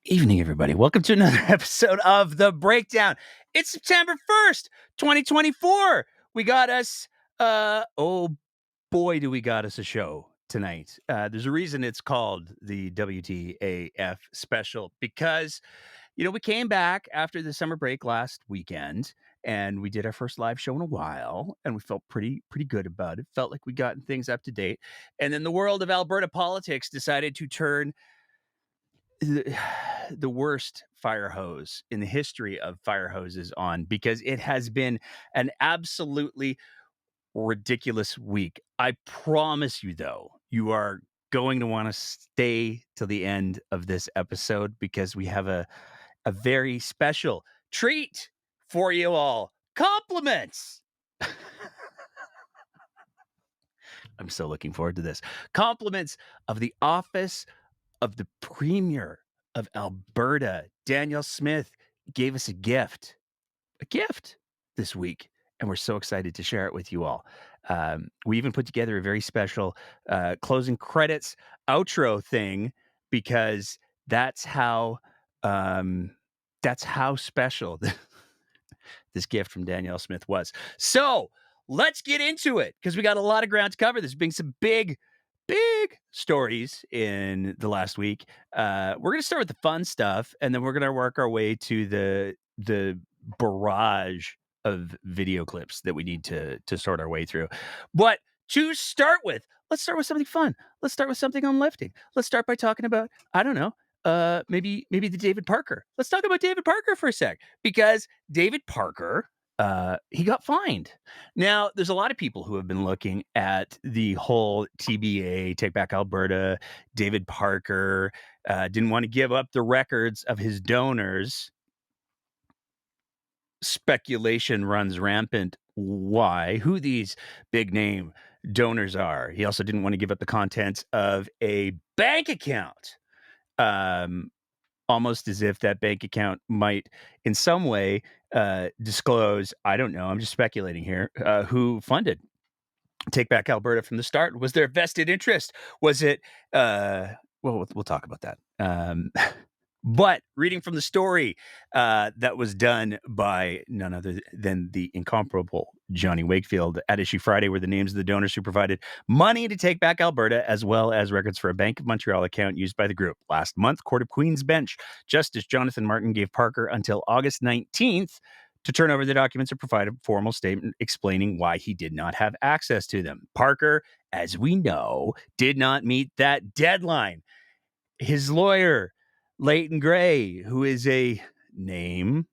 Evening, everybody. Welcome to another episode of The Breakdown. It's September 1st, 2024. We got us, oh boy, do we got us a show tonight. There's a reason it's called the WTAF special because, we came back after the summer break last weekend and we did our first live show in a while and we felt pretty good about it. Felt like we gotten things up to date. And then the world of Alberta politics decided to turn the worst fire hose in the history of fire hoses on because it has been an absolutely ridiculous week. I promise you, though, you are going to want to stay till the end of this episode because we have a very special treat for you all. Compliments. I'm so looking forward to this. Compliments of the office of the Premier of Alberta. Danielle Smith gave us a gift this week, and we're so excited to share it with you all. We even put together a very special closing credits outro thing because that's how special this gift from Danielle Smith was. So let's get into it because we got a lot of ground to cover. There's been some big stories in the last week. We're going to start with the fun stuff, and then we're going to work our way to the barrage of video clips that we need to sort our way through. But to start with, let's start with something fun. Let's start with something uplifting. Let's start by talking about, I don't know, maybe the David Parker. Let's talk about David Parker for a sec, because David Parker, he got fined. Now, there's a lot of people who have been looking at the whole TBA, Take Back Alberta, David Parker, didn't want to give up the records of his donors. Speculation runs rampant. Why? Who these big name donors are. He also didn't want to give up the contents of a bank account. Almost as if that bank account might in some way disclose, I don't know, I'm just speculating here, who funded Take Back Alberta from the start. Was there a vested interest? Was it, well, we'll talk about that. But reading from the story that was done by none other than the incomparable Johnny Wakefield at Issue Friday were the names of the donors who provided money to Take Back Alberta, as well as records for a Bank of Montreal account used by the group. Last month, Court of Queen's Bench Justice Jonathan Martin gave Parker until August 19th to turn over the documents or provide a formal statement explaining why he did not have access to them. Parker, as we know, did not meet that deadline. His lawyer, Leighton Gray, who is a name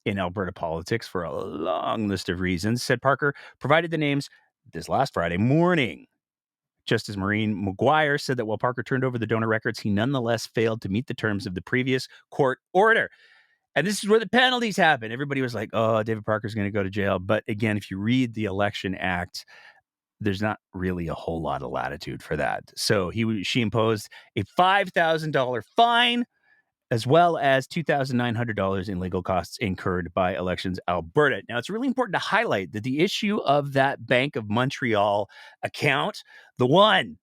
in Alberta politics for a long list of reasons, said Parker provided the names this last Friday morning. Justice Maureen McGuire said that while Parker turned over the donor records, he nonetheless failed to meet the terms of the previous court order. And this is where the penalties happen. Everybody was like, oh, David Parker's going to go to jail. But again, if you read the Election Act, there's not really a whole lot of latitude for that. So she imposed a $5,000 fine, as well as $2,900 in legal costs incurred by Elections Alberta. Now, it's really important to highlight that the issue of that Bank of Montreal account, the one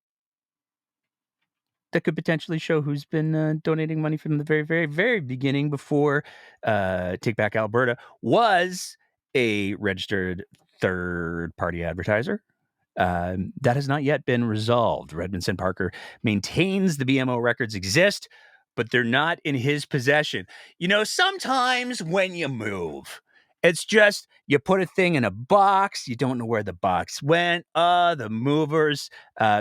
that could potentially show who's been donating money from the very, very, very beginning before Take Back Alberta, was a registered third-party advertiser. That has not yet been resolved. Redmondson Parker maintains the BMO records exist, but they're not in his possession. Sometimes when you move, it's just you put a thing in a box, you don't know where the box went. The movers,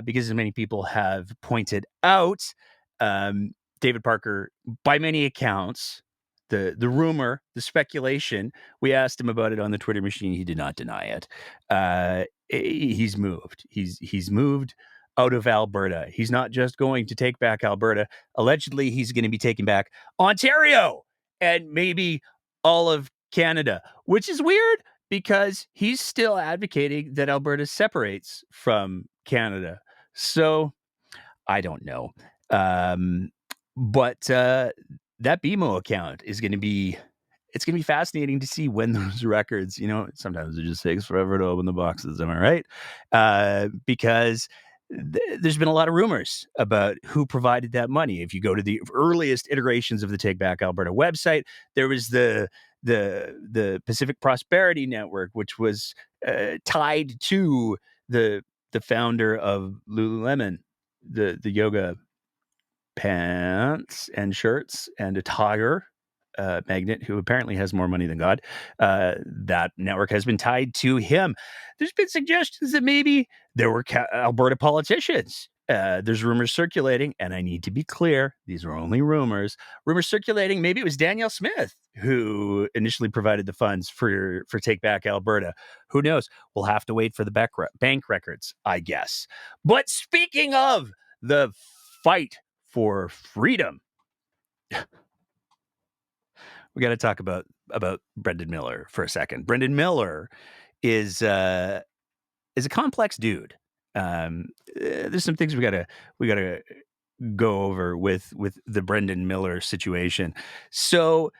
because as many people have pointed out, David Parker, by many accounts, the rumor, the speculation, we asked him about it on the Twitter machine. He did not deny it. He's moved. He's moved out of Alberta. He's not just going to take back Alberta. Allegedly, he's going to be taking back Ontario and maybe all of Canada, which is weird because he's still advocating that Alberta separates from Canada. So I don't know. But that BMO account is going to be, it's going to be fascinating to see when those records, sometimes it just takes forever to open the boxes. Am I right? Because there's been a lot of rumors about who provided that money. If you go to the earliest iterations of the Take Back Alberta website, there was the Pacific Prosperity Network, which was tied to the founder of Lululemon, the yoga pants and shirts and a tiger magnet who apparently has more money than God. That network has been tied to him. There's been suggestions that maybe there were Alberta politicians. There's rumors circulating, and I need to be clear, these are only rumors. Rumors circulating, maybe it was Danielle Smith who initially provided the funds for Take Back Alberta. Who knows? We'll have to wait for the bank records, I guess. But speaking of the fight for freedom, we got to talk about Brendan Miller for a second. Brendan Miller is a complex dude. There's some things we gotta go over with the Brendan Miller situation. So,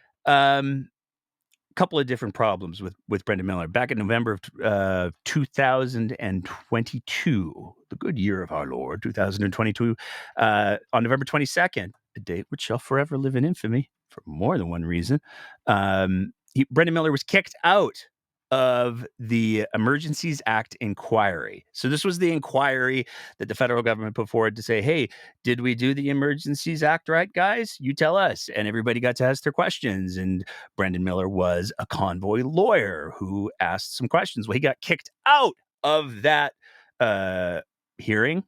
couple of different problems with Brendan Miller. Back in November of 2022, the good year of our Lord, 2022, on November 22nd, a date which shall forever live in infamy for more than one reason, Brendan Miller was kicked out of the Emergencies Act inquiry. So this was the inquiry that the federal government put forward to say, hey, did we do the Emergencies Act right, guys? You tell us. And everybody got to ask their questions. And Brendan Miller was a convoy lawyer who asked some questions. Well, he got kicked out of that hearing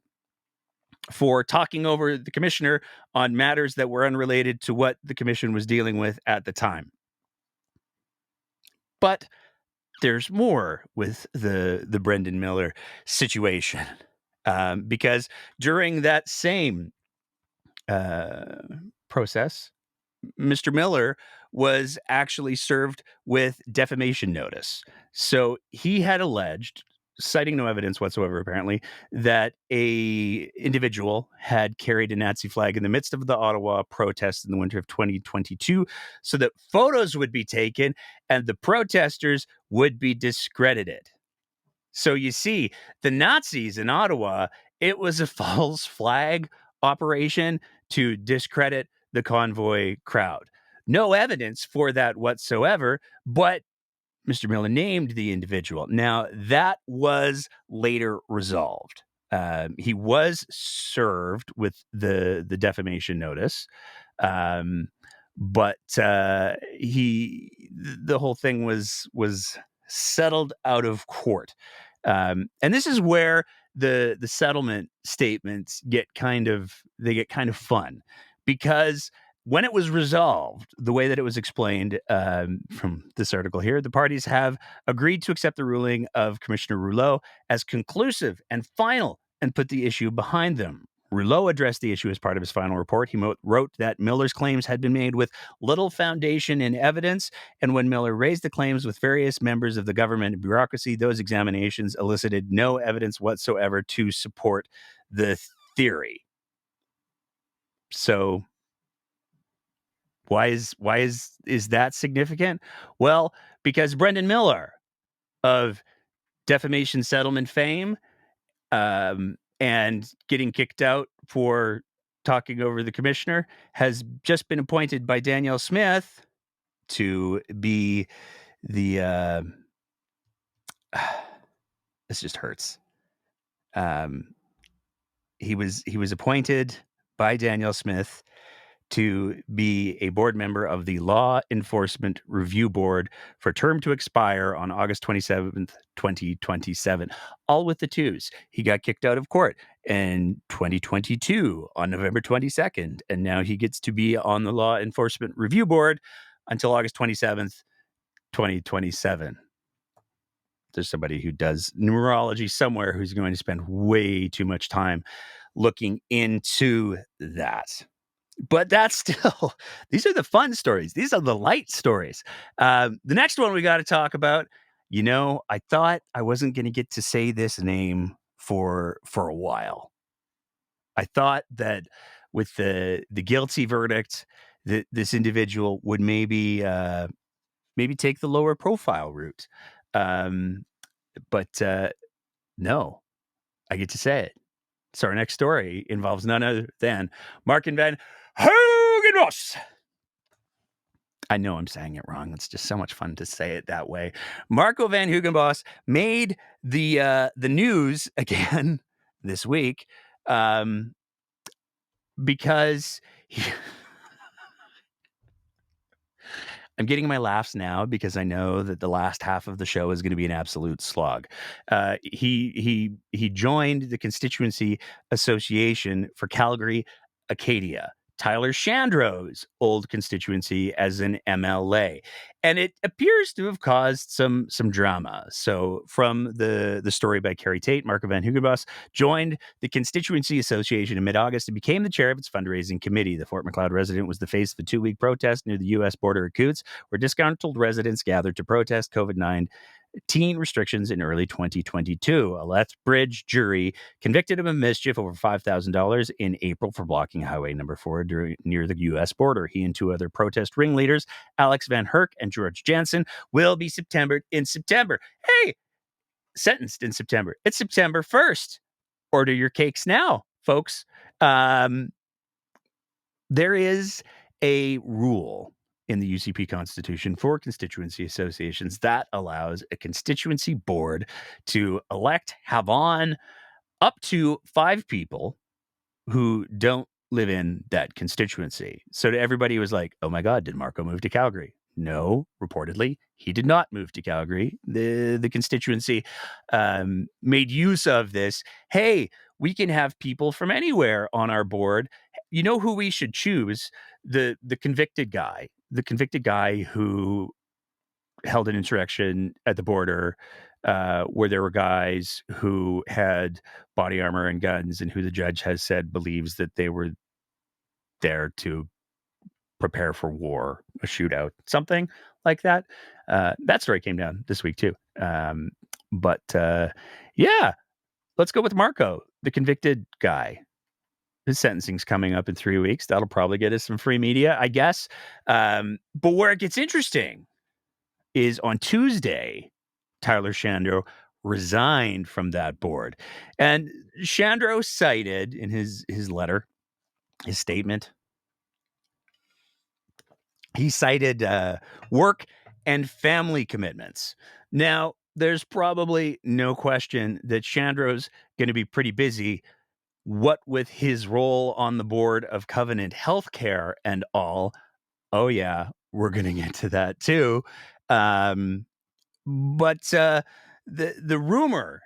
for talking over the commissioner on matters that were unrelated to what the commission was dealing with at the time. But there's more with the Brendan Miller situation, because during that same process, Mr. Miller was actually served with defamation notice. So he had alleged, citing no evidence whatsoever, apparently, that a individual had carried a Nazi flag in the midst of the Ottawa protests in the winter of 2022 so that photos would be taken and the protesters would be discredited. So you see, the Nazis in Ottawa, it was a false flag operation to discredit the convoy crowd. No evidence for that whatsoever, but Mr. Miller named the individual. Now, that was later resolved. He was served with the defamation notice, but the whole thing was settled out of court. And this is where the settlement statements get kind of fun, because when it was resolved, the way that it was explained from this article here, the parties have agreed to accept the ruling of Commissioner Rouleau as conclusive and final and put the issue behind them. Rouleau addressed the issue as part of his final report. He wrote that Miller's claims had been made with little foundation in evidence, and when Miller raised the claims with various members of the government and bureaucracy, those examinations elicited no evidence whatsoever to support the theory. So why is that significant? Well, because Brendan Miller of defamation settlement fame, and getting kicked out for talking over the commissioner, has just been appointed by Danielle Smith to be the this just hurts. He was appointed by Danielle Smith to be a board member of the Law Enforcement Review Board for a term to expire on August 27th, 2027. All with the twos. He got kicked out of court in 2022 on November 22nd, and now he gets to be on the Law Enforcement Review Board until August 27th, 2027. There's somebody who does numerology somewhere who's going to spend way too much time looking into that. But that's still, these are the fun stories. These are the light stories. The next one we got to talk about, I thought I wasn't going to get to say this name for a while. I thought that with the guilty verdict, that this individual would maybe take the lower profile route. But no, I get to say it. So our next story involves none other than Mark and Van Huigenbos. I know I'm saying it wrong. It's just so much fun to say it that way. Marco van Huigenbos made the news again this week because I'm getting my laughs now because I know that the last half of the show is going to be an absolute slog. He joined the constituency association for Calgary, Acadia, Tyler Shandro's old constituency as an MLA, and it appears to have caused some drama. So, from the story by Carrie Tate, Marco van Huigenbos joined the constituency association in mid-August and became the chair of its fundraising committee. The Fort Macleod resident was the face of a 2-week protest near the U.S. border at Coutts, where disgruntled residents gathered to protest COVID-19 restrictions in early 2022. A Lethbridge jury convicted him of mischief over $5,000 in April for blocking Highway number 4 near the U.S. border. He and 2 other protest ringleaders, Alex Van Herk and George Jansen, will be in September. Hey, sentenced in September. It's September 1st. Order your cakes now, folks. There is a rule in the UCP Constitution for constituency associations that allows a constituency board to have on up to 5 people who don't live in that constituency. So to everybody who was like, oh my God, did Marco move to Calgary? No, reportedly, he did not move to Calgary. The constituency made use of this. Hey, we can have people from anywhere on our board. You know who we should choose? The convicted guy. The convicted guy who held an insurrection at the border where there were guys who had body armor and guns and who the judge has said believes that they were there to prepare for war, a shootout, something like that. That story came down this week too. But yeah, let's go with Marco, the convicted guy. His sentencing's coming up in 3 weeks. That'll probably get us some free media, I guess. But where it gets interesting is on Tuesday, Tyler Shandro resigned from that board. And Shandro cited in his letter, his statement, he cited work and family commitments. Now, there's probably no question that Shandro's going to be pretty busy, what with his role on the board of Covenant Healthcare and all. Oh, yeah, we're going to get to that too. But the rumor,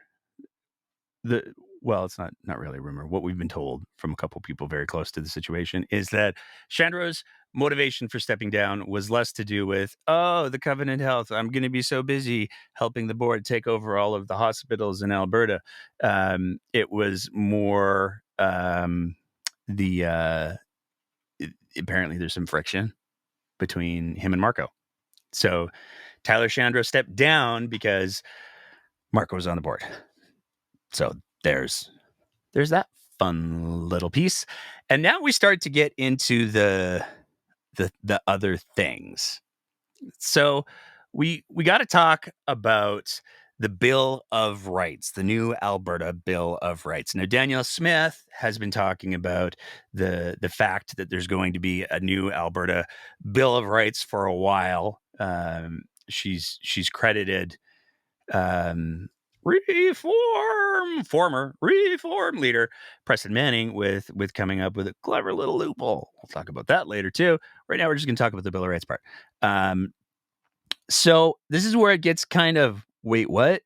well, it's not really a rumor. What we've been told from a couple people very close to the situation is that Shandro's motivation for stepping down was less to do with, the Covenant Health. I'm going to be so busy helping the board take over all of the hospitals in Alberta. It was more apparently there's some friction between him and Marco. So Tyler Shandro stepped down because Marco was on the board. So there's that fun little piece. And now we start to get into the other things. So we got to talk about the Bill of Rights, the new Alberta Bill of Rights. Now, Danielle Smith has been talking about the fact that there's going to be a new Alberta Bill of Rights for a while. She's credited former reform leader Preston Manning with coming up with a clever little loophole. We'll talk about that later too. Right now, we're just going to talk about the Bill of Rights part. So this is where it gets kind of, wait, what?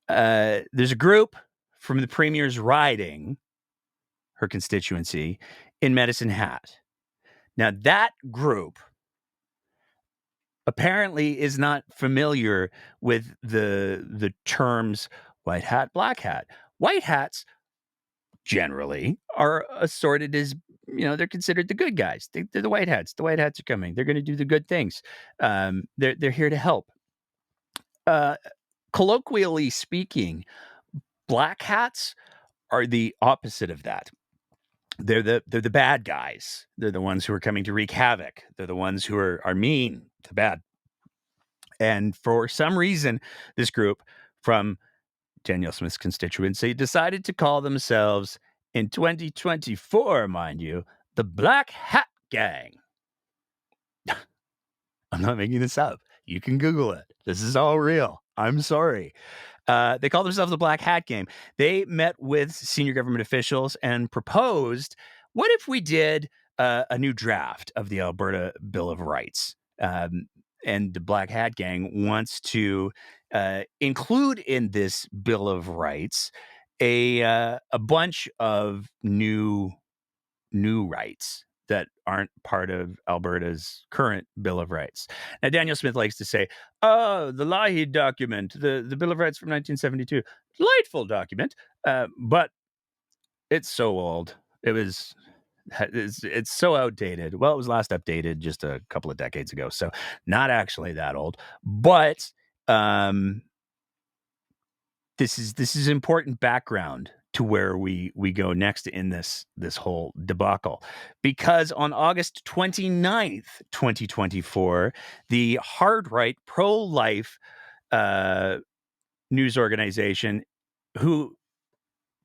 There's a group from the Premier's riding, her constituency, in Medicine Hat. Now, that group apparently is not familiar with the terms white hat, black hat. White hats generally are assorted as, they're considered the good guys. They're the white hats. The white hats are coming. They're going to do the good things. They're here to help. Colloquially speaking, black hats are the opposite of that. They're the bad guys. They're the ones who are coming to wreak havoc. They're the ones who are mean to bad. And for some reason, this group from Danielle Smith's constituency decided to call themselves In 2024, mind you, the Black Hat Gang. I'm not making this up. You can Google it. This is all real. I'm sorry. They call themselves the Black Hat Game. They met with senior government officials and proposed, what if we did a new draft of the Alberta Bill of Rights? And the Black Hat Gang wants to include in this Bill of Rights a bunch of new rights that aren't part of Alberta's current Bill of Rights. Now, Danielle Smith likes to say, "Oh, the Leahy document, the Bill of Rights from 1972, delightful document, but it's so old. It's so outdated. Well, it was last updated just a couple of decades ago, so not actually that old. But this is important background to where we go next in this whole debacle, because on August 29th, 2024, the hard right pro-life news organization, who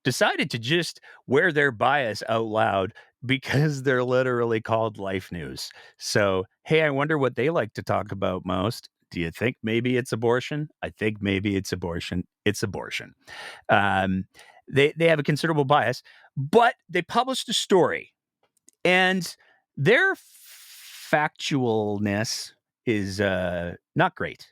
decided to just wear their bias out loud because they're literally called Life News. So, hey, I wonder what they like to talk about most. Do you think maybe it's abortion? I think maybe it's abortion. It's abortion. Um, they have a considerable bias, but they published a story, and their factualness is not great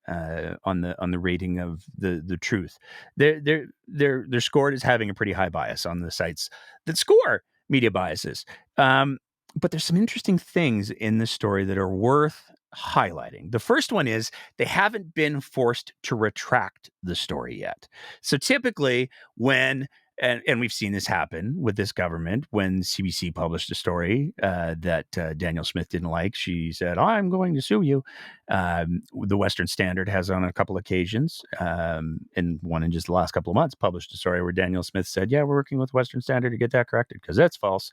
on the rating of the truth. They're scored as having a pretty high bias on the sites that score media biases. But there's some interesting things in this story that are worth highlighting. The first one is they haven't been forced to retract the story yet. So typically, when and we've seen this happen with this government. When CBC published a story that Danielle Smith didn't like, she said, "I'm going to sue you." The Western Standard has on a couple occasions, and one in just the last couple of months, published a story where Danielle Smith said, "Yeah, we're working with Western Standard to get that corrected because that's false."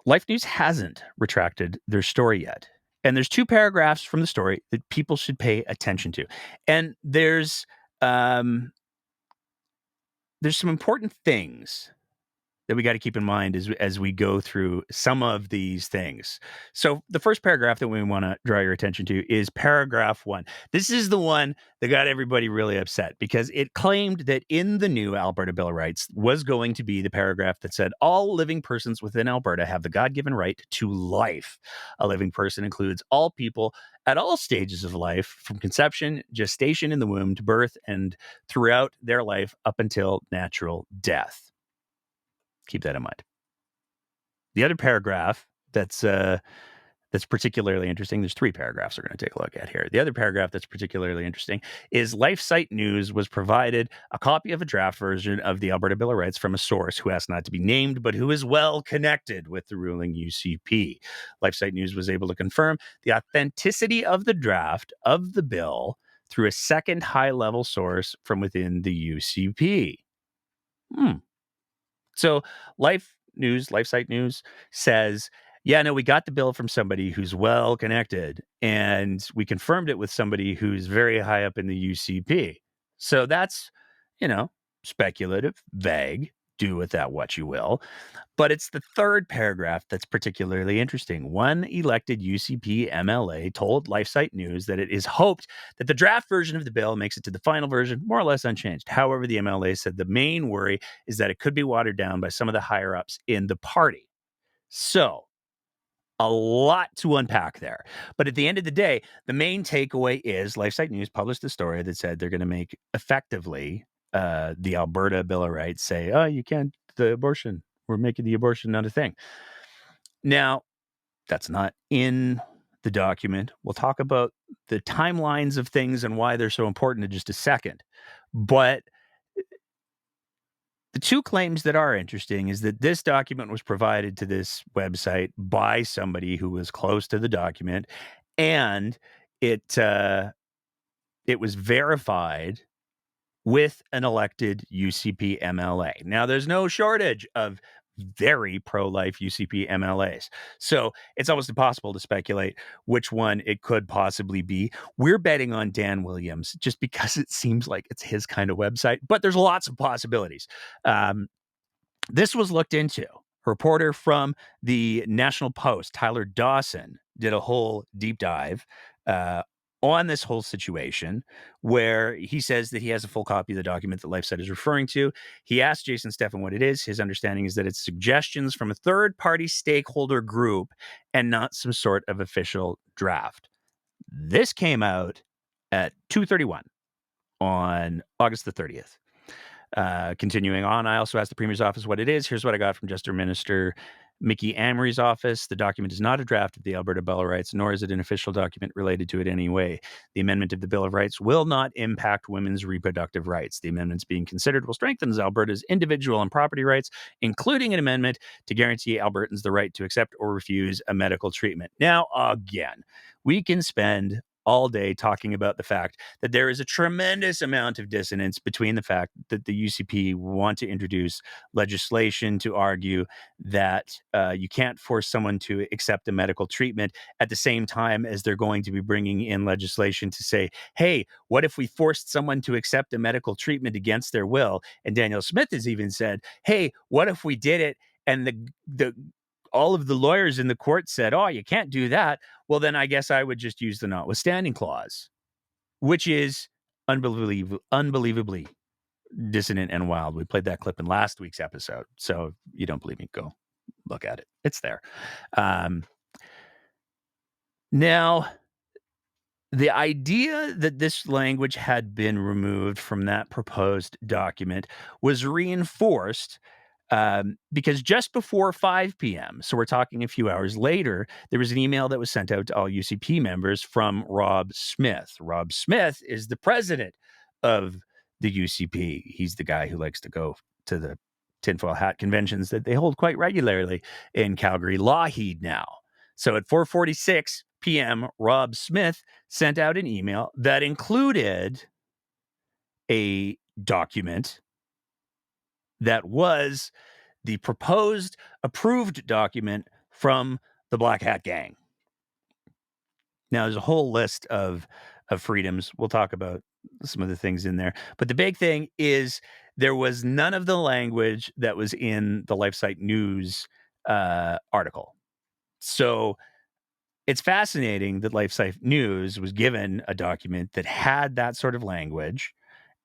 Life News hasn't retracted their story yet. And there's two paragraphs from the story that people should pay attention to. And there's some important things that we got to keep in mind as we go through some of these things. So the first paragraph that we want to draw your attention to is paragraph 1. This is the one that got everybody really upset because it claimed that in the new Alberta Bill of Rights was going to be the paragraph that said all living persons within Alberta have the God-given right to life. A living person includes all people at all stages of life, from conception, gestation in the womb, to birth, and throughout their life up until natural death. Keep that in mind. The other paragraph that's particularly interesting, there's 3 paragraphs we're going to take a look at here. The other paragraph that's particularly interesting is LifeSite News was provided a copy of a draft version of the Alberta Bill of Rights from a source who asked not to be named, but who is well connected with the ruling UCP. LifeSite News was able to confirm the authenticity of the draft of the bill through a second high-level source from within the UCP. So LifeSite News says, yeah, no, we got the bill from somebody who's well connected, and we confirmed it with somebody who's very high up in the UCP. So that's, speculative, vague, do with that what you will. But it's the third paragraph that's particularly interesting. One elected UCP MLA told LifeSite News that it is hoped that the draft version of the bill makes it to the final version more or less unchanged. However, the MLA said the main worry is that it could be watered down by some of the higher-ups in the party. So, a lot to unpack there. But at the end of the day, the main takeaway is LifeSite News published a story that said they're going to make effectively the Alberta Bill of Rights say, oh, you can't, the abortion, we're making the abortion not a thing. Now, that's not in the document. We'll talk about the timelines of things and why they're so important in just a second. But the 2 claims that are interesting is that this document was provided to this website by somebody who was close to the document, and it was verified with an elected UCP MLA. Now, there's no shortage of very pro-life UCP MLAs. So it's almost impossible to speculate which one it could possibly be. We're betting on Dan Williams just because it seems like it's his kind of website, but there's lots of possibilities. This was looked into. A reporter from the National Post, Tyler Dawson, did a whole deep dive on this whole situation where he says that he has a full copy of the document that LifeSite is referring to. He asked Jason Steffen what it is. His understanding is that it's suggestions from a third-party stakeholder group and not some sort of official draft. This came out at 2:31 on August the 30th. Continuing on, I also asked the Premier's office what it is. Here's what I got from Justice Minister Mickey Amory's office. The document is not a draft of the Alberta Bill of Rights, nor is it an official document related to it in any way. The amendment of the Bill of Rights will not impact women's reproductive rights. The amendments being considered will strengthen Alberta's individual and property rights, including an amendment to guarantee Albertans the right to accept or refuse a medical treatment. Now, again, we can spend all day talking about the fact that there is a tremendous amount of dissonance between the fact that the UCP want to introduce legislation to argue that you can't force someone to accept a medical treatment at the same time as they're going to be bringing in legislation to say, hey, what if we forced someone to accept a medical treatment against their will? And Danielle Smith has even said, hey, what if we did it and the all of the lawyers in the court said, oh, you can't do that. Well, then I guess I would just use the notwithstanding clause, which is unbelievably dissonant and wild. We played that clip in last week's episode. So if you don't believe me, go look at it. It's there. Now, the idea that this language had been removed from that proposed document was reinforced because just before 5 p.m., so we're talking a few hours later, there was an email that was sent out to all UCP members from Rob Smith. Rob Smith is the president of the UCP. He's the guy who likes to go to the tinfoil hat conventions that they hold quite regularly in Calgary Lougheed now. So at 4:46 p.m., Rob Smith sent out an email that included a document that was the proposed approved document from the Black Hat Gang. Now, there's a whole list of freedoms. We'll talk about some of the things in there. But the big thing is there was none of the language that was in the LifeSite News article. So it's fascinating that LifeSite News was given a document that had that sort of language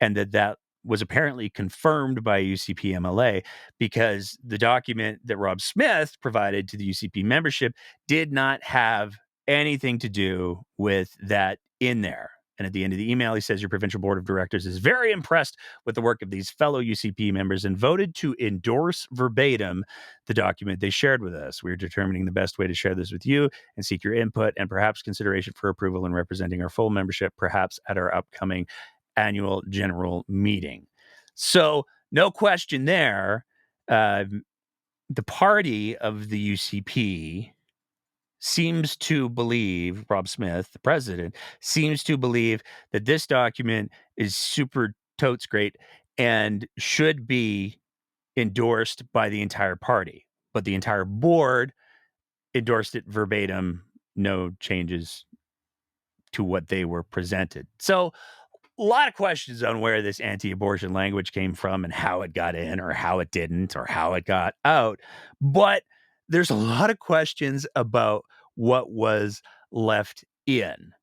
and that was apparently confirmed by UCP MLA because the document that Rob Smith provided to the UCP membership did not have anything to do with that in there. And at the end of the email, he says, your provincial board of directors is very impressed with the work of these fellow UCP members and voted to endorse verbatim the document they shared with us. We're determining the best way to share this with you and seek your input and perhaps consideration for approval in representing our full membership, perhaps at our upcoming annual general meeting. So no question there, the party of the UCP seems to believe, Rob Smith, the president, seems to believe that this document is super totes great and should be endorsed by the entire party. But the entire board endorsed it verbatim, no changes to what they were presented. So a lot of questions on where this anti-abortion language came from and how it got in or how it didn't or how it got out. But there's a lot of questions about what was left in.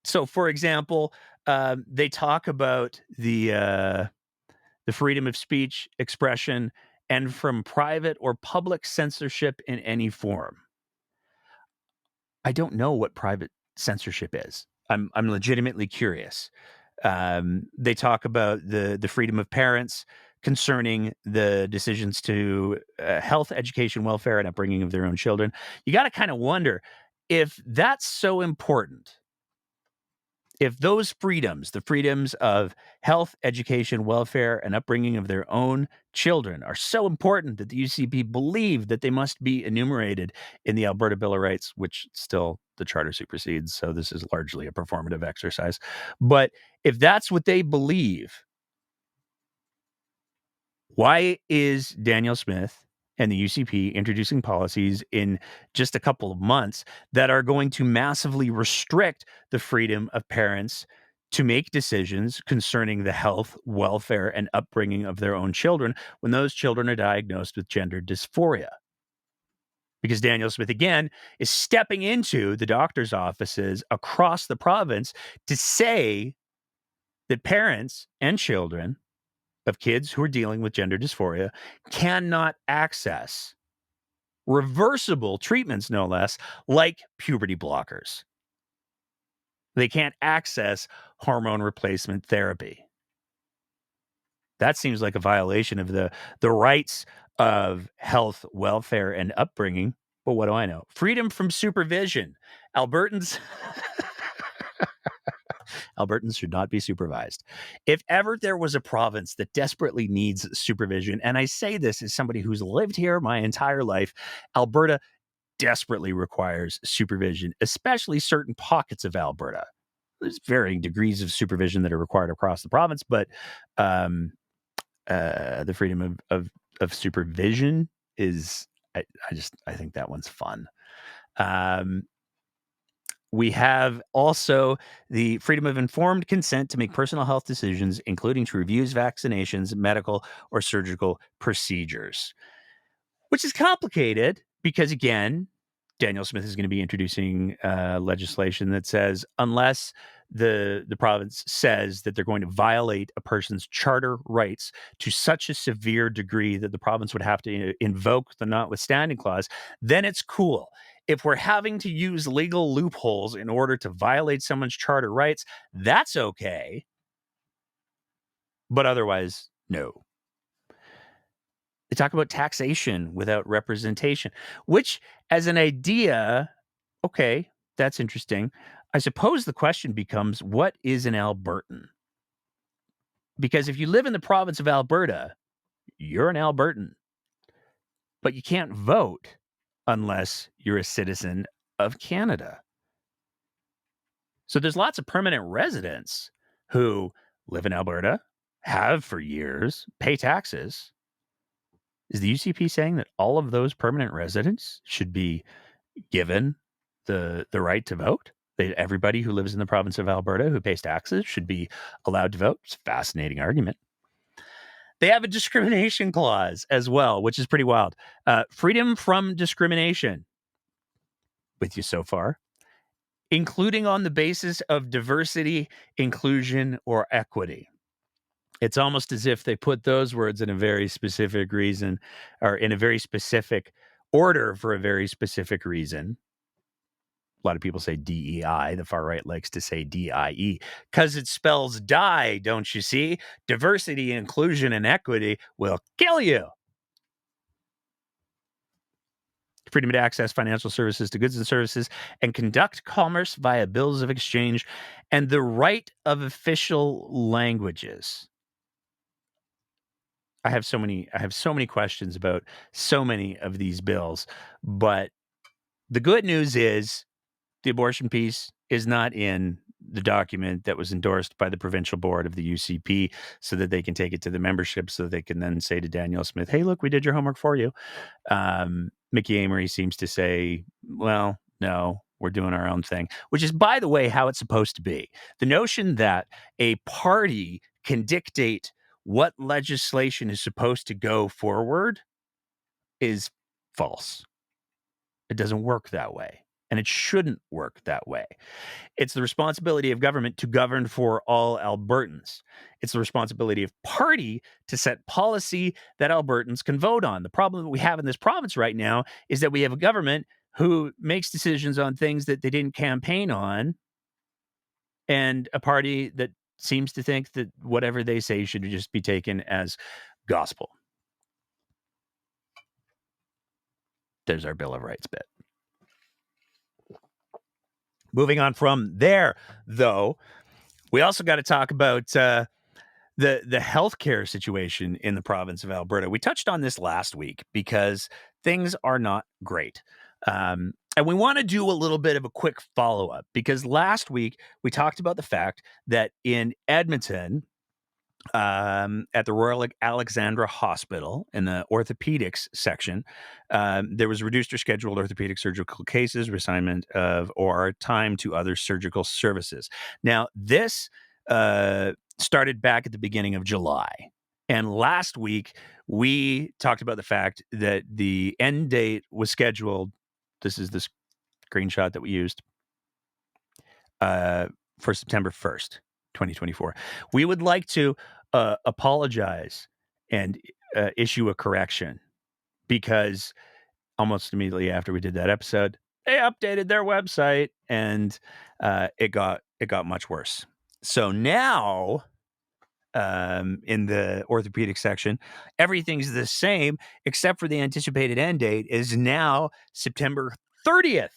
So, for example, they talk about the freedom of speech, expression, and from private or public censorship in any form. I don't know what private censorship is. I'm legitimately curious. They talk about the freedom of parents concerning the decisions to health, education, welfare, and upbringing of their own children. You got to kind of wonder if that's so important. If those freedoms, the freedoms of health, education, welfare, and upbringing of their own children are so important that the UCP believe that they must be enumerated in the Alberta Bill of Rights, which still the charter supersedes. So this is largely a performative exercise. But if that's what they believe, why is Danielle Smith and the UCP introducing policies in just a couple of months that are going to massively restrict the freedom of parents to make decisions concerning the health, welfare, and upbringing of their own children when those children are diagnosed with gender dysphoria. Because Danielle Smith, again, is stepping into the doctor's offices across the province to say that parents and children of kids who are dealing with gender dysphoria cannot access reversible treatments, no less, like puberty blockers. They can't access hormone replacement therapy. That seems like a violation of the rights of health, welfare, and upbringing. But what do I know? Freedom from supervision. Albertans Albertans should not be supervised. If ever there was a province that desperately needs supervision, and I say this as somebody who's lived here my entire life, Alberta desperately requires supervision, especially certain pockets of Alberta. There's varying degrees of supervision that are required across the province, but the freedom of supervision is, I think that one's fun. We have also the freedom of informed consent to make personal health decisions, including to reviews, vaccinations, medical or surgical procedures, which is complicated because, again, Danielle Smith is going to be introducing legislation that says unless the province says that they're going to violate a person's charter rights to such a severe degree that the province would have to invoke the notwithstanding clause, then it's cool. If we're having to use legal loopholes in order to violate someone's charter rights, that's okay. But otherwise, no. They talk about taxation without representation, which, as an idea, okay, that's interesting. I suppose the question becomes, what is an Albertan? Because if you live in the province of Alberta, you're an Albertan. But you can't vote unless you're a citizen of Canada. So there's lots of permanent residents who live in Alberta, have for years, pay taxes. Is the UCP saying that all of those permanent residents should be given the right to vote? That everybody who lives in the province of Alberta who pays taxes should be allowed to vote? It's a fascinating argument. They have a discrimination clause as well, which is pretty wild. Freedom from discrimination. With you so far. Including on the basis of diversity, inclusion, or equity. It's almost as if they put those words in a very specific reason, or in a very specific order for a very specific reason. A lot of people say DEI. The far right likes to say DIE because it spells die, don't you see? Diversity, inclusion, and equity will kill you. Freedom to access financial services to goods and services and conduct commerce via bills of exchange, and the right of official languages. I have so many questions about so many of these bills, but the good news is the abortion piece is not in the document that was endorsed by the provincial board of the UCP so that they can take it to the membership so they can then say to Danielle Smith, hey, look, we did your homework for you. Mickey Amory seems to say, well, no, we're doing our own thing, which is, by the way, how it's supposed to be. The notion that a party can dictate what legislation is supposed to go forward is false. It doesn't work that way, and it shouldn't work that way. It's the responsibility of government to govern for all Albertans. It's the responsibility of party to set policy that Albertans can vote on. The problem that we have in this province right now is that we have a government who makes decisions on things that they didn't campaign on, and a party that seems to think that whatever they say should just be taken as gospel. There's our Bill of Rights bit. Moving on from there, though, we also got to talk about the healthcare situation in the province of Alberta. We touched on this last week because things are not great. And we want to do a little bit of a quick follow-up because last week we talked about the fact that in Edmonton, At the Royal Alexandra Hospital in the orthopedics section, there was reduced or scheduled orthopedic surgical cases, reassignment of or time to other surgical services. Now, this started back at the beginning of July. And last week, we talked about the fact that the end date was scheduled. This is the screenshot that we used for September 1st, 2024. We would like to apologize and issue a correction because almost immediately after we did that episode, they updated their website and it got much worse. So now, in the orthopedic section, everything's the same except for the anticipated end date is now September 30th,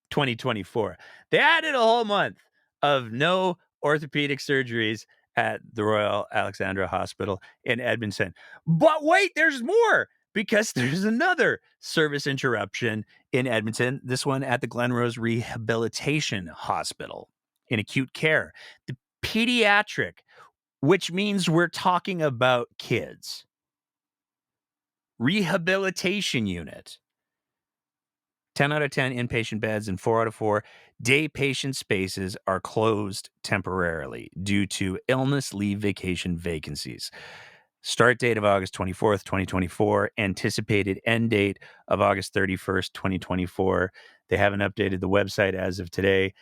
2024. They added a whole month of no orthopedic surgeries at the Royal Alexandra Hospital in Edmonton. But wait, there's more because there's another service interruption in Edmonton, this one at the Glenrose Rehabilitation Hospital in acute care. The pediatric, which means we're talking about kids, rehabilitation unit. 10 out of 10 inpatient beds and 4 out of 4 day patient spaces are closed temporarily due to illness, leave, vacation vacancies. Start date of August 24th, 2024. Anticipated end date of August 31st, 2024. They haven't updated the website as of today.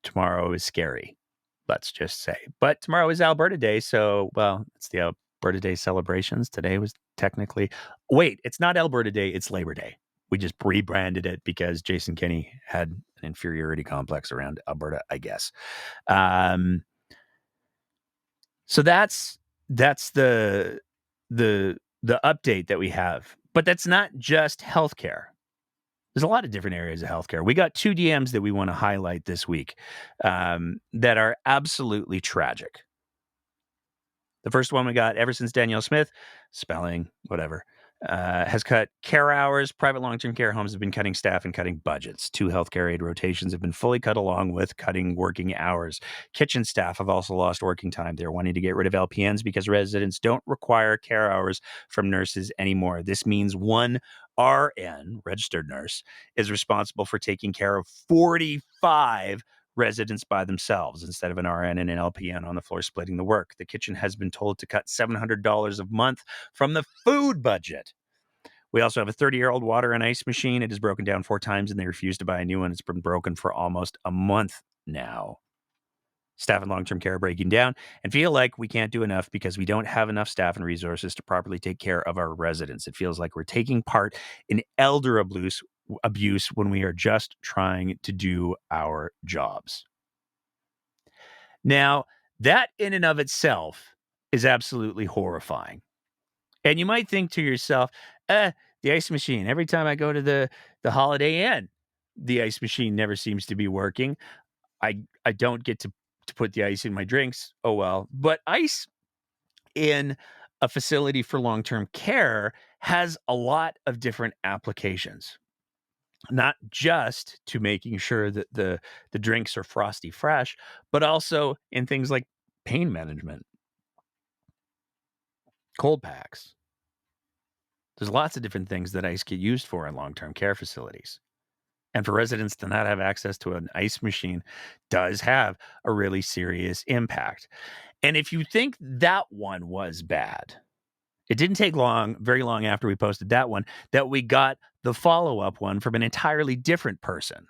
Tomorrow is scary, let's just say. But tomorrow is Alberta Day, so, well, it's the Alberta Day celebrations. Today was technically... Wait, it's not Alberta Day, it's Labor Day. We just rebranded it because Jason Kenney had an inferiority complex around Alberta, I guess. So that's the update that we have. But that's not just healthcare. There's a lot of different areas of healthcare. We got 2 DMs that we want to highlight this week that are absolutely tragic. The first one we got, ever since Danielle Smith, spelling, whatever, has cut care hours. Private long-term care homes have been cutting staff and cutting budgets. 2 healthcare aid rotations have been fully cut along with cutting working hours. Kitchen staff have also lost working time. They're wanting to get rid of LPNs because residents don't require care hours from nurses anymore. This means one RN, registered nurse, is responsible for taking care of 45 residents by themselves instead of an RN and an LPN on the floor splitting the work. The kitchen has been told to cut $700 a month from the food budget. We also have a 30-year-old water and ice machine. It is broken down 4 times and they refuse to buy a new one. It's been broken for almost a month now. Staff in long-term care are breaking down and feel like we can't do enough because we don't have enough staff and resources to properly take care of our residents. It feels like we're taking part in elder abuse when we are just trying to do our jobs. Now, that in and of itself is absolutely horrifying. And you might think to yourself, the ice machine, every time I go to the Holiday Inn, the ice machine never seems to be working. I don't get to put the ice in my drinks. Oh, well. But ice in a facility for long-term care has a lot of different applications. Not just to making sure that the drinks are frosty fresh, but also in things like pain management, cold packs. There's lots of different things that ice get used for in long-term care facilities. And for residents to not have access to an ice machine does have a really serious impact. And if you think that one was bad, it didn't take very long after we posted that one, that we got the follow-up one from an entirely different person.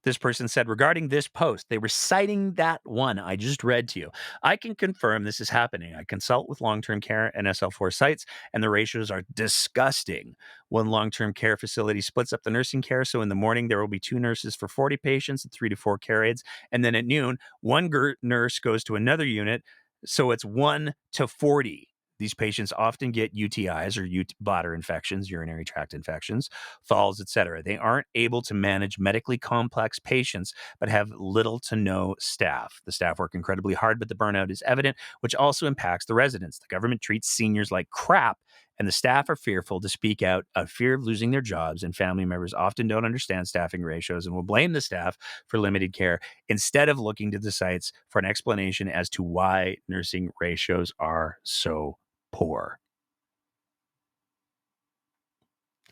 This person said, regarding this post, they were citing that one I just read to you. I can confirm this is happening. I consult with long-term care and SL4 sites, and the ratios are disgusting. One long-term care facility splits up the nursing care, so in the morning there will be 2 nurses for 40 patients and 3 to 4 care aides, and then at noon, one nurse goes to another unit, so it's 1 to 40. These patients often get UTIs or bladder infections, urinary tract infections, falls, etc. They aren't able to manage medically complex patients, but have little to no staff. The staff work incredibly hard, but the burnout is evident, which also impacts the residents. The government treats seniors like crap, and the staff are fearful to speak out out of fear of losing their jobs, and family members often don't understand staffing ratios and will blame the staff for limited care instead of looking to the sites for an explanation as to why nursing ratios are so poor.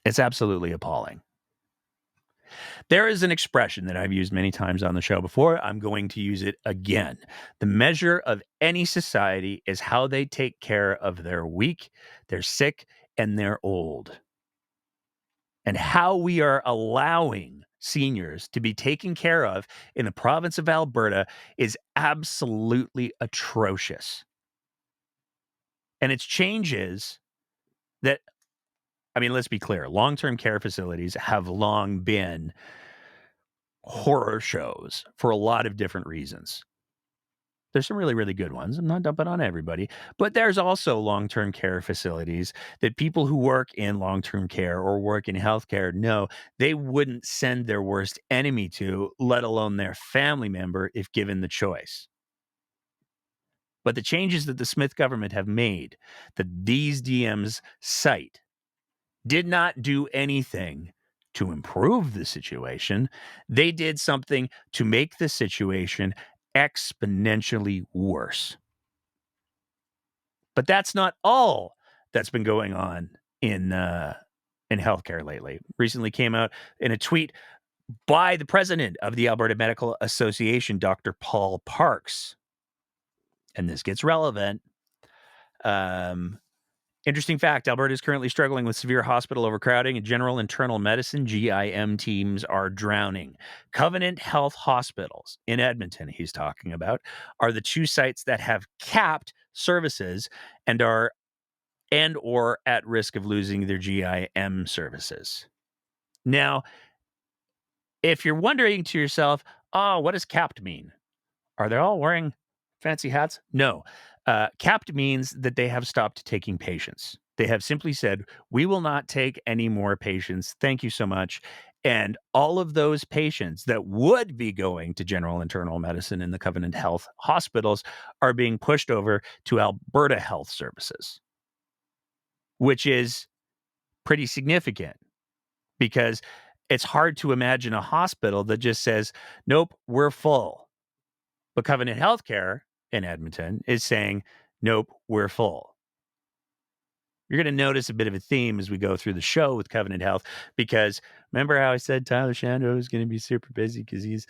It's absolutely appalling. There is an expression that I've used many times on the show before. I'm going to use it again. The measure of any society is how they take care of their weak, their sick, and their old. And how we are allowing seniors to be taken care of in the province of Alberta is absolutely atrocious. And it's changes that, I mean, let's be clear, long-term care facilities have long been horror shows for a lot of different reasons. There's some really, really good ones. I'm not dumping on everybody, but there's also long-term care facilities that people who work in long-term care or work in healthcare know they wouldn't send their worst enemy to, let alone their family member, if given the choice. But the changes that the Smith government have made, that these DMs cite, did not do anything to improve the situation. They did something to make the situation exponentially worse. But that's not all that's been going on in healthcare lately. Recently came out in a tweet by the president of the Alberta Medical Association, Dr. Paul Parks. And this gets relevant. Interesting fact, Alberta is currently struggling with severe hospital overcrowding, and general internal medicine GIM teams are drowning. Covenant Health Hospitals in Edmonton, he's talking about, are the two sites that have capped services and are or at risk of losing their GIM services. Now, if you're wondering to yourself, oh, what does capped mean? Are they all wearing fancy hats? No. Capped means that they have stopped taking patients. They have simply said, we will not take any more patients. Thank you so much. And all of those patients that would be going to general internal medicine in the Covenant Health hospitals are being pushed over to Alberta Health Services, which is pretty significant because it's hard to imagine a hospital that just says, nope, we're full. But Covenant Healthcare in Edmonton is saying, nope, we're full. You're going to notice a bit of a theme as we go through the show with Covenant Health, because remember how I said Tyler Shando is going to be super busy because he's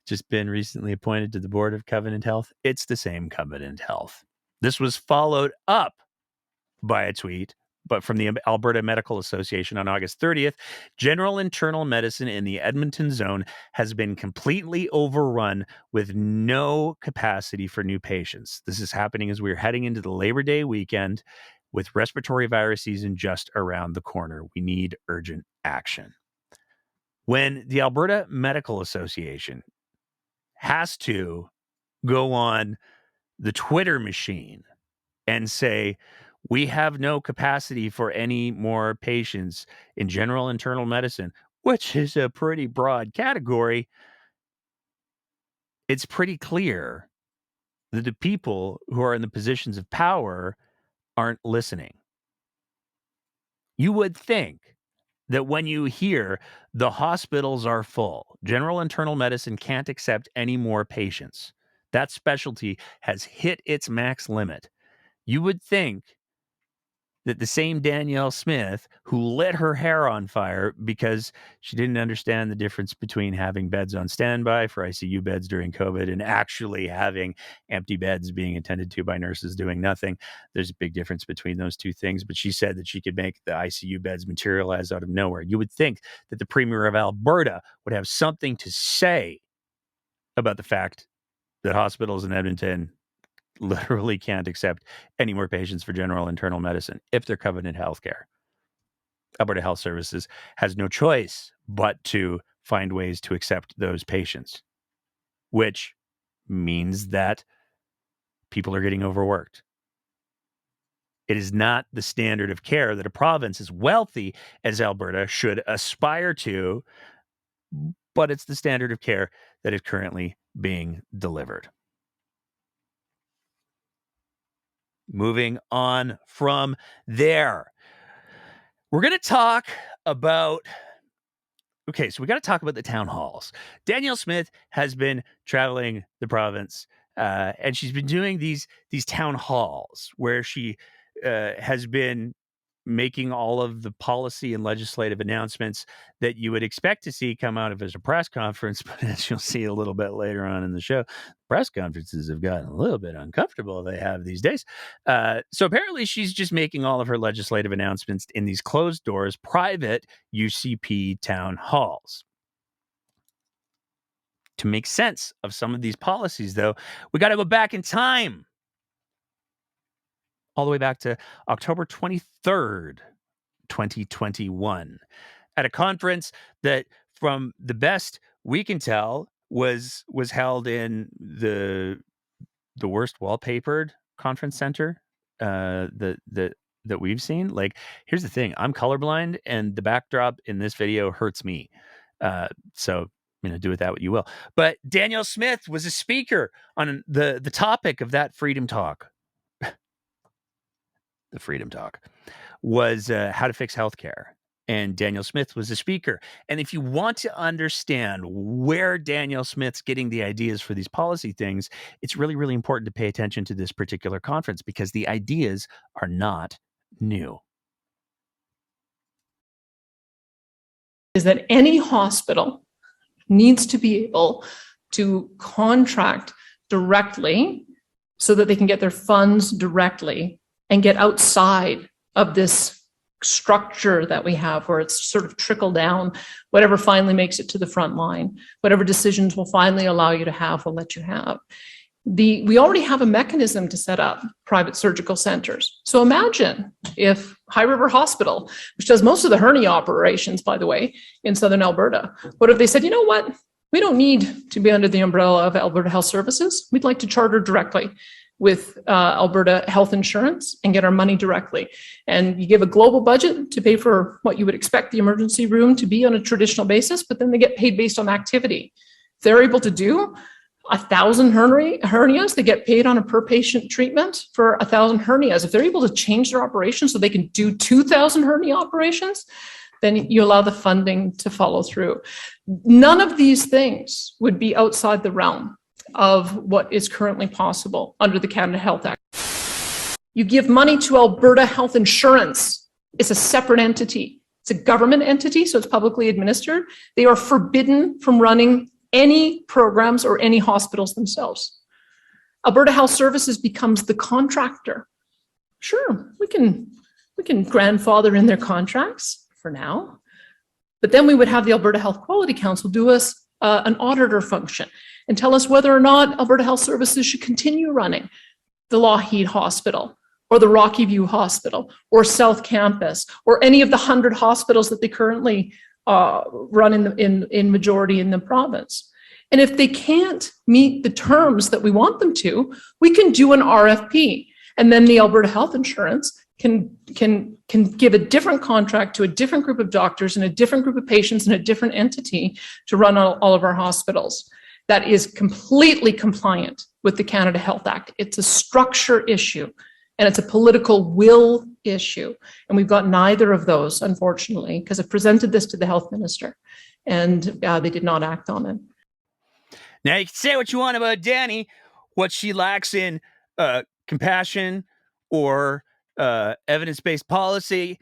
just been recently appointed to the board of Covenant Health? It's the same Covenant Health. This was followed up by a tweet, but from the Alberta Medical Association on August 30th, general internal medicine in the Edmonton zone has been completely overrun with no capacity for new patients. This is happening as we're heading into the Labor Day weekend with respiratory virus season just around the corner. We need urgent action. When the Alberta Medical Association has to go on the Twitter machine and say, we have no capacity for any more patients in general internal medicine, which is a pretty broad category, it's pretty clear that the people who are in the positions of power aren't listening. You would think that when you hear the hospitals are full, general internal medicine can't accept any more patients, that specialty has hit its max limit, you would think that the same Danielle Smith, who lit her hair on fire because she didn't understand the difference between having beds on standby for ICU beds during COVID and actually having empty beds being attended to by nurses doing nothing. There's a big difference between those two things, but she said that she could make the ICU beds materialize out of nowhere. You would think that the Premier of Alberta would have something to say about the fact that hospitals in Edmonton literally can't accept any more patients for general internal medicine if they're Covenant Healthcare. Alberta Health Services has no choice but to find ways to accept those patients, which means that people are getting overworked. It is not the standard of care that a province as wealthy as Alberta should aspire to, but it's the standard of care that is currently being delivered. Moving on from there, We're going to talk about. Okay, so we got to talk about the town halls. Danielle Smith has been traveling the province, and she's been doing these town halls where she has been making all of the policy and legislative announcements that you would expect to see come out of as a press conference. But as you'll see a little bit later on in the show, press conferences have gotten a little bit uncomfortable. They have these days. So apparently, she's just making all of her legislative announcements in these closed doors, private UCP town halls. To make sense of some of these policies, though, we got to go back in time, all the way back to October 23rd, 2021, at a conference that, from the best we can tell, was held in the worst wallpapered conference center that we've seen. Like, here's the thing: I'm colorblind, and the backdrop in this video hurts me. So do with that what you will. But Danielle Smith was a speaker on the topic of that Freedom Talk. The Freedom Talk was how to fix healthcare. And Danielle Smith was a speaker. And if you want to understand where Danielle Smith's getting the ideas for these policy things, it's really, really important to pay attention to this particular conference, because the ideas are not new. Is that any hospital needs to be able to contract directly so that they can get their funds directly and get outside of this structure that we have, where it's sort of trickle down. Whatever finally makes it to the front line, whatever decisions will finally allow you to have, will let you have. We already have a mechanism to set up private surgical centers. So imagine if High River Hospital, which does most of the hernia operations, by the way, in Southern Alberta, what if they said, you know what, we don't need to be under the umbrella of Alberta Health Services. We'd like to charter directly with Alberta Health Insurance and get our money directly. And you give a global budget to pay for what you would expect the emergency room to be on a traditional basis, but then they get paid based on activity. If they're able to do 1,000 hernias, they get paid on a per patient treatment for 1,000 hernias. If they're able to change their operations so they can do 2,000 hernia operations, then you allow the funding to follow through. None of these things would be outside the realm of what is currently possible under the Canada Health Act. You give money to Alberta Health Insurance. It's a separate entity. It's a government entity, so it's publicly administered. They are forbidden from running any programs or any hospitals themselves. Alberta Health Services becomes the contractor. Sure, we can grandfather in their contracts for now, but then we would have the Alberta Health Quality Council do us an auditor function and tell us whether or not Alberta Health Services should continue running the Lougheed Hospital or the Rocky View Hospital or South Campus or any of the 100 hospitals that they currently run in majority in the province. And if they can't meet the terms that we want them to, we can do an RFP. And then the Alberta Health Insurance can give a different contract to a different group of doctors and a different group of patients and a different entity to run all of our hospitals. That is completely compliant with the Canada Health Act. It's a structure issue and it's a political will issue. And we've got neither of those, unfortunately, because I presented this to the health minister and they did not act on it. Now, you can say what you want about Danny, what she lacks in compassion or evidence-based policy,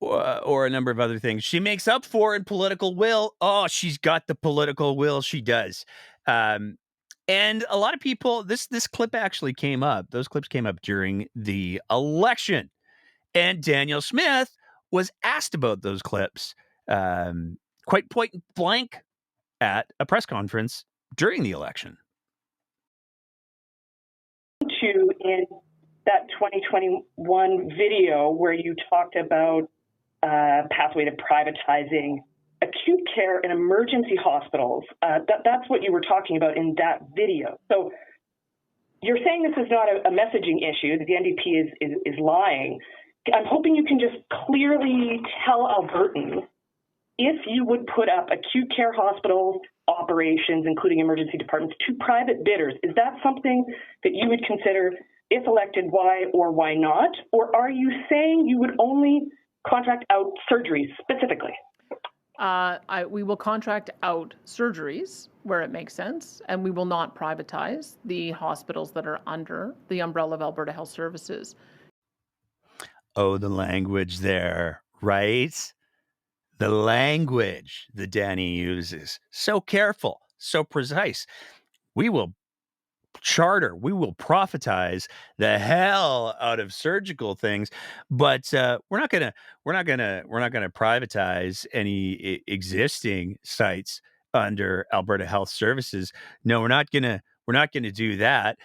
or a number of other things. She makes up for in political will. Oh, she's got the political will. She does. And a lot of people, this clip actually came up. Those clips came up during the election. And Danielle Smith was asked about those clips quite point blank at a press conference during the election. In that 2021 video where you talked about pathway to privatizing acute care and emergency hospitals. That's what you were talking about in that video. So you're saying this is not a messaging issue, that the NDP is lying. I'm hoping you can just clearly tell Albertans, if you would put up acute care hospitals operations, including emergency departments, to private bidders, is that something that you would consider, if elected, why or why not? Or are you saying you would only contract out surgeries specifically? We will contract out surgeries where it makes sense, and we will not privatize the hospitals that are under the umbrella of Alberta Health Services. Oh, the language there, right? The language that Danny uses. So careful, so precise. We will we will profitize the hell out of surgical things, but we're not gonna privatize any existing sites under Alberta Health Services. No, we're not gonna do that.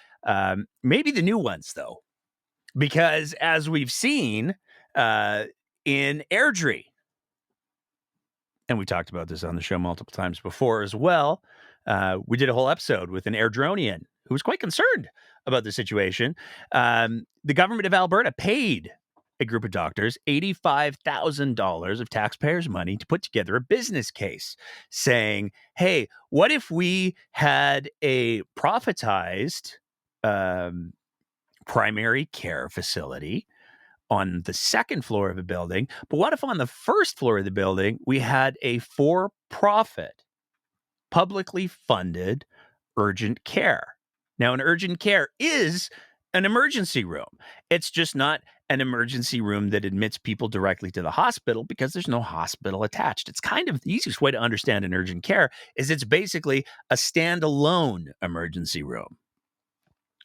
Maybe the new ones though, because as we've seen in Airdrie, and we talked about this on the show multiple times before as well. We did a whole episode with an Airdronian who was quite concerned about the situation. The government of Alberta paid a group of doctors $85,000 of taxpayers' money to put together a business case saying, hey, what if we had a profitized primary care facility on the second floor of a building, but what if on the first floor of the building we had a for-profit, publicly funded urgent care? Now, an urgent care is an emergency room. It's just not an emergency room that admits people directly to the hospital because there's no hospital attached. It's kind of the easiest way to understand an urgent care is it's basically a standalone emergency room.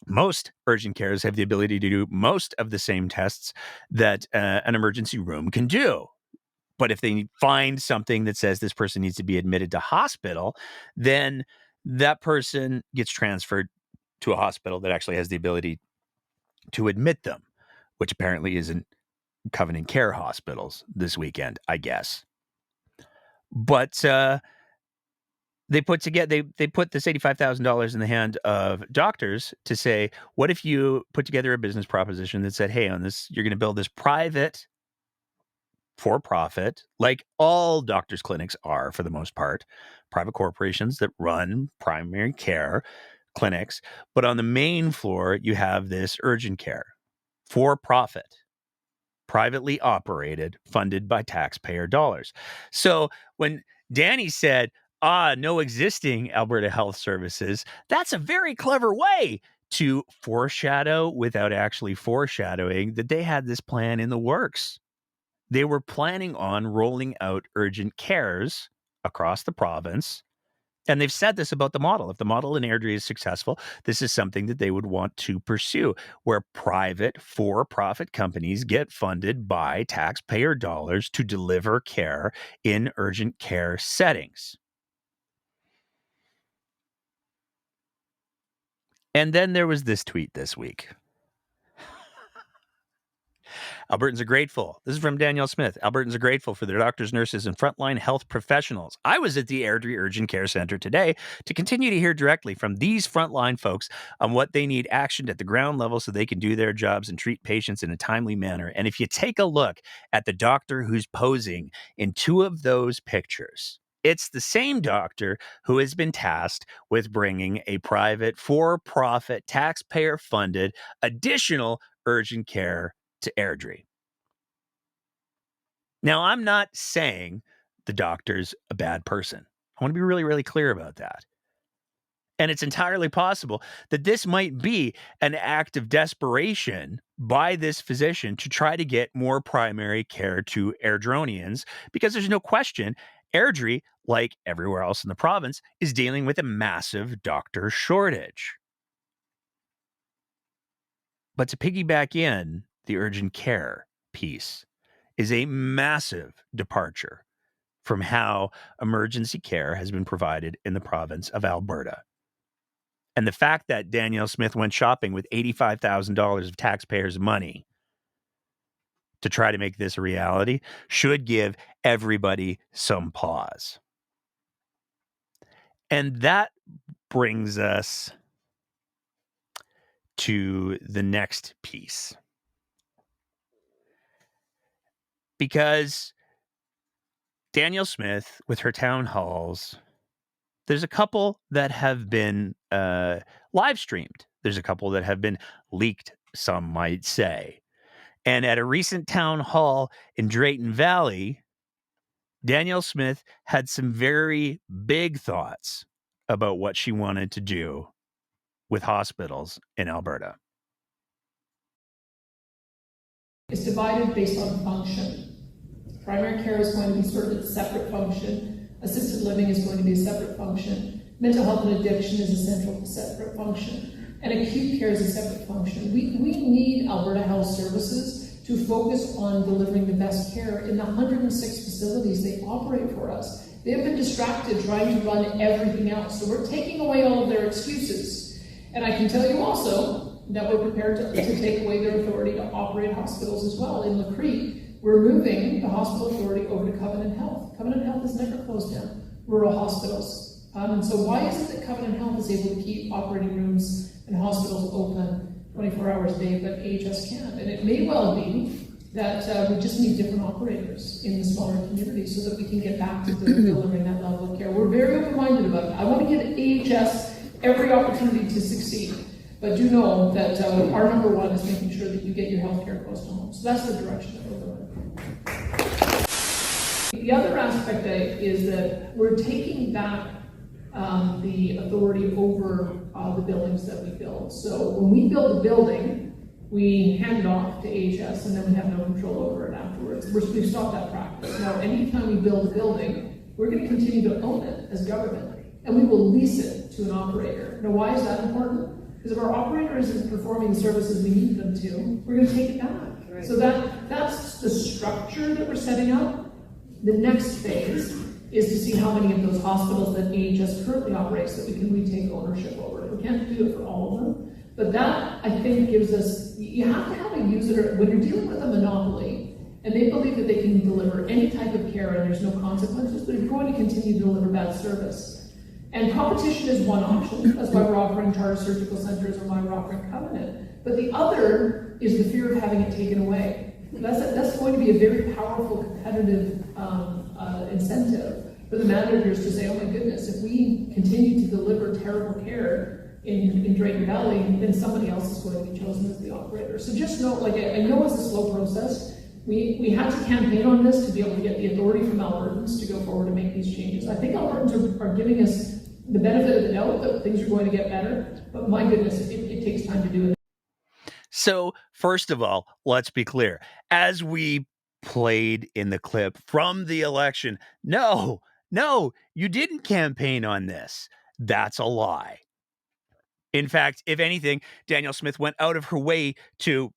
Most urgent cares have the ability to do most of the same tests that an emergency room can do. But if they find something that says this person needs to be admitted to hospital, then that person gets transferred to a hospital that actually has the ability to admit them, which apparently isn't Covenant Care hospitals this weekend, I guess. But they put this $85,000 in the hand of doctors to say, what if you put together a business proposition that said, hey, on this, you're going to build this private for-profit, like all doctors' clinics are for the most part, private corporations that run primary care clinics. But on the main floor, you have this urgent care, for-profit, privately operated, funded by taxpayer dollars. So when Danny said, no existing Alberta Health Services, that's a very clever way to foreshadow without actually foreshadowing that they had this plan in the works. They were planning on rolling out urgent cares across the province. And they've said this about the model. If the model in Airdrie is successful, this is something that they would want to pursue, where private for-profit companies get funded by taxpayer dollars to deliver care in urgent care settings. And then there was this tweet this week. Albertans are grateful. This is from Danielle Smith. Albertans are grateful for their doctors, nurses, and frontline health professionals. I was at the Airdrie Urgent Care Centre today to continue to hear directly from these frontline folks on what they need actioned at the ground level so they can do their jobs and treat patients in a timely manner. And if you take a look at the doctor who's posing in two of those pictures, it's the same doctor who has been tasked with bringing a private, for-profit, taxpayer-funded, additional urgent care to Airdrie. Now, I'm not saying the doctor's a bad person. I want to be really, really clear about that. And it's entirely possible that this might be an act of desperation by this physician to try to get more primary care to Airdronians, because there's no question Airdrie, like everywhere else in the province, is dealing with a massive doctor shortage. But to piggyback in the urgent care piece is a massive departure from how emergency care has been provided in the province of Alberta. And the fact that Danielle Smith went shopping with $85,000 of taxpayers' money to try to make this a reality should give everybody some pause. And that brings us to the next piece. Because Danielle Smith, with her town halls, there's a couple that have been live streamed. There's a couple that have been leaked, some might say. And at a recent town hall in Drayton Valley, Danielle Smith had some very big thoughts about what she wanted to do with hospitals in Alberta. It's divided based on function. Primary care is going to be sort of a separate function. Assisted living is going to be a separate function. Mental health and addiction is a central separate function. And acute care is a separate function. We need Alberta Health Services to focus on delivering the best care in the 106 facilities they operate for us. They have been distracted trying to run everything else. So we're taking away all of their excuses. And I can tell you also that we're prepared to take away their authority to operate hospitals as well. In Lacrete, we're moving the hospital authority over to Covenant Health. Covenant Health has never closed down rural hospitals. And so why is it that Covenant Health is able to keep operating rooms and hospitals open 24 hours a day, but AHS can't? And it may well be that we just need different operators in the smaller communities so that we can get back to delivering that level of care. We're very open-minded about it. I want to give AHS every opportunity to succeed. But do know that our number one is making sure that you get your health care close to home. So that's the direction that we're going. The other aspect is that we're taking back the authority over the buildings that we build. So when we build a building, we hand it off to AHS and then we have no control over it afterwards. We've stopped that practice. Now, anytime we build a building, we're going to continue to own it as government, and we will lease it to an operator. Now, why is that important? Because if our operator isn't performing the services we need them to, we're going to take it back. Right. So that's the structure that we're setting up. The next phase is to see how many of those hospitals that AHS currently operates that we can retake ownership over. We can't do it for all of them, but that, I think, gives us, you have to have a user, when you're dealing with a monopoly, and they believe that they can deliver any type of care and there's no consequences, but if you're going to continue to deliver bad service. And competition is one option. That's why we're offering charter surgical centers or why we're offering Covenant. But the other is the fear of having it taken away. That's going to be a very powerful competitive incentive for the managers to say, oh my goodness, if we continue to deliver terrible care in Drayton Valley, then somebody else is going to be chosen as the operator. So just know, like, I know it's a slow process. We had to campaign on this to be able to get the authority from Albertans to go forward and make these changes. I think Albertans are giving us the benefit of the doubt that things are going to get better, but my goodness, it takes time to do it. So, first of all, let's be clear. As we played in the clip from the election, no, you didn't campaign on this. That's a lie. In fact, if anything, Danielle Smith went out of her way to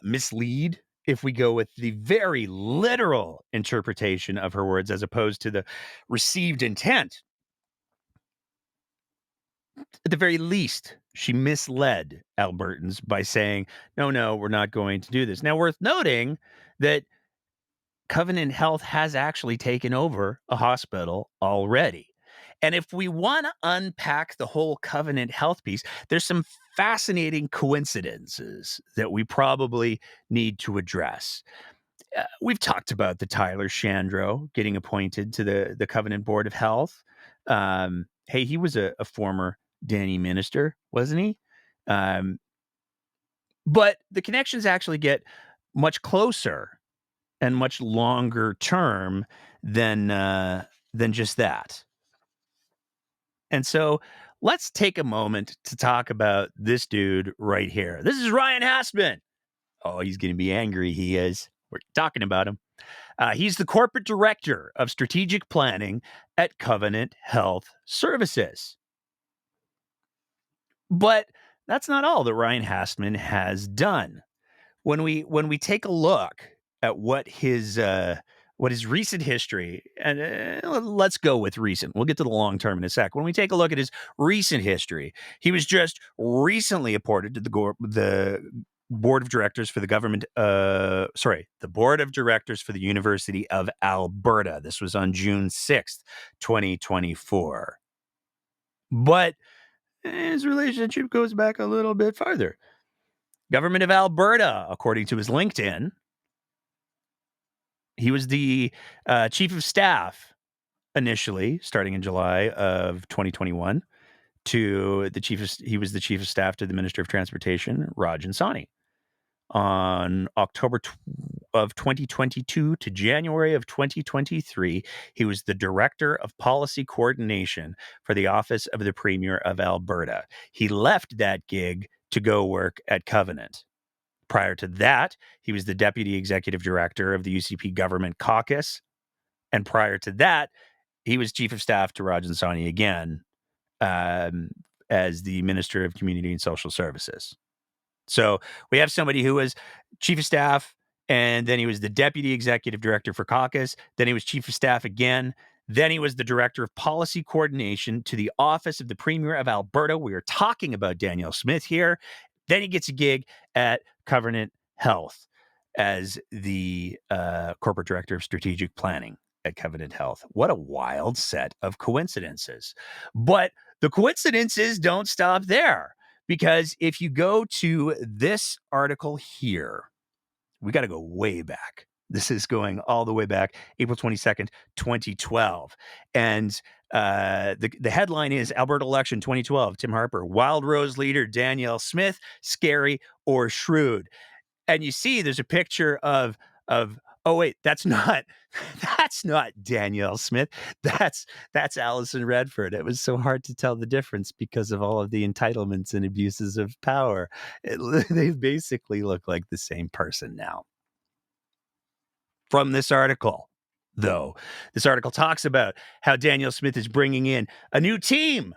mislead, if we go with the very literal interpretation of her words as opposed to the received intent. At the very least, she misled Albertans by saying, no, we're not going to do this. Now, worth noting that Covenant Health has actually taken over a hospital already. And if we want to unpack the whole Covenant Health piece, there's some fascinating coincidences that we probably need to address. We've talked about the Tyler Shandro getting appointed to the Covenant Board of Health. Hey, he was a former Danny minister, wasn't he? But the connections actually get much closer and much longer term than just that. And so let's take a moment to talk about this dude right here. This is Ryan Hassman. Oh, he's going to be angry. He is. We're talking about him. He's the corporate director of strategic planning at Covenant Health Services. But that's not all that Ryan Hassman has done. When we take a look at what his recent history, and let's go with recent. We'll get to the long term in a sec. When we take a look at his recent history, he was just recently appointed to the board of directors for the the board of directors for the University of Alberta. This was on June 6th, 2024. But his relationship goes back a little bit farther. Government of Alberta, according to his LinkedIn, he was the chief of staff initially, starting in July of 2021, he was the chief of staff to the Minister of Transportation, Raj Ansani. on October of 2022 to January of 2023. He was the Director of Policy Coordination for the Office of the Premier of Alberta. He left that gig to go work at Covenant. Prior to that, he was the Deputy Executive Director of the UCP Government Caucus. And prior to that, he was Chief of Staff to Rajan Sawhney again, as the Minister of Community and Social Services. So we have somebody who was Chief of Staff, and then he was the Deputy Executive Director for Caucus. Then he was Chief of Staff again. Then he was the Director of Policy Coordination to the Office of the Premier of Alberta. We are talking about Danielle Smith here. Then he gets a gig at Covenant Health as the Corporate Director of Strategic Planning at Covenant Health. What a wild set of coincidences. But the coincidences don't stop there, because if you go to this article here, we got to go way back. This is going all the way back, April 22nd, 2012. And the headline is Alberta election 2012, Tim Harper, Wild Rose leader Danielle Smith, scary or shrewd. And you see there's a picture of oh wait, that's not Danielle Smith. That's Alison Redford. It was so hard to tell the difference because of all of the entitlements and abuses of power. They basically look like the same person now. From this article, though, this article talks about how Danielle Smith is bringing in a new team.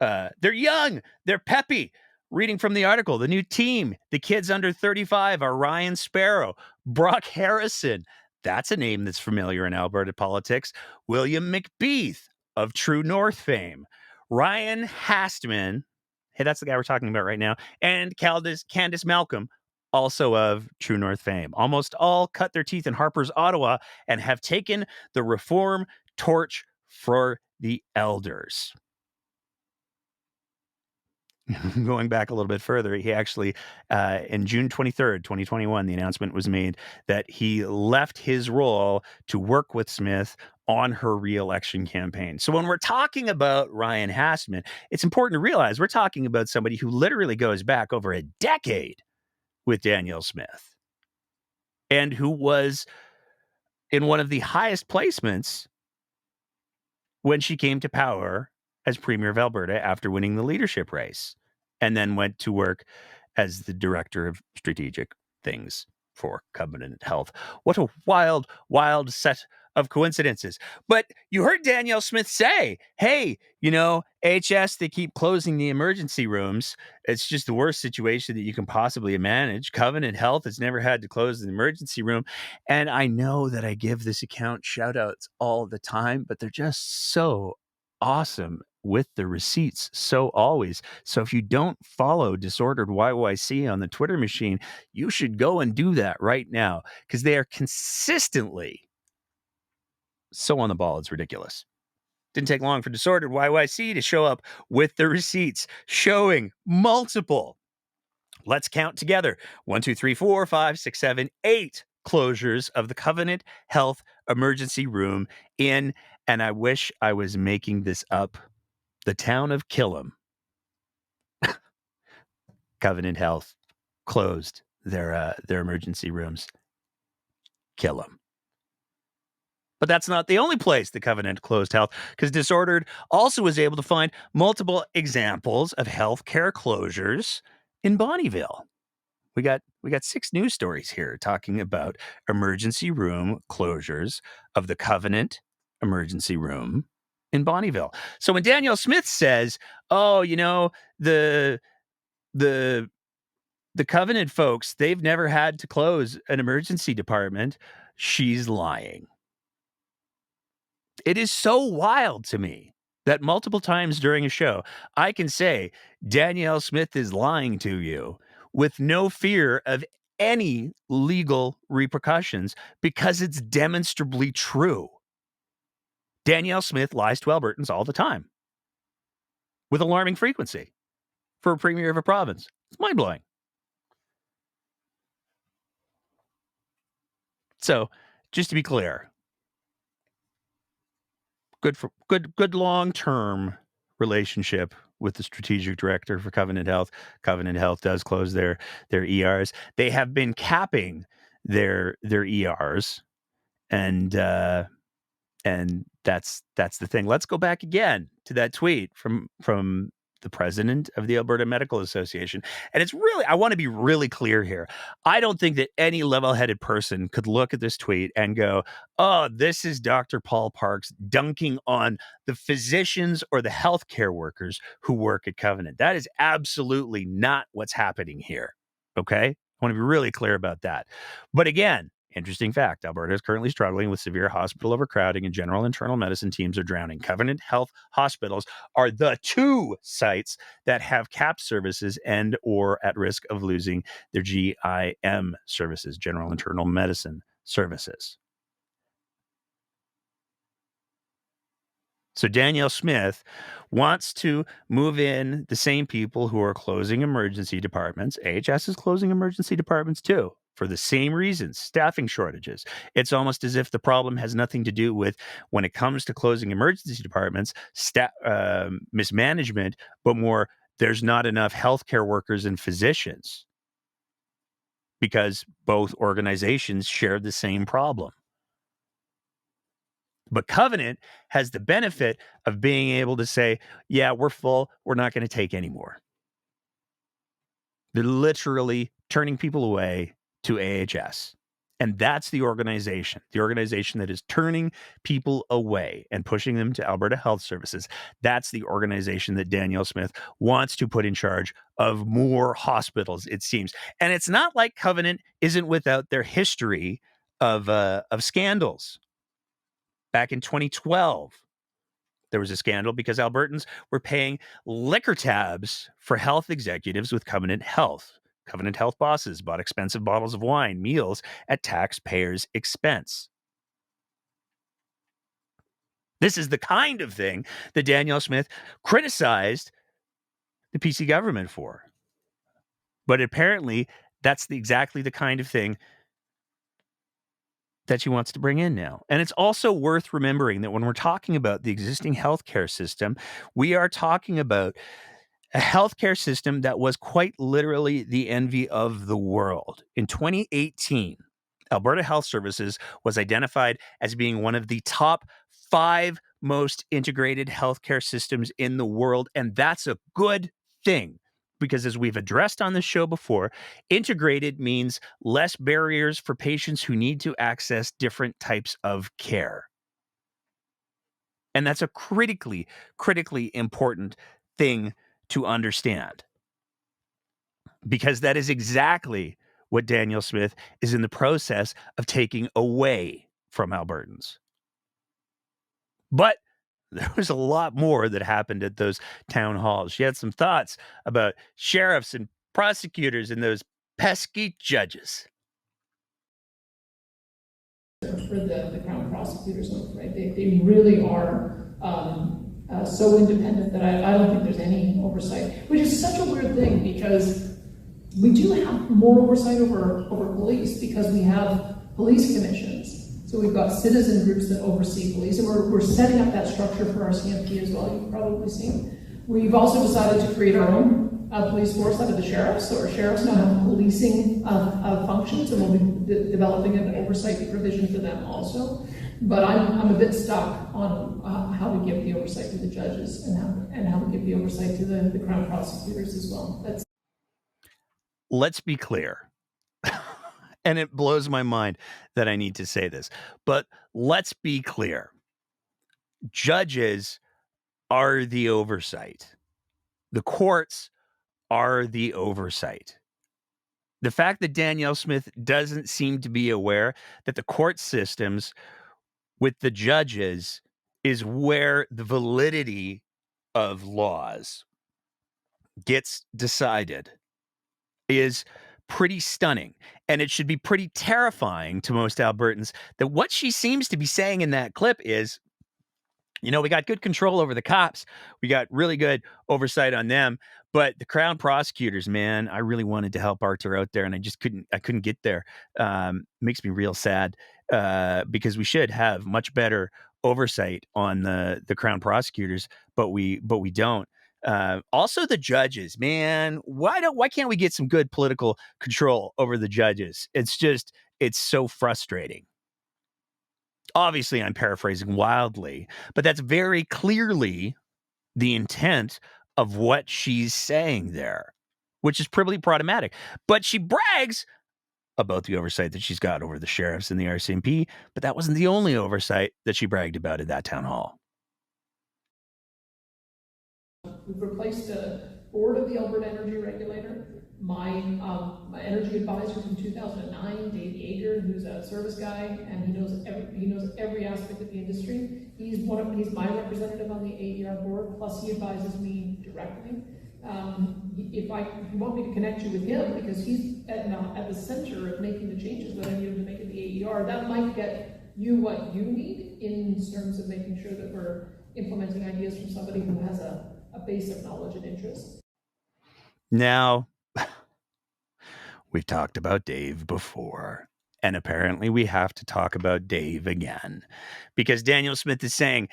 They're young, they're peppy. Reading from the article, the new team, the kids under 35 are Ryan Sparrow, Brock Harrison. That's a name that's familiar in Alberta politics. William McBeath of True North fame. Ryan Hastman, hey, that's the guy we're talking about right now. And Candice Malcolm, also of True North fame. Almost all cut their teeth in Harper's Ottawa and have taken the reform torch for the elders. Going back a little bit further, he actually, in June 23rd, 2021, the announcement was made that he left his role to work with Smith on her re-election campaign. So when we're talking about Ryan Hastman, it's important to realize we're talking about somebody who literally goes back over a decade with Danielle Smith and who was in one of the highest placements when she came to power as Premier of Alberta after winning the leadership race, and then went to work as the Director of Strategic Things for Covenant Health. What a wild, wild set of coincidences. But you heard Danielle Smith say, hey, HS, they keep closing the emergency rooms. It's just the worst situation that you can possibly manage. Covenant Health has never had to close an emergency room. And I know that I give this account shout outs all the time, but they're just so awesome with the receipts. So always. So if you don't follow Disordered YYC on the Twitter machine, you should go and do that right now, because they are consistently so on the ball. It's ridiculous. Didn't take long for Disordered YYC to show up with the receipts showing multiple, let's count together, 1, 2, 3, 4, 5, 6, 7, 8 closures of the Covenant Health emergency room in, and I wish I was making this up, the town of Killam. Covenant Health closed their emergency rooms. Killam. But that's not the only place the Covenant closed health, because Disordered also was able to find multiple examples of healthcare closures in Bonnyville. We got 6 news stories here talking about emergency room closures of the Covenant emergency room in Bonnyville. So when Danielle Smith says, "Oh, the Covenant folks, they've never had to close an emergency department," she's lying. It is so wild to me that multiple times during a show, I can say Danielle Smith is lying to you with no fear of any legal repercussions, because it's demonstrably true. Danielle Smith lies to Albertans all the time with alarming frequency for a premier of a province. It's mind-blowing. So, just to be clear, good long-term relationship with the strategic director for Covenant Health. Covenant Health does close their ERs. They have been capping their ERs, and that's the thing. Let's go back again to that tweet from the president of the Alberta Medical Association. And it's really, I want to be really clear here. I don't think that any level-headed person could look at this tweet and go, oh, this is Dr. Paul Parks dunking on the physicians or the healthcare workers who work at Covenant. That is absolutely not what's happening here. Okay? I want to be really clear about that. But again, interesting fact, Alberta is currently struggling with severe hospital overcrowding, and general internal medicine teams are drowning. Covenant Health hospitals are the two sites that have capped services and or at risk of losing their GIM services, general internal medicine services. So Danielle Smith wants to move in the same people who are closing emergency departments. AHS is closing emergency departments too, for the same reasons, staffing shortages. It's almost as if the problem has nothing to do with, when it comes to closing emergency departments, mismanagement, but more, there's not enough healthcare workers and physicians, because both organizations share the same problem. But Covenant has the benefit of being able to say, yeah, we're full. We're not going to take any more. They're literally turning people away to AHS. And that's the organization that is turning people away and pushing them to Alberta Health Services. That's the organization that Danielle Smith wants to put in charge of more hospitals, it seems. And it's not like Covenant isn't without their history of scandals. Back in 2012, there was a scandal because Albertans were paying liquor tabs for health executives with Covenant Health. Covenant Health bosses bought expensive bottles of wine, meals at taxpayers' expense. This is the kind of thing that Danielle Smith criticized the PC government for. But apparently, that's exactly the kind of thing that she wants to bring in now. And it's also worth remembering that when we're talking about the existing healthcare system, we are talking about a healthcare system that was quite literally the envy of the world. In 2018, Alberta Health Services was identified as being one of the top 5 most integrated healthcare systems in the world. And that's a good thing, because as we've addressed on the show before, integrated means less barriers for patients who need to access different types of care. And that's a critically important thing to understand, because that is exactly what Danielle Smith is in the process of taking away from Albertans. But there was a lot more that happened at those town halls. She had some thoughts about sheriffs and prosecutors and those pesky judges. For the Crown prosecutors, right? They really are so independent that I don't think there's any oversight, which is such a weird thing, because we do have more oversight over police, because we have police commissions. So we've got citizen groups that oversee police, and we're setting up that structure for our CMP as well, you've probably seen. We've also decided to create our own police force out of the sheriffs. So our sheriffs now have policing functions, and we'll be developing an oversight provision for them also. But I'm a bit stuck on how we give the oversight to the judges, and how we give the oversight to the Crown prosecutors as well. Let's be clear. And it blows my mind that I need to say this, but let's be clear. Judges are the oversight. The courts are the oversight. The fact that Danielle Smith doesn't seem to be aware that the court systems with the judges is where the validity of laws gets decided is pretty stunning. And it should be pretty terrifying to most Albertans that what she seems to be saying in that clip is, you know, we got good control over the cops. We got really good oversight on them. But the Crown prosecutors, man, I really wanted to help Arthur out there, and I couldn't get there. Makes me real sad, because we should have much better oversight on the Crown prosecutors, but we don't. Also the judges, man. Why can't we get some good political control over the judges? It's so frustrating. Obviously, I'm paraphrasing wildly, but that's very clearly the intent of what she's saying there, which is pretty problematic. But she brags about the oversight that she's got over the sheriffs and the RCMP, but that wasn't the only oversight that she bragged about at that town hall. We've replaced the board of the Alberta Energy Regulator. My energy advisor from 2009, Dave Yeager, who's a service guy, and he knows every aspect of the industry. He's my representative on the AER board. Plus, he advises me directly. If you want me to connect you with him, because he's at the center of making the changes that I needed to make at the AER, that might get you what you need in terms of making sure that we're implementing ideas from somebody who has a base of knowledge and interest. Now, we've talked about Dave before, and apparently we have to talk about Dave again, because Danielle Smith is saying,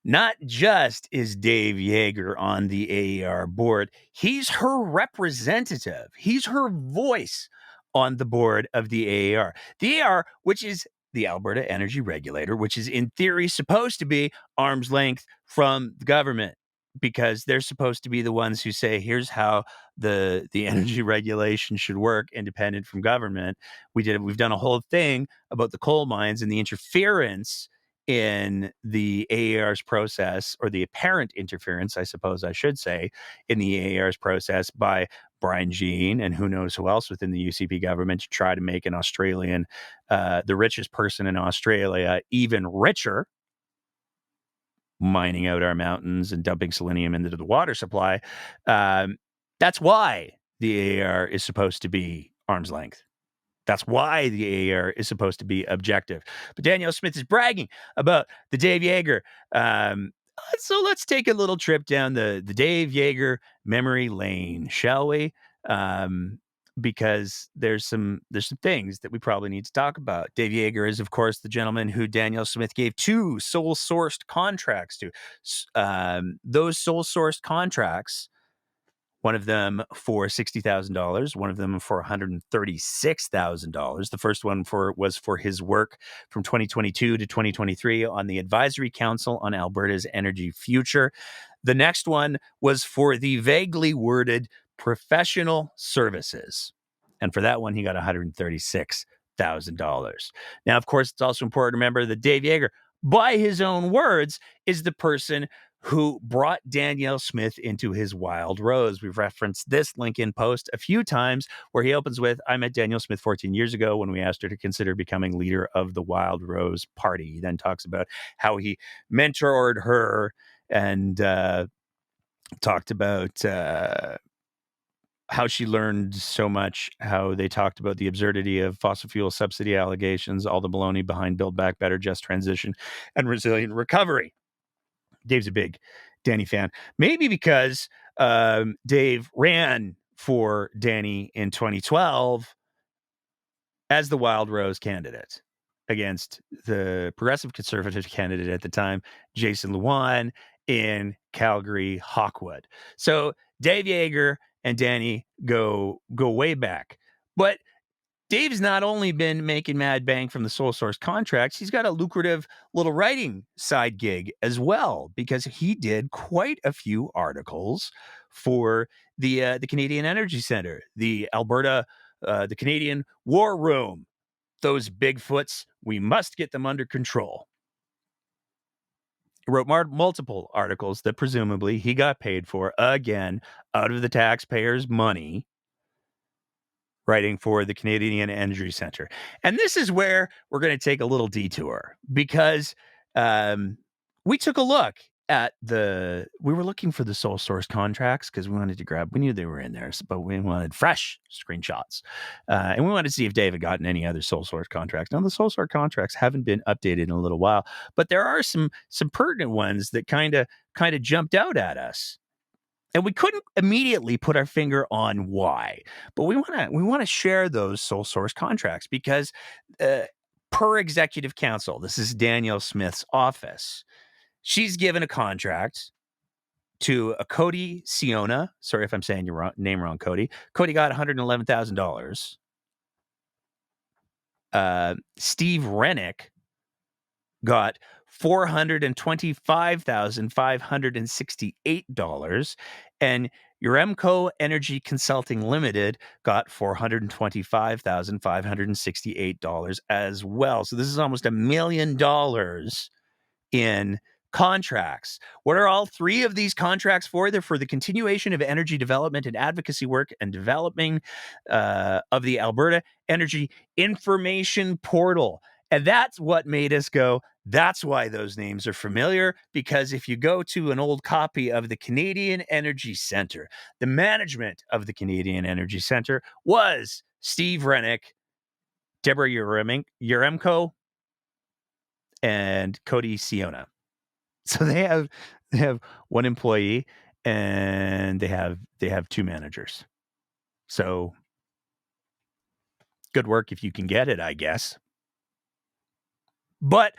not just is Dave Yeager on the AER board, he's her representative. He's her voice on the board of the AER. The AER, which is the Alberta Energy Regulator, which is in theory supposed to be arm's length from the government, because they're supposed to be the ones who say, here's how the energy regulation should work independent from government. We've done a whole thing about the coal mines and the interference in the AER's process, or the apparent interference, I suppose I should say, in the AER's process by Brian Jean and who knows who else within the UCP government to try to make an Australian, the richest person in Australia, even richer, mining out our mountains and dumping selenium into the water supply. That's why the AER is supposed to be arm's length. That's why the AER is supposed to be objective. But Danielle Smith is bragging about the Dave Yeager. So let's take a little trip down the Dave Yeager memory lane, shall we? Because there's some things that we probably need to talk about. Dave Yeager is, of course, the gentleman who Danielle Smith gave 2 sole-sourced contracts to. Those sole-sourced contracts, one of them for $60,000, one of them for $136,000. The first one was for his work from 2022 to 2023 on the Advisory Council on Alberta's Energy Future. The next one was for the vaguely worded professional services. And for that one, he got $136,000. Now, of course, it's also important to remember that Dave Yeager, by his own words, is the person who brought Danielle Smith into his Wild Rose. We've referenced this LinkedIn post a few times where he opens with, I met Danielle Smith 14 years ago when we asked her to consider becoming leader of the Wild Rose Party. He then talks about how he mentored her and talked about how she learned so much, how they talked about the absurdity of fossil fuel subsidy allegations, all the baloney behind Build Back Better, Just Transition, and Resilient Recovery. Dave's a big Danny fan, maybe because Dave ran for Danny in 2012 as the Wild Rose candidate against the progressive conservative candidate at the time, Jason Luan, in Calgary Hawkwood. So Dave Yeager and Danny go way back. But Dave's not only been making mad bank from the sole source contracts, he's got a lucrative little writing side gig as well, because he did quite a few articles for the Canadian Energy Centre, the Alberta, the Canadian War Room. Those Bigfoots, we must get them under control. He wrote multiple articles that presumably he got paid for, again, out of the taxpayers' money, writing for the Canadian Energy Centre. And this is where we're going to take a little detour, because we took a look at we were looking for the sole source contracts because we knew they were in there, but we wanted fresh screenshots. And we wanted to see if Dave had gotten any other sole source contracts. Now, the sole source contracts haven't been updated in a little while, but there are some pertinent ones that kind of jumped out at us. And we couldn't immediately put our finger on why, but we want to share those sole source contracts because per executive council, this is Danielle Smith's office, she's given a contract to a Cody Siona. Sorry if I'm saying your name wrong, Cody. Cody got $111,000. Steve Rennick got $425,568, and Uremco Energy Consulting Limited got $425,568 as well. So this is almost $1 million in contracts. What are all three of these contracts for? They're for the continuation of energy development and advocacy work and developing of the Alberta Energy Information Portal. And that's what made us go, that's why those names are familiar, because if you go to an old copy of the Canadian Energy Centre, the management of the Canadian Energy Centre was Steve Rennick, Deborah Uremko, and Cody Siona. So they have one employee and they have two managers. So good work if you can get it, I guess. But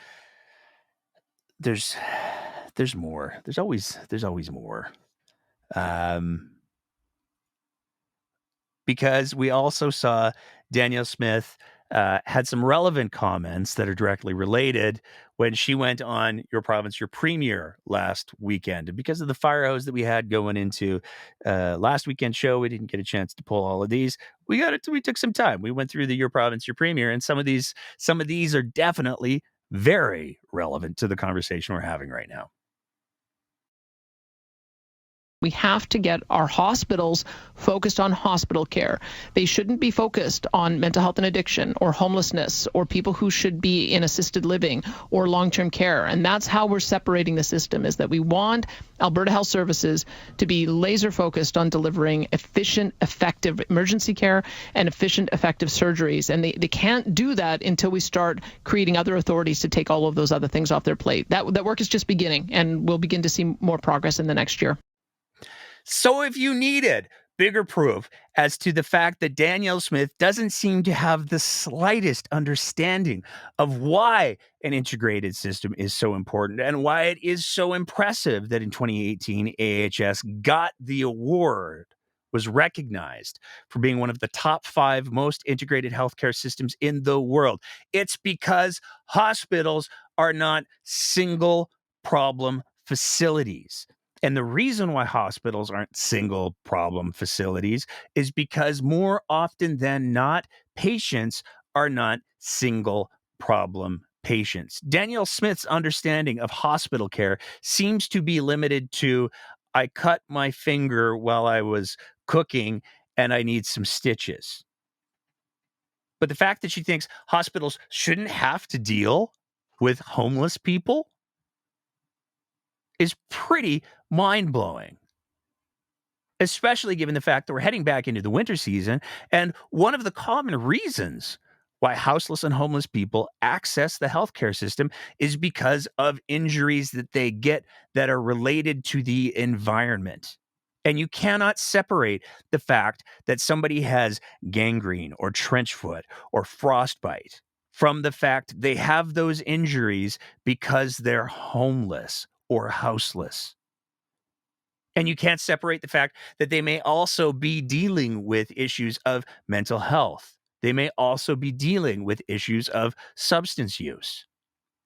there's more. There's always more. Because we also saw Danielle Smith had some relevant comments that are directly related when she went on Your Province, Your Premier last weekend. And because of the fire hose that we had going into last weekend show, we didn't get a chance to pull all of these. We took some time. We went through the Your Province, Your Premier, and some of these are definitely very relevant to the conversation we're having right now. We have to get our hospitals focused on hospital care. They shouldn't be focused on mental health and addiction or homelessness or people who should be in assisted living or long-term care. And that's how we're separating the system, is that we want Alberta Health Services to be laser focused on delivering efficient, effective emergency care and efficient, effective surgeries. And they can't do that until we start creating other authorities to take all of those other things off their plate. That work is just beginning, and we'll begin to see more progress in the next year. So if you needed bigger proof as to the fact that Danielle Smith doesn't seem to have the slightest understanding of why an integrated system is so important and why it is so impressive that in 2018 AHS got the award, was recognized for being one of the top 5 most integrated healthcare systems in the world. It's because hospitals are not single problem facilities. And the reason why hospitals aren't single problem facilities is because more often than not, patients are not single problem patients. Danielle Smith's understanding of hospital care seems to be limited to, I cut my finger while I was cooking and I need some stitches. But the fact that she thinks hospitals shouldn't have to deal with homeless people is pretty mind-blowing, especially given the fact that we're heading back into the winter season. And one of the common reasons why houseless and homeless people access the healthcare system is because of injuries that they get that are related to the environment. And you cannot separate the fact that somebody has gangrene or trench foot or frostbite from the fact they have those injuries because they're homeless or houseless. And you can't separate the fact that they may also be dealing with issues of mental health. They may also be dealing with issues of substance use.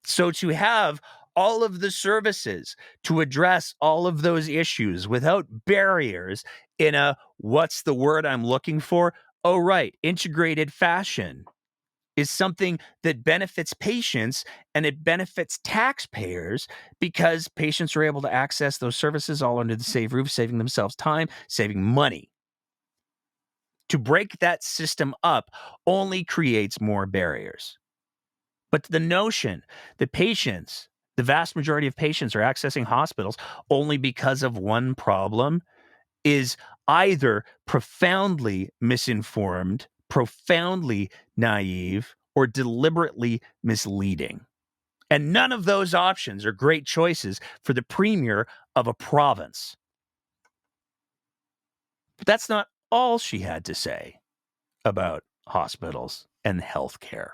So to have all of the services to address all of those issues without barriers in a, what's the word I'm looking for? Oh, right, integrated fashion, is something that benefits patients and it benefits taxpayers, because patients are able to access those services all under the same roof, saving themselves time, saving money. To break that system up only creates more barriers. But the notion that patients, the vast majority of patients, are accessing hospitals only because of one problem is either profoundly misinformed, profoundly naive, or deliberately misleading. And none of those options are great choices for the premier of a province. But that's not all she had to say about hospitals and healthcare.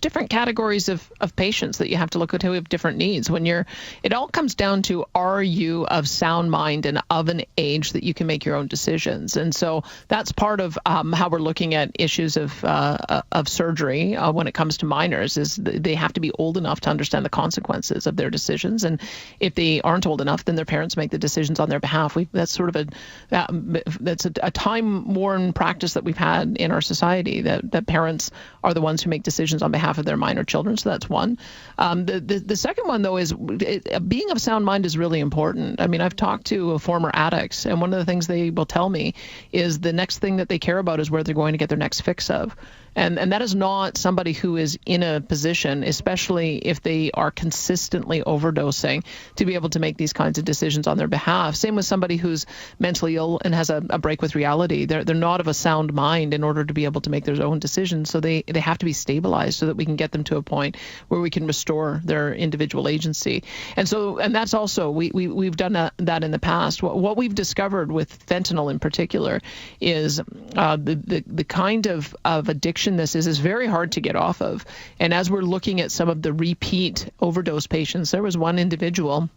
different categories of patients that you have to look at who have different needs. It all comes down to, are you of sound mind and of an age that you can make your own decisions? And so that's part of how we're looking at issues of surgery when it comes to minors, is they have to be old enough to understand the consequences of their decisions. And if they aren't old enough, then their parents make the decisions on their behalf. That's sort of a time-worn practice that we've had in our society, that parents are the ones who make decisions on behalf of their minor children. So that's one. The second one, though, is being of sound mind is really important. I mean, I've talked to former addicts, and one of the things they will tell me is the next thing that they care about is where they're going to get their next fix of. And that is not somebody who is in a position, especially if they are consistently overdosing, to be able to make these kinds of decisions on their behalf. Same with somebody who's mentally ill and has a break with reality. They're not of a sound mind in order to be able to make their own decisions. So they have to be stabilized so that we can get them to a point where we can restore their individual agency. And that's also, we've done that in the past. What we've discovered with fentanyl in particular is the kind of addiction this is very hard to get off of. And as we're looking at some of the repeat overdose patients, there was one individual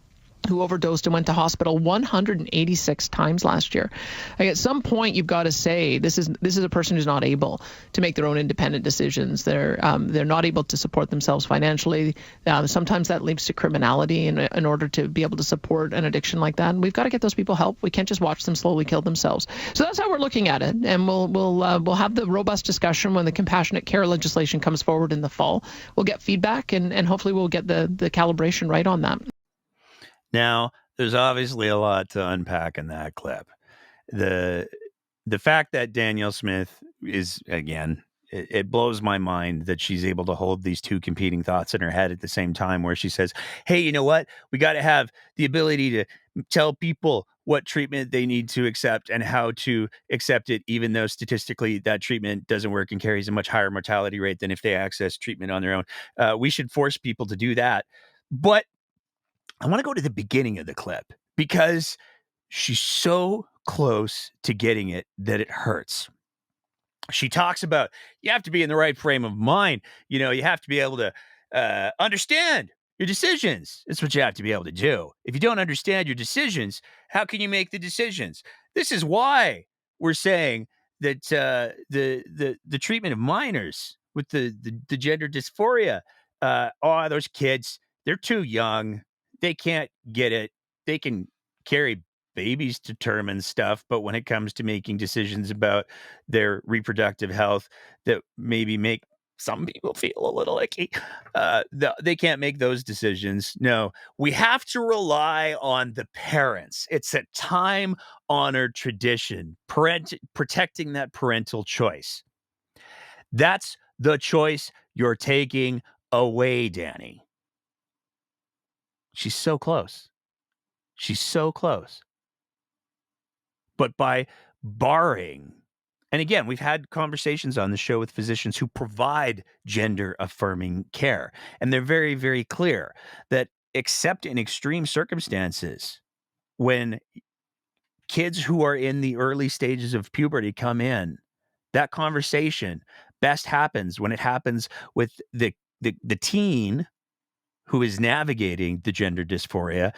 who overdosed and went to hospital 186 times last year. Like, at some point, you've got to say this is a person who's not able to make their own independent decisions. They're not able to support themselves financially. Sometimes that leads to criminality in order to be able to support an addiction like that. And we've got to get those people help. We can't just watch them slowly kill themselves. So that's how we're looking at it. And we'll have the robust discussion when the compassionate care legislation comes forward in the fall. We'll get feedback and hopefully we'll get the calibration right on that. Now, there's obviously a lot to unpack in that clip. The fact that Danielle Smith is, again, it blows my mind that she's able to hold these two competing thoughts in her head at the same time, where she says, hey, you know what? We got to have the ability to tell people what treatment they need to accept and how to accept it, even though statistically that treatment doesn't work and carries a much higher mortality rate than if they access treatment on their own. We should force people to do that. But I want to go to the beginning of the clip because she's so close to getting it that it hurts. She talks about you have to be in the right frame of mind. You know, you have to be able to understand your decisions. That's what you have to be able to do. If you don't understand your decisions, how can you make the decisions? This is why we're saying that the treatment of minors with the gender dysphoria, those kids, they're too young. They can't get it. They can carry babies to term and stuff, but when it comes to making decisions about their reproductive health that maybe make some people feel a little icky, they can't make those decisions. No, we have to rely on the parents. It's a time-honored tradition, protecting that parental choice. That's the choice you're taking away, Danny. She's so close. She's so close. But by barring, and again, we've had conversations on the show with physicians who provide gender-affirming care, and they're very, very clear that except in extreme circumstances, when kids who are in the early stages of puberty come in, that conversation best happens when it happens with the teen who is navigating the gender dysphoria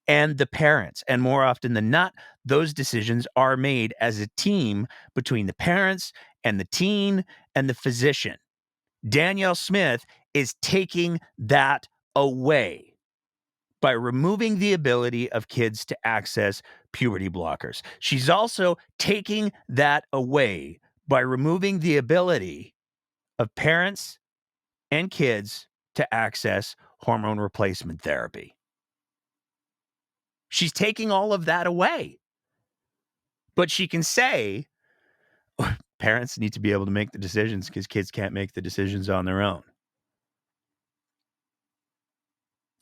and the parents. And more often than not, those decisions are made as a team between the parents and the teen and the physician. Danielle Smith is taking that away by removing the ability of kids to access puberty blockers. She's also taking that away by removing the ability of parents and kids to access hormone replacement therapy. She's taking all of that away. But she can say, parents need to be able to make the decisions because kids can't make the decisions on their own.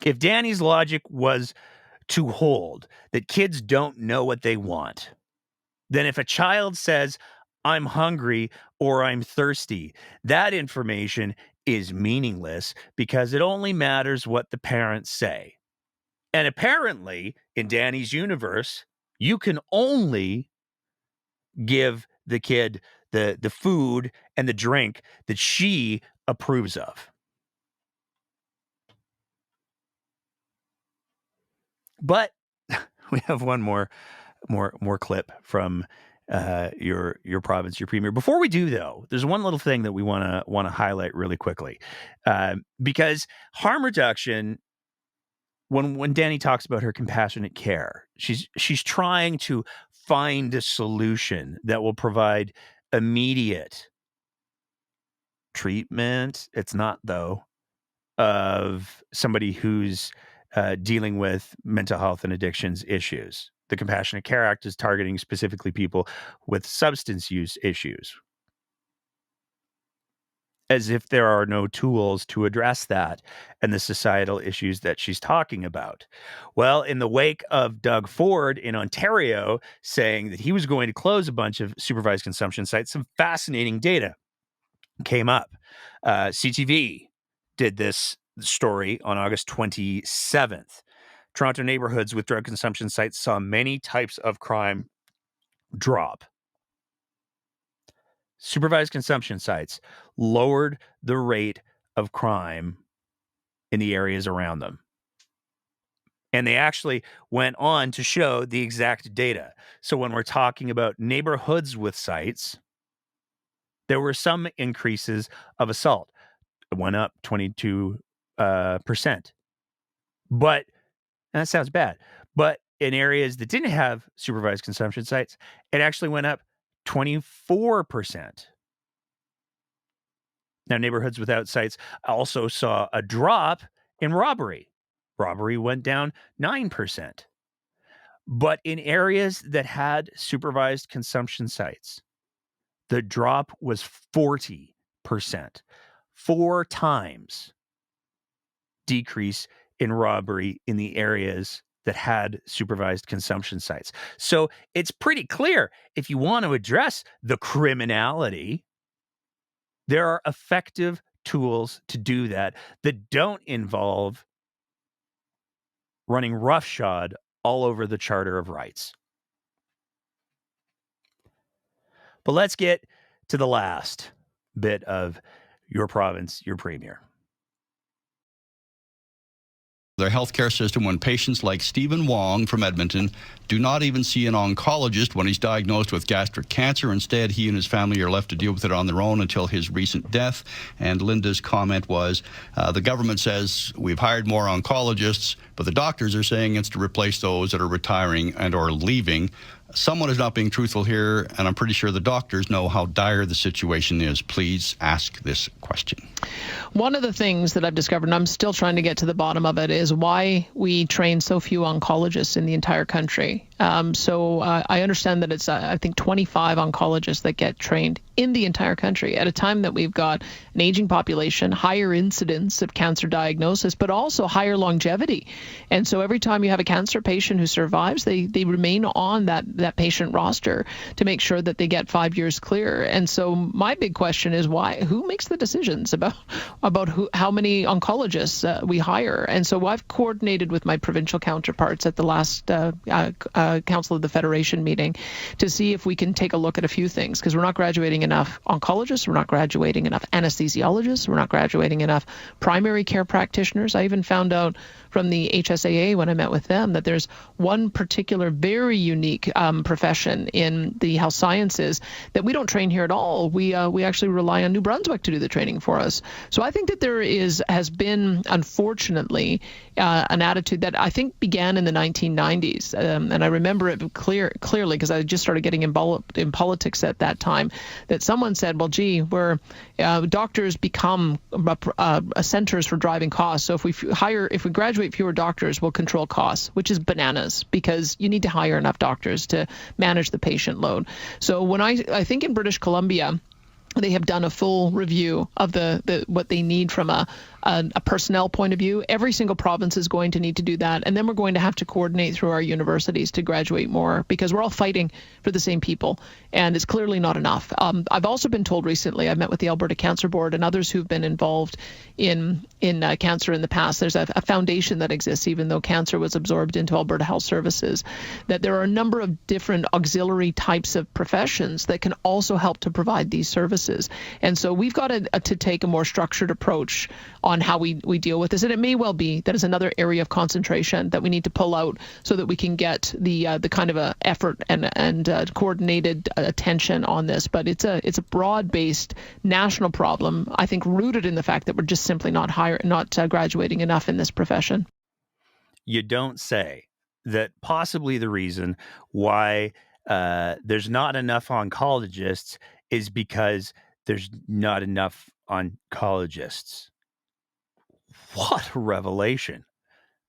If Danny's logic was to hold that kids don't know what they want, then if a child says, I'm hungry or I'm thirsty, that information is meaningless because it only matters what the parents say. And apparently, in Danny's universe, you can only give the kid the food and the drink that she approves of. But we have one more clip from your province, your premier. Before we do, though, there's one little thing that we want to highlight really quickly, because harm reduction. When Danny talks about her compassionate care, she's trying to find a solution that will provide immediate treatment. It's not, though, of somebody who's dealing with mental health and addictions issues. The Compassionate Care Act is targeting specifically people with substance use issues, as if there are no tools to address that and the societal issues that she's talking about. Well, in the wake of Doug Ford in Ontario saying that he was going to close a bunch of supervised consumption sites, some fascinating data came up. CTV did this story on August 27th. Toronto neighborhoods with drug consumption sites saw many types of crime drop. Supervised consumption sites lowered the rate of crime in the areas around them. And they actually went on to show the exact data. So when we're talking about neighborhoods with sites, there were some increases of assault. It went up 22%. But, and that sounds bad, but in areas that didn't have supervised consumption sites, it actually went up 24%. Now, neighborhoods without sites also saw a drop in robbery. Robbery went down 9%. But in areas that had supervised consumption sites, the drop was 40%. 4 times decrease in robbery in the areas that had supervised consumption sites. So it's pretty clear, if you want to address the criminality, there are effective tools to do that don't involve running roughshod all over the Charter of Rights. But let's get to the last bit of your province, your premier. Their healthcare system when patients like Stephen Wong from Edmonton do not even see an oncologist when he's diagnosed with gastric cancer. Instead, he and his family are left to deal with it on their own until his recent death. And Linda's comment was, the government says we've hired more oncologists, but the doctors are saying it's to replace those that are retiring and or leaving. Someone is not being truthful here, and I'm pretty sure the doctors know how dire the situation is. Please ask this question. One of the things that I've discovered, and I'm still trying to get to the bottom of it, is why we train so few oncologists in the entire country. So I understand that it's, I think, 25 oncologists that get trained in the entire country at a time that we've got an aging population, higher incidence of cancer diagnosis, but also higher longevity. And so every time you have a cancer patient who survives, they remain on that patient roster to make sure that they get 5 years clear. And so my big question is who makes the decisions about how many oncologists we hire? And so I've coordinated with my provincial counterparts at the last Council of the Federation meeting to see if we can take a look at a few things, because we're not graduating enough oncologists, we're not graduating enough anesthesiologists, we're not graduating enough primary care practitioners. I even found out from the HSAA when I met with them that there's one particular very unique profession in the health sciences that we don't train here at all. We actually rely on New Brunswick to do the training for us. So I think that there has been, unfortunately, an attitude that I think began in the 1990s. And I remember it clearly because I just started getting involved in politics at that time, that someone said, well, gee, doctors become centers for driving costs. So if we graduate fewer doctors, we'll control costs, which is bananas, because you need to hire enough doctors to manage the patient load. So when I think in British Columbia, they have done a full review of what they need from a personnel point of view. Every single province is going to need to do that. And then we're going to have to coordinate through our universities to graduate more, because we're all fighting for the same people. And it's clearly not enough. I've also been told recently, I've met with the Alberta Cancer Board and others who've been involved in cancer in the past. There's a foundation that exists, even though cancer was absorbed into Alberta Health Services, that there are a number of different auxiliary types of professions that can also help to provide these services. And so we've got to take a more structured approach on on how we deal with this. And it may well be that is another area of concentration that we need to pull out so that we can get the kind of a effort and coordinated attention on this. But it's a broad-based national problem, I think, rooted in the fact that we're just simply not graduating enough in this profession. You don't say. That possibly the reason why there's not enough oncologists is because there's not enough oncologists. What a revelation.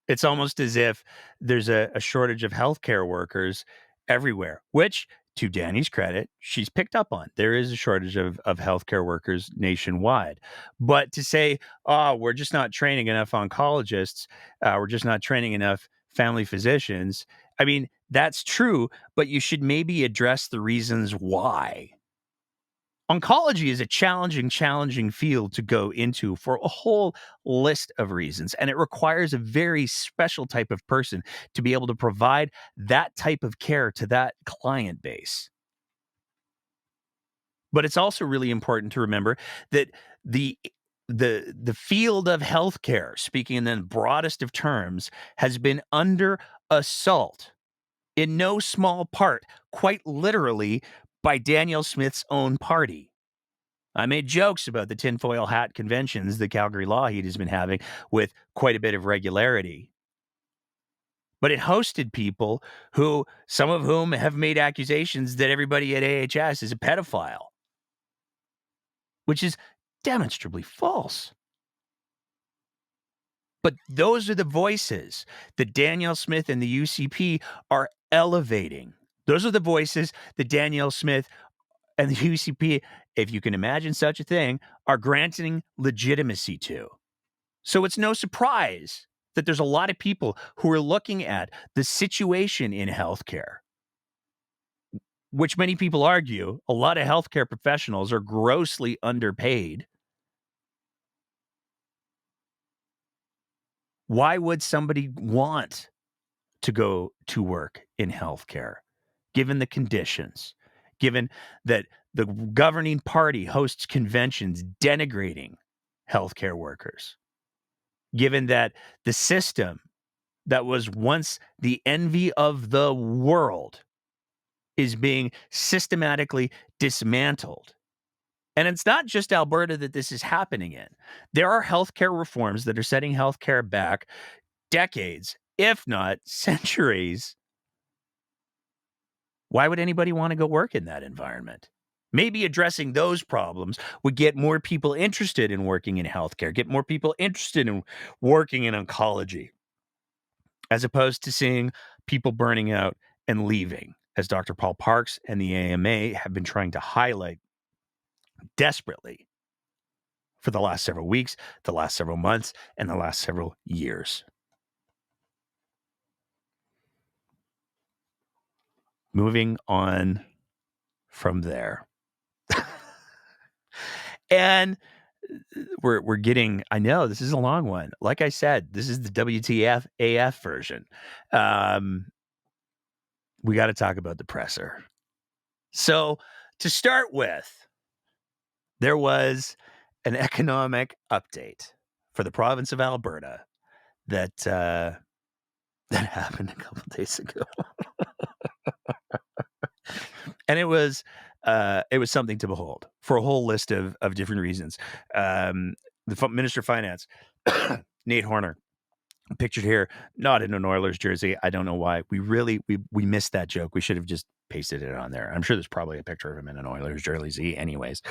It's almost as if there's a shortage of healthcare workers everywhere, which, to Danny's credit, she's picked up on. There is a shortage of healthcare workers nationwide. But to say, oh, we're just not training enough oncologists, we're just not training enough family physicians. I mean, that's true, but you should maybe address the reasons why. Oncology is a challenging field to go into for a whole list of reasons, and it requires a very special type of person to be able to provide that type of care to that client base. But it's also really important to remember that the field of healthcare, speaking in the broadest of terms, has been under assault in no small part, quite literally, by Danielle Smith's own party. I made jokes about the tinfoil hat conventions that Calgary Law Heat has been having with quite a bit of regularity. But it hosted people who, some of whom have made accusations that everybody at AHS is a pedophile, which is demonstrably false. But those are the voices that Danielle Smith and the UCP are elevating. Those are the voices that Danielle Smith and the UCP, if you can imagine such a thing, are granting legitimacy to. So it's no surprise that there's a lot of people who are looking at the situation in healthcare, which many people argue a lot of healthcare professionals are grossly underpaid. Why would somebody want to go to work in healthcare, given the conditions, given that the governing party hosts conventions denigrating healthcare workers, given that the system that was once the envy of the world is being systematically dismantled? And it's not just Alberta that this is happening in. There are healthcare reforms that are setting healthcare back decades, if not centuries. Why would anybody want to go work in that environment? Maybe addressing those problems would get more people interested in working in healthcare, get more people interested in working in oncology, as opposed to seeing people burning out and leaving, as Dr. Paul Parks and the AMA have been trying to highlight desperately for the last several weeks, the last several months, and the last several years. Moving on from there. And we're getting, I know this is a long one. Like I said, this is the WTF AF version. We got to talk about the presser. So to start with, there was an economic update for the province of Alberta that happened a couple days ago. And it was something to behold for a whole list of different reasons. The Minister of Finance, Nate Horner, pictured here, not in an Oilers jersey. I don't know why. We missed that joke. We should have just pasted it on there. I'm sure there's probably a picture of him in an Oilers jersey anyways.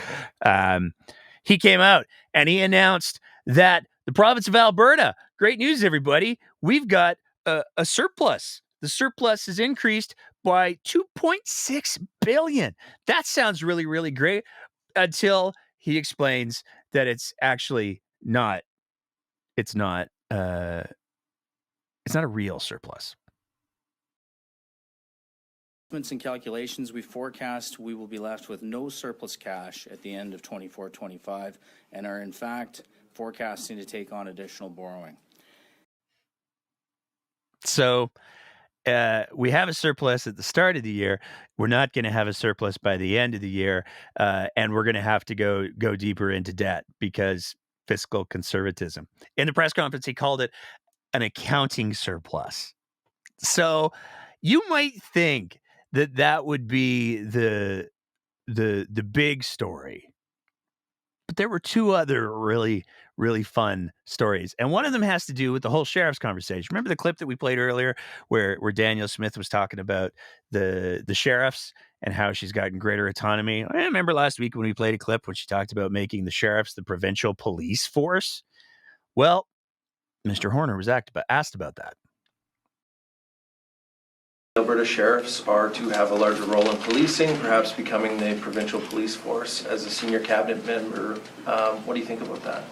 He came out and he announced that the province of Alberta, great news, everybody, we've got a surplus. The surplus is increased by $2.6 billion. That sounds really, really great until he explains that it's actually not. It's not a real surplus. And calculations, we forecast we will be left with no surplus cash at the end of 24-25 and are in fact forecasting to take on additional borrowing. So we have a surplus at the start of the year. We're not going to have a surplus by the end of the year, and we're going to have to go deeper into debt because fiscal conservatism. In the press conference, he called it an accounting surplus. So you might think that that would be the big story. But there were two other really, really fun stories. And one of them has to do with the whole sheriff's conversation. Remember the clip that we played earlier where Danielle Smith was talking about the sheriffs and how she's gotten greater autonomy? I remember last week when we played a clip when she talked about making the sheriffs the provincial police force. Well, Mr. Horner was asked about that. Alberta sheriffs are to have a larger role in policing, perhaps becoming the provincial police force. As a senior cabinet member, what do you think about that?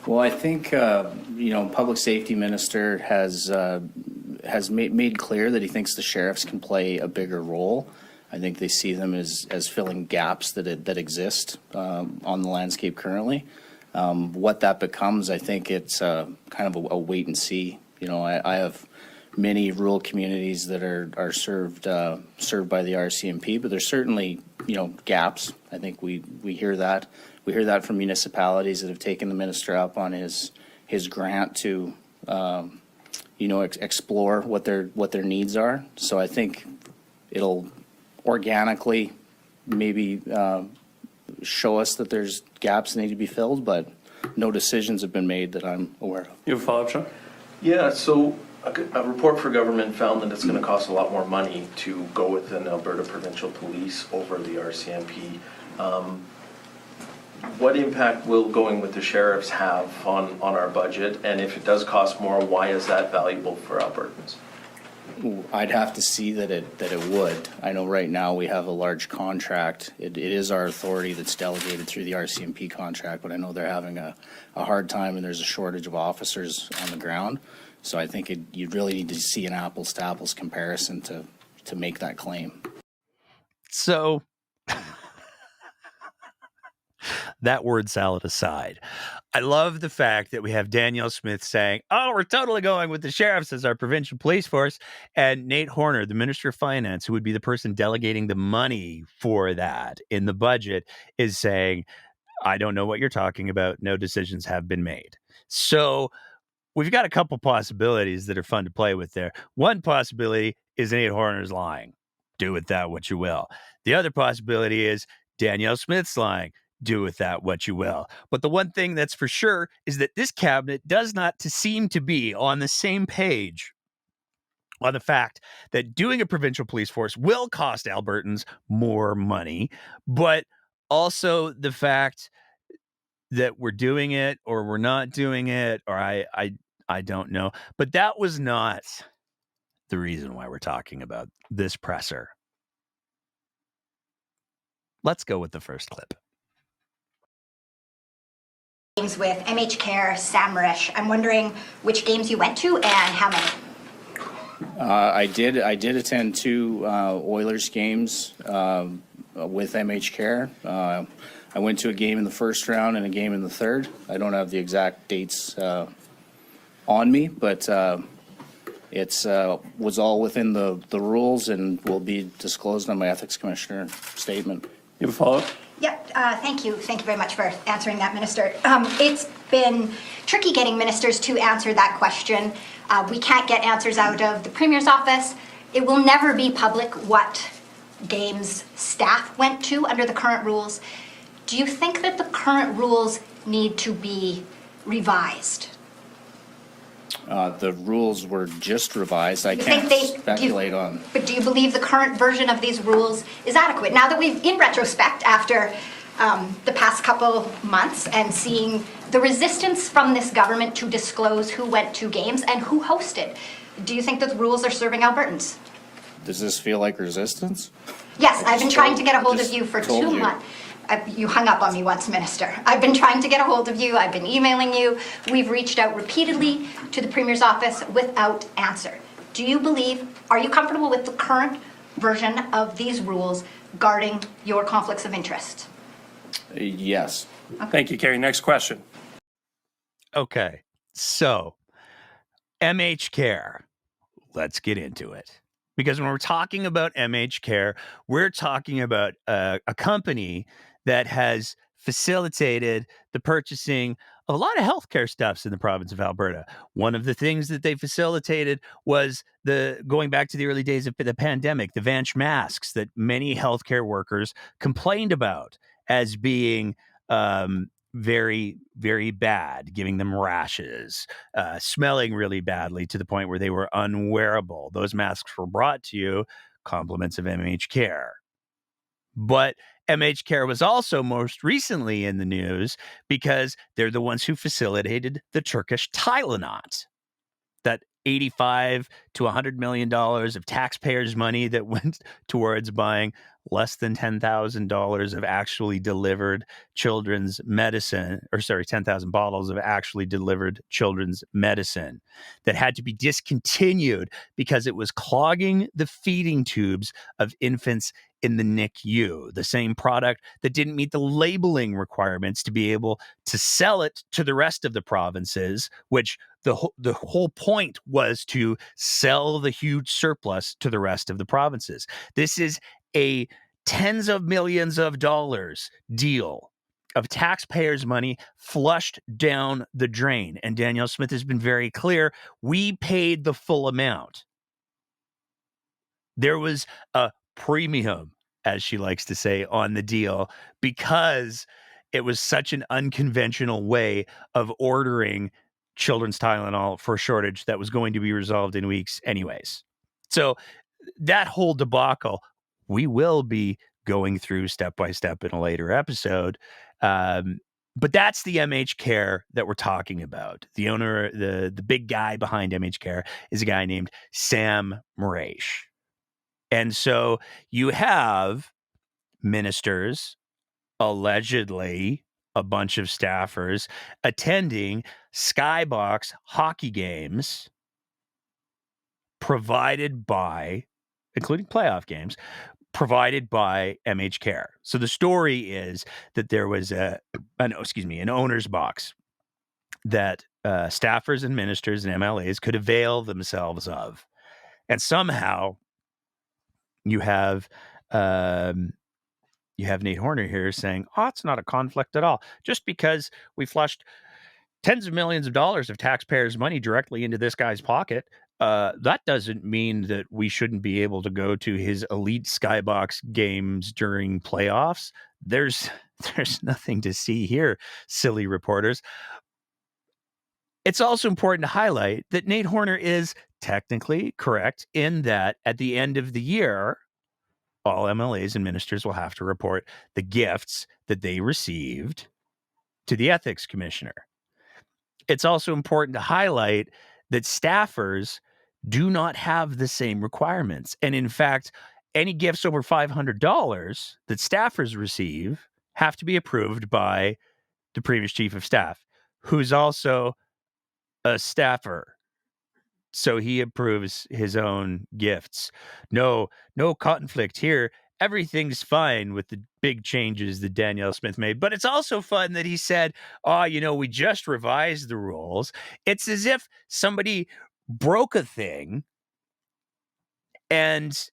Well, I think public safety minister has made clear that he thinks the sheriffs can play a bigger role. I think they see them as filling gaps that exist on the landscape currently. What that becomes, I think it's kind of a wait and see. I have many rural communities that are served by the RCMP, but there's certainly gaps. I think we hear that. We hear that from municipalities that have taken the minister up on his grant to explore what their needs are. So I think it'll organically maybe show us that there's gaps that need to be filled, but no decisions have been made that I'm aware of. You have a follow-up, Sean? Yeah, so a report for government found that it's going to cost a lot more money to go with an Alberta Provincial Police over the RCMP. What impact will going with the sheriffs have on our budget? And if it does cost more, why is that valuable for Albertans? I'd have to see that it would. I know right now we have a large contract. It is our authority that's delegated through the RCMP contract, but I know they're having a hard time and there's a shortage of officers on the ground. So I think you'd really need to see an apples to apples comparison to make that claim. So that word salad aside, I love the fact that we have Danielle Smith saying, oh, we're totally going with the sheriffs as our provincial police force. And Nate Horner, the Minister of Finance, who would be the person delegating the money for that in the budget, is saying, I don't know what you're talking about. No decisions have been made. So we've got a couple possibilities that are fun to play with there. One possibility is Nate Horner's lying. Do with that what you will. The other possibility is Danielle Smith's lying. Do with that what you will. But the one thing that's for sure is that this cabinet does not seem to be on the same page on the fact that doing a provincial police force will cost Albertans more money, but also the fact that we're doing it or we're not doing it, or I don't know. But that was not the reason why we're talking about this presser. Let's go with the first clip. Games with MH Care, Samrish. I'm wondering which games you went to and how many. I did attend two Oilers games with MH Care. I went to a game in the first round and a game in the third. I don't have the exact dates on me, but it's was all within the rules and will be disclosed on my ethics commissioner statement. You have a follow-up? Yep, thank you. Thank you very much for answering that, Minister. It's been tricky getting ministers to answer that question. We can't get answers out of the Premier's office. It will never be public what games staff went to under the current rules. Do you think that the current rules need to be revised? The rules were just revised. I can't speculate on. But do you believe the current version of these rules is adequate? Now that we've, in retrospect, after the past couple months and seeing the resistance from this government to disclose who went to games and who hosted, do you think that the rules are serving Albertans? Does this feel like resistance? Yes, I've been trying to get a hold of you for 2 months. You hung up on me once, Minister. I've been trying to get a hold of you. I've been emailing you. We've reached out repeatedly to the Premier's office without answer. Do you believe, are you comfortable with the current version of these rules guarding your conflicts of interest? Yes. Okay. Thank you, Carrie. Next question. Okay, so MH Care, let's get into it. Because when we're talking about MH Care, we're talking about a company that has facilitated the purchasing of a lot of healthcare stuffs in the province of Alberta. One of the things that they facilitated was going back to the early days of the pandemic, the Vanch masks that many healthcare workers complained about as being very, very bad, giving them rashes, smelling really badly to the point where they were unwearable. Those masks were brought to you, compliments of MH Care. But MH Care was also most recently in the news because they're the ones who facilitated the Turkish Tylenot, that $85 to $100 million of taxpayers' money that went towards buying less than $10,000 of actually delivered children's medicine, 10,000 bottles of actually delivered children's medicine that had to be discontinued because it was clogging the feeding tubes of infants in the NICU, the same product that didn't meet the labeling requirements to be able to sell it to the rest of the provinces, which the whole point was to sell the huge surplus to the rest of the provinces. This is a tens of millions of dollars deal of taxpayers' money flushed down the drain. And Danielle Smith has been very clear. We paid the full amount. There was a premium, as she likes to say, on the deal because it was such an unconventional way of ordering children's Tylenol for a shortage that was going to be resolved in weeks anyways. So that whole debacle, we will be going through step by step in a later episode. But that's the MH Care that we're talking about. The owner, the big guy behind MH Care is a guy named Sam Mraish. And so you have ministers, allegedly a bunch of staffers, attending Skybox hockey games provided by, including playoff games, provided by MH Care. So the story is that there was an owner's box that staffers and ministers and MLAs could avail themselves of. And somehow you have Nate Horner here saying, it's not a conflict at all. Just because we flushed tens of millions of dollars of taxpayers' money directly into this guy's pocket, that doesn't mean that we shouldn't be able to go to his elite Skybox games during playoffs. There's nothing to see here, silly reporters. It's also important to highlight that Nate Horner is technically correct in that at the end of the year, all MLAs and ministers will have to report the gifts that they received to the ethics commissioner. It's also important to highlight that staffers do not have the same requirements. And in fact, any gifts over $500 that staffers receive have to be approved by the previous chief of staff, who's also a staffer. So he approves his own gifts. No conflict here. Everything's fine with the big changes that Danielle Smith made. But it's also fun that he said, we just revised the rules. It's as if somebody broke a thing and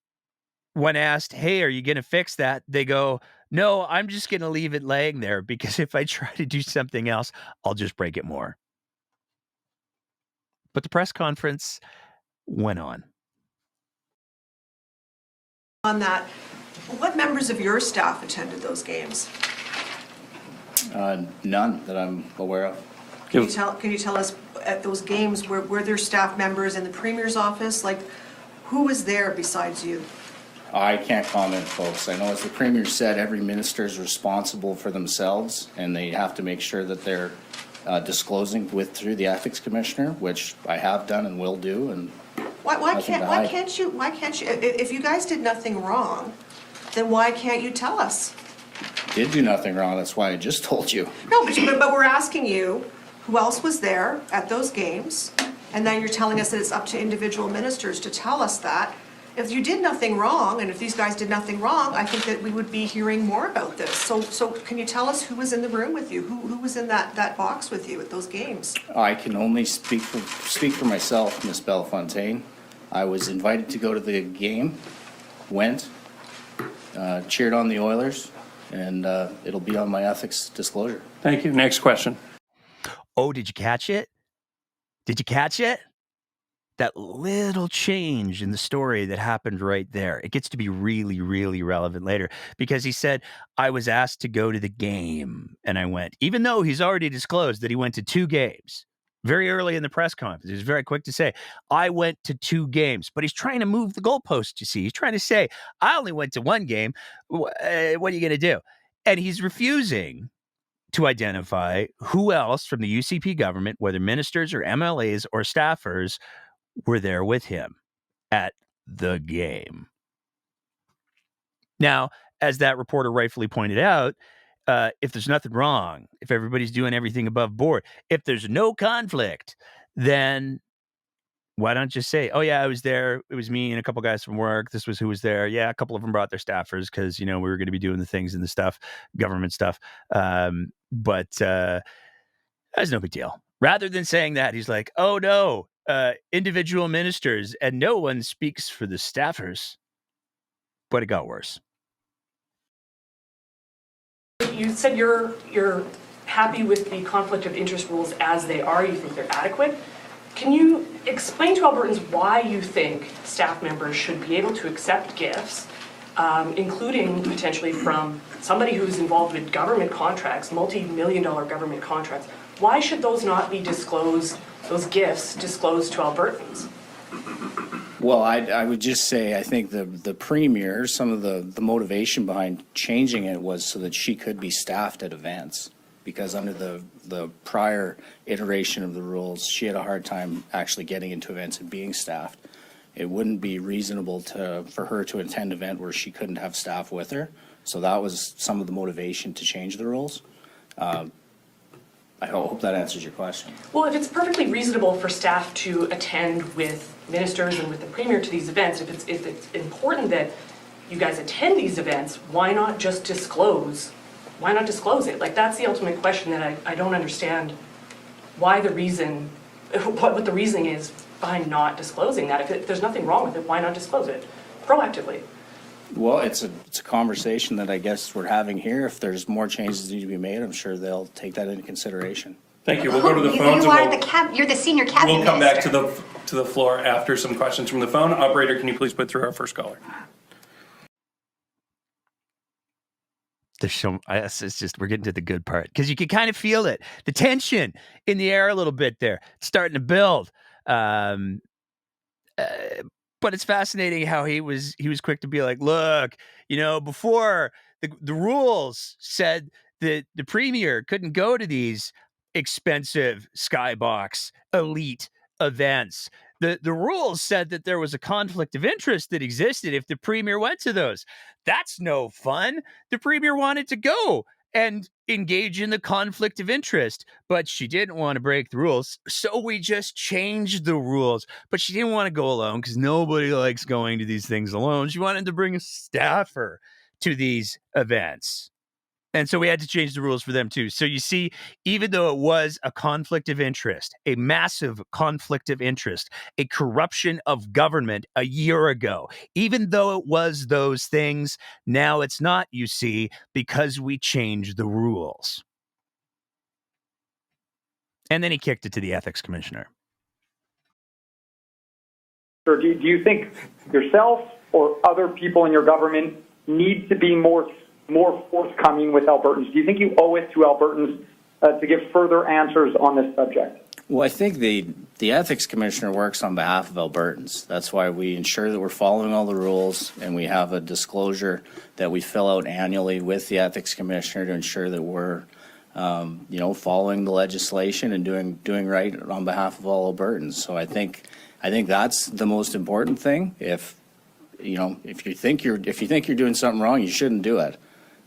when asked, hey, are you going to fix that? They go, no, I'm just going to leave it laying there because if I try to do something else, I'll just break it more. But the press conference went on. On that, what members of your staff attended those games? None that I'm aware of. Can you tell us at those games, were there staff members in the Premier's office? Like, who was there besides you? I can't comment, folks. I know, as the Premier said, every minister is responsible for themselves, and they have to make sure that they're disclosing through the ethics commissioner, which I have done and will do. And why can't you? If you guys did nothing wrong, then why can't you tell us? Did do nothing wrong. That's why I just told you. No, but we're asking you, who else was there at those games? And now you're telling us that it's up to individual ministers to tell us that. If you did nothing wrong, and if these guys did nothing wrong, I think that we would be hearing more about this. So can you tell us who was in the room with you? Who was in that box with you at those games? I can only speak for myself, Ms. Bellefontaine. I was invited to go to the game, went, cheered on the Oilers, and it'll be on my ethics disclosure. Thank you. Next question. Oh, did you catch it? Did you catch it? That little change in the story that happened right there. It gets to be really, really relevant later because he said, I was asked to go to the game and I went, even though he's already disclosed that he went to 2 games very early in the press conference. He was very quick to say, I went to 2 games, but he's trying to move the goalpost. You see, he's trying to say, I only went to 1 game. What are you going to do? And he's refusing to identify who else from the UCP government, whether ministers or MLAs or staffers, were there with him at the game. Now, as that reporter rightfully pointed out, if there's nothing wrong, if everybody's doing everything above board, if there's no conflict, then why don't you say, oh, yeah, I was there. It was me and a couple guys from work. This was who was there. Yeah, a couple of them brought their staffers because, we were going to be doing the things and the stuff, government stuff. But that's no big deal. Rather than saying that, he's like, oh, no. Individual ministers, and no one speaks for the staffers. But it got worse. You said you're happy with the conflict of interest rules as they are. You think they're adequate. Can you explain to Albertans why you think staff members should be able to accept gifts, including potentially from somebody who's involved with government contracts, multi-million-dollar government contracts? Why should those not be disclosed? Those gifts disclosed to Albertans? Well, I would just say I think the premier, some of the motivation behind changing it was so that she could be staffed at events, because under the prior iteration of the rules, she had a hard time actually getting into events and being staffed. It wouldn't be reasonable for her to attend an event where she couldn't have staff with her. So that was some of the motivation to change the rules. I hope that answers your question. Well, if it's perfectly reasonable for staff to attend with ministers and with the premier to these events, if it's important that you guys attend these events, why not just disclose? Why not disclose it? Like, that's the ultimate question that I don't understand why the reason, what the reasoning is behind not disclosing that. If there's nothing wrong with it, why not disclose it proactively? Well, it's a conversation that I guess we're having here. If there's more changes that need to be made, I'm sure they'll take that into consideration. Thank you. We'll go to the phones. You're the senior cabinet We'll come back minister. to the floor after some questions from the phone. Operator, can you please put through our first caller? There's it's just, we're getting to the good part because you can kind of feel it. The tension in the air a little bit there. It's starting to build. But it's fascinating how he was quick to be like, look, before the rules said that the premier couldn't go to these expensive Skybox elite events. The rules said that there was a conflict of interest that existed if the premier went to those. That's no fun. The premier wanted to go and engage in the conflict of interest, but she didn't want to break the rules, so we just changed the rules. But she didn't want to go alone because nobody likes going to these things alone. She wanted to bring a staffer to these events. And so we had to change the rules for them too. So you see, even though it was a conflict of interest, a massive conflict of interest, a corruption of government a year ago, even though it was those things, now it's not, you see, because we changed the rules. And then he kicked it to the ethics commissioner. Or do you think yourself or other people in your government need to be more forthcoming with Albertans? Do you think you owe it to Albertans to give further answers on this subject? Well, I think the ethics commissioner works on behalf of Albertans. That's why we ensure that we're following all the rules, and we have a disclosure that we fill out annually with the ethics commissioner to ensure that we're following the legislation and doing right on behalf of all Albertans. So I think that's the most important thing. If you think you're doing something wrong, you shouldn't do it.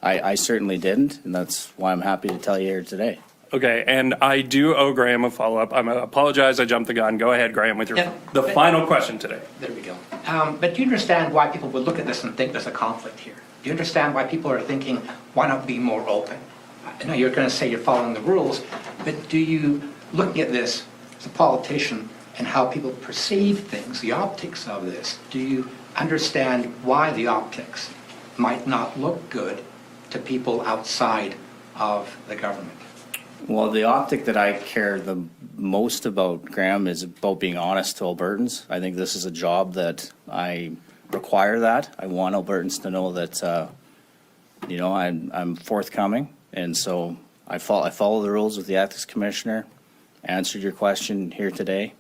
I certainly didn't, and that's why I'm happy to tell you here today. Okay, and I do owe Graham a follow-up. I apologize, I jumped the gun. Go ahead, Graham, with the final question today. There we go. But do you understand why people would look at this and think there's a conflict here? Do you understand why people are thinking, why not be more open? I know you're going to say you're following the rules, but do you, looking at this as a politician and how people perceive things, the optics of this, do you understand why the optics might not look good to people outside of the government? Well, the optic that I care the most about, Graham, is about being honest to Albertans. I think this is a job that I require that. I want Albertans to know that, I'm forthcoming. And so I follow the rules with the Ethics Commissioner, answered your question here today.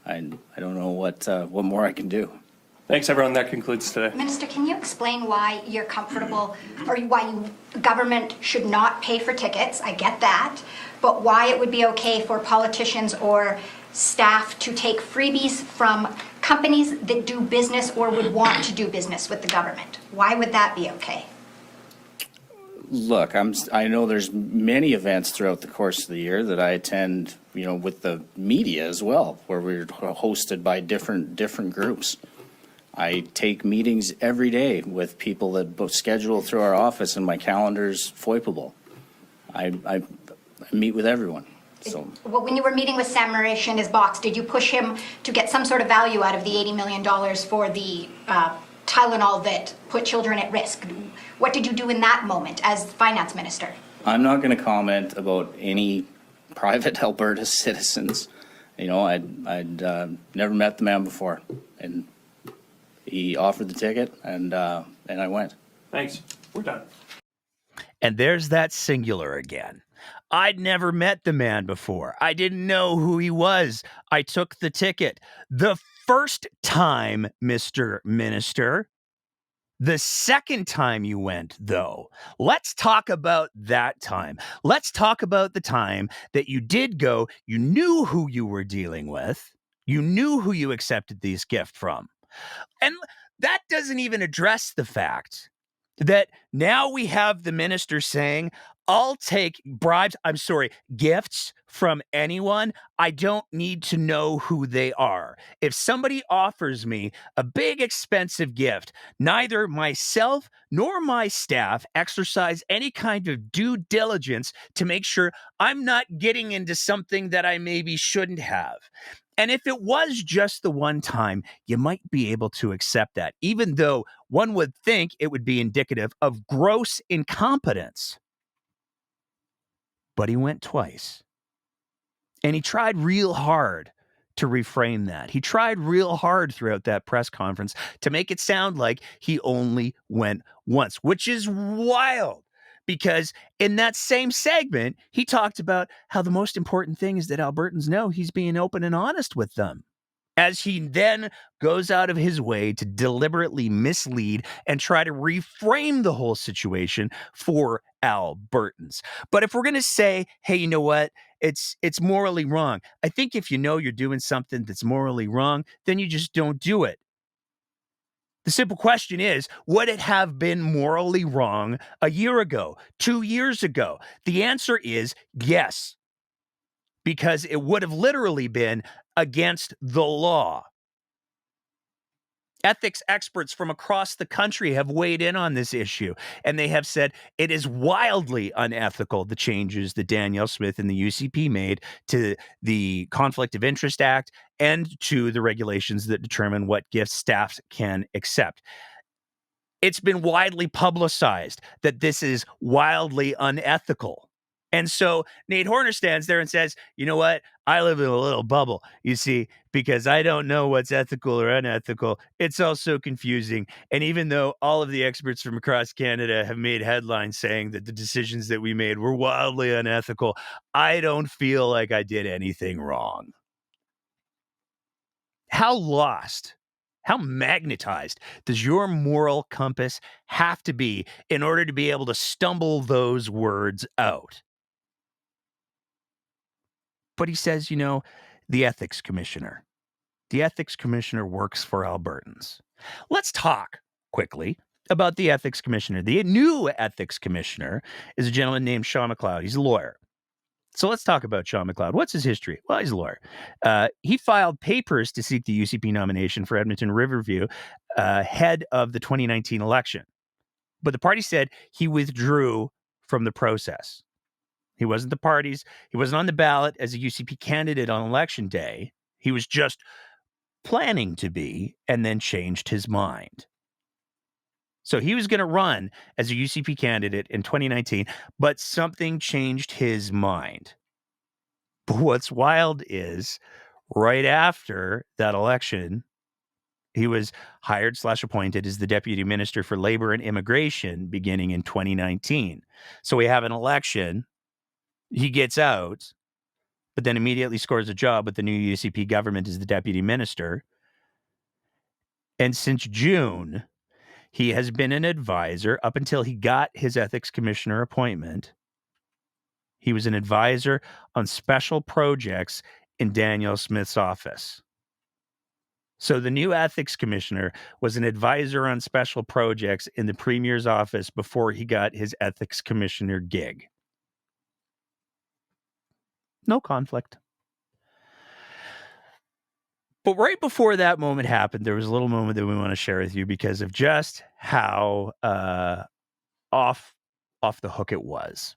I don't know what more I can do. Thanks, everyone. That concludes today. Minister, can you explain why you're comfortable, or why government should not pay for tickets? I get that. But why it would be okay for politicians or staff to take freebies from companies that do business or would want to do business with the government? Why would that be okay? Look, I know there's many events throughout the course of the year that I attend, with the media as well, where we're hosted by different groups. I take meetings every day with people that both schedule through our office, and my calendar's FOIPable. I meet with everyone. So. Well, when you were meeting with Sam Marash in his box, did you push him to get some sort of value out of the $80 million for the Tylenol that put children at risk? What did you do in that moment as finance minister? I'm not going to comment about any private Alberta citizens. I'd never met the man before, and he offered the ticket, and I went. Thanks. We're done. And there's that singular again. I'd never met the man before. I didn't know who he was. I took the ticket. The first time, Mr. Minister. The second time you went, though, let's talk about that time. Let's talk about the time that you did go. You knew who you were dealing with. You knew who you accepted this gift from. And that doesn't even address the fact that now we have the minister saying, I'll take gifts from anyone. I don't need to know who they are. If somebody offers me a big expensive gift, neither myself nor my staff exercise any kind of due diligence to make sure I'm not getting into something that I maybe shouldn't have. And if it was just the one time, you might be able to accept that, even though one would think it would be indicative of gross incompetence. But he went twice. And he tried real hard to reframe that. He tried real hard throughout that press conference to make it sound like he only went once, which is wild. Because in that same segment, he talked about how the most important thing is that Albertans know he's being open and honest with them, as he then goes out of his way to deliberately mislead and try to reframe the whole situation for Albertans. But if we're going to say, hey, you know what? It's morally wrong. I think if you know you're doing something that's morally wrong, then you just don't do it. The simple question is, would it have been morally wrong a year ago, 2 years ago? The answer is yes, because it would have literally been against the law. Ethics experts from across the country have weighed in on this issue, and they have said it is wildly unethical, the changes that Danielle Smith and the UCP made to the Conflict of Interest Act and to the regulations that determine what gifts staff can accept. It's been widely publicized that this is wildly unethical. And so Nate Horner stands there and says, you know what? I live in a little bubble, you see, because I don't know what's ethical or unethical. It's all so confusing. And even though all of the experts from across Canada have made headlines saying that the decisions that we made were wildly unethical, I don't feel like I did anything wrong. How lost, how magnetized does your moral compass have to be in order to be able to stumble those words out? But he says, the ethics commissioner. The ethics commissioner works for Albertans. Let's talk quickly about the ethics commissioner. The new ethics commissioner is a gentleman named Sean McLeod. He's a lawyer. So let's talk about Sean McLeod. What's his history? Well, he's a lawyer. He filed papers to seek the UCP nomination for Edmonton Riverview ahead of the 2019 election. But the party said he withdrew from the process. He wasn't the party's. He wasn't on the ballot as a UCP candidate on election day. He was just planning to be and then changed his mind. So he was going to run as a UCP candidate in 2019, but something changed his mind. But what's wild is right after that election, he was hired/appointed as the Deputy Minister for Labor and Immigration beginning in 2019. So we have an election, he gets out, but then immediately scores a job with the new UCP government as the Deputy Minister. And since June, he has been an advisor up until he got his Ethics Commissioner appointment. He was an advisor on special projects in Danielle Smith's office. So the new Ethics Commissioner was an advisor on special projects in the Premier's office before he got his Ethics Commissioner gig. No conflict. But right before that moment happened, there was a little moment that we want to share with you because of just how off the hook it was.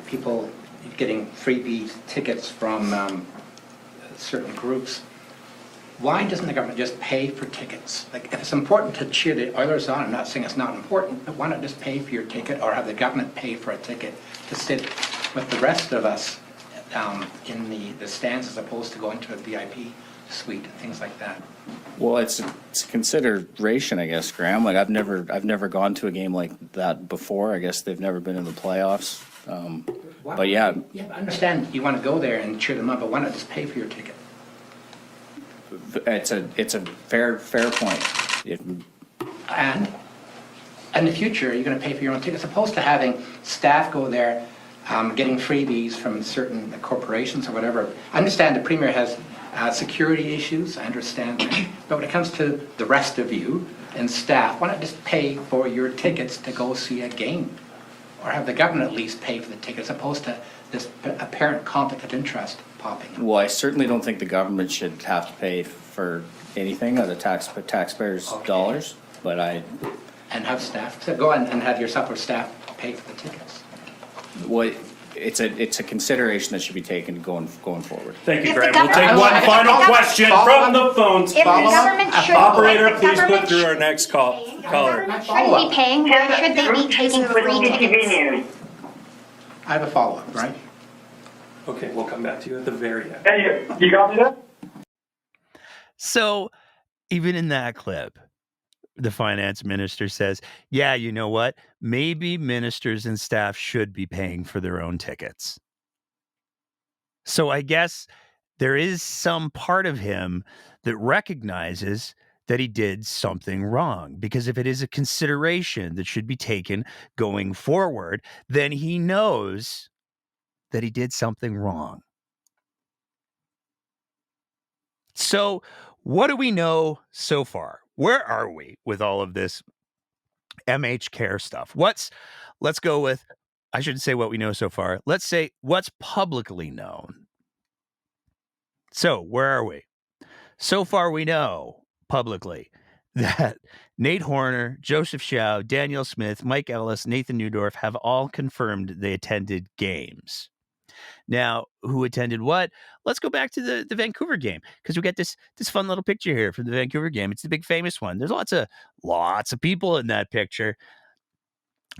People getting freebie tickets from certain groups. Why doesn't the government just pay for tickets? Like, if it's important to cheer the Oilers on, I'm not saying it's not important, but why not just pay for your ticket or have the government pay for a ticket to sit with the rest of us in the stands as opposed to going to a VIP suite and things like that? Well, it's a consideration, I guess, Graham. Like I've never gone to a game like that before. I guess they've never been in the playoffs. But yeah. Yeah, I understand you want to go there and cheer them up, but why not just pay for your ticket? It's a fair point. And in the future, you're going to pay for your own ticket, as opposed to having staff go there getting freebies from certain corporations or whatever. I understand the Premier has security issues, I understand that. But when it comes to the rest of you and staff, why not just pay for your tickets to go see a game? Or have the government at least pay for the tickets, as opposed to this apparent conflict of interest popping up? Well, I certainly don't think the government should have to pay for anything out of taxpayers' dollars, but And have staff, so go and have yourself or staff pay for the tickets. Well, it's a consideration that should be taken going forward. Thank you, If the Graham. We'll take government- one if the final government- question from the phones. If the government should, Operator, if the please put government through should- our next caller. Government shouldn't be paying, why should they be taking free tickets? I have a follow-up, right? Okay, we'll come back to you at the very end. Hey, you got me there? So even in that clip, the finance minister says, yeah, you know what? Maybe ministers and staff should be paying for their own tickets. So I guess there is some part of him that recognizes that he did something wrong, because if it is a consideration that should be taken going forward, then he knows that he did something wrong. So what do we know so far? Where are we with all of this MH care stuff? Let's go with, I shouldn't say what we know so far. Let's say what's publicly known. So where are we? So far we know publicly that Nate Horner, Joseph Shao, Danielle Smith, Mike Ellis, Nathan Newdorf have all confirmed they attended games. Now, who attended what? Let's go back to the Vancouver game, because we got this fun little picture here from the Vancouver game. It's the big famous one. There's lots of people in that picture.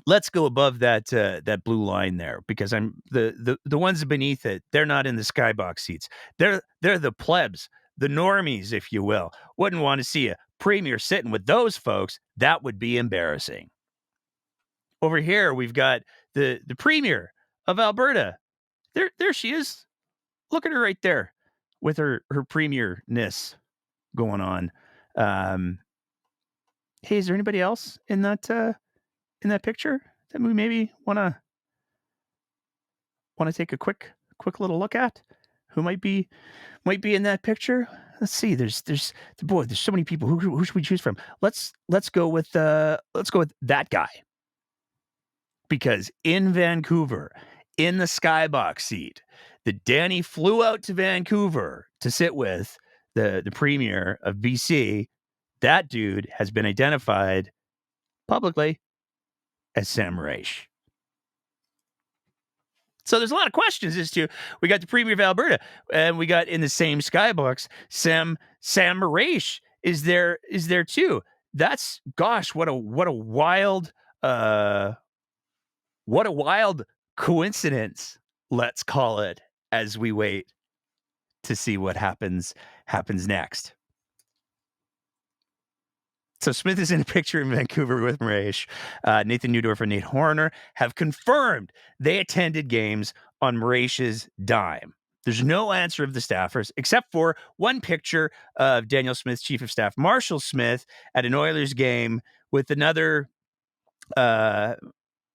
Let's go above that blue line there, because I'm the ones beneath it. They're not in the Skybox seats. They're the plebs, the normies, if you will. Wouldn't want to see a premier sitting with those folks. That would be embarrassing. Over here, we've got the premier of Alberta. There she is. Look at her right there with her premierness going on. Hey, is there anybody else in that picture that we maybe want to take a quick little look at? Who might be in that picture? Let's see. There's so many people. Who should we choose from? Let's go with that guy. Because in Vancouver, in the Skybox seat, that Danny flew out to Vancouver to sit with the premier of BC, that dude has been identified publicly as Sam Raish. So there's a lot of questions as to, we got the premier of Alberta, and we got in the same Skybox, Sam Raish is there too. That's, gosh, what a wild coincidence, let's call it, as we wait to see what happens next. So Smith is in a picture in Vancouver with Mairesh. Nathan Neudorf and Nate Horner have confirmed they attended games on Mairesh's dime. There's no answer of the staffers, except for one picture of Danielle Smith's chief of staff, Marshall Smith, at an Oilers game with another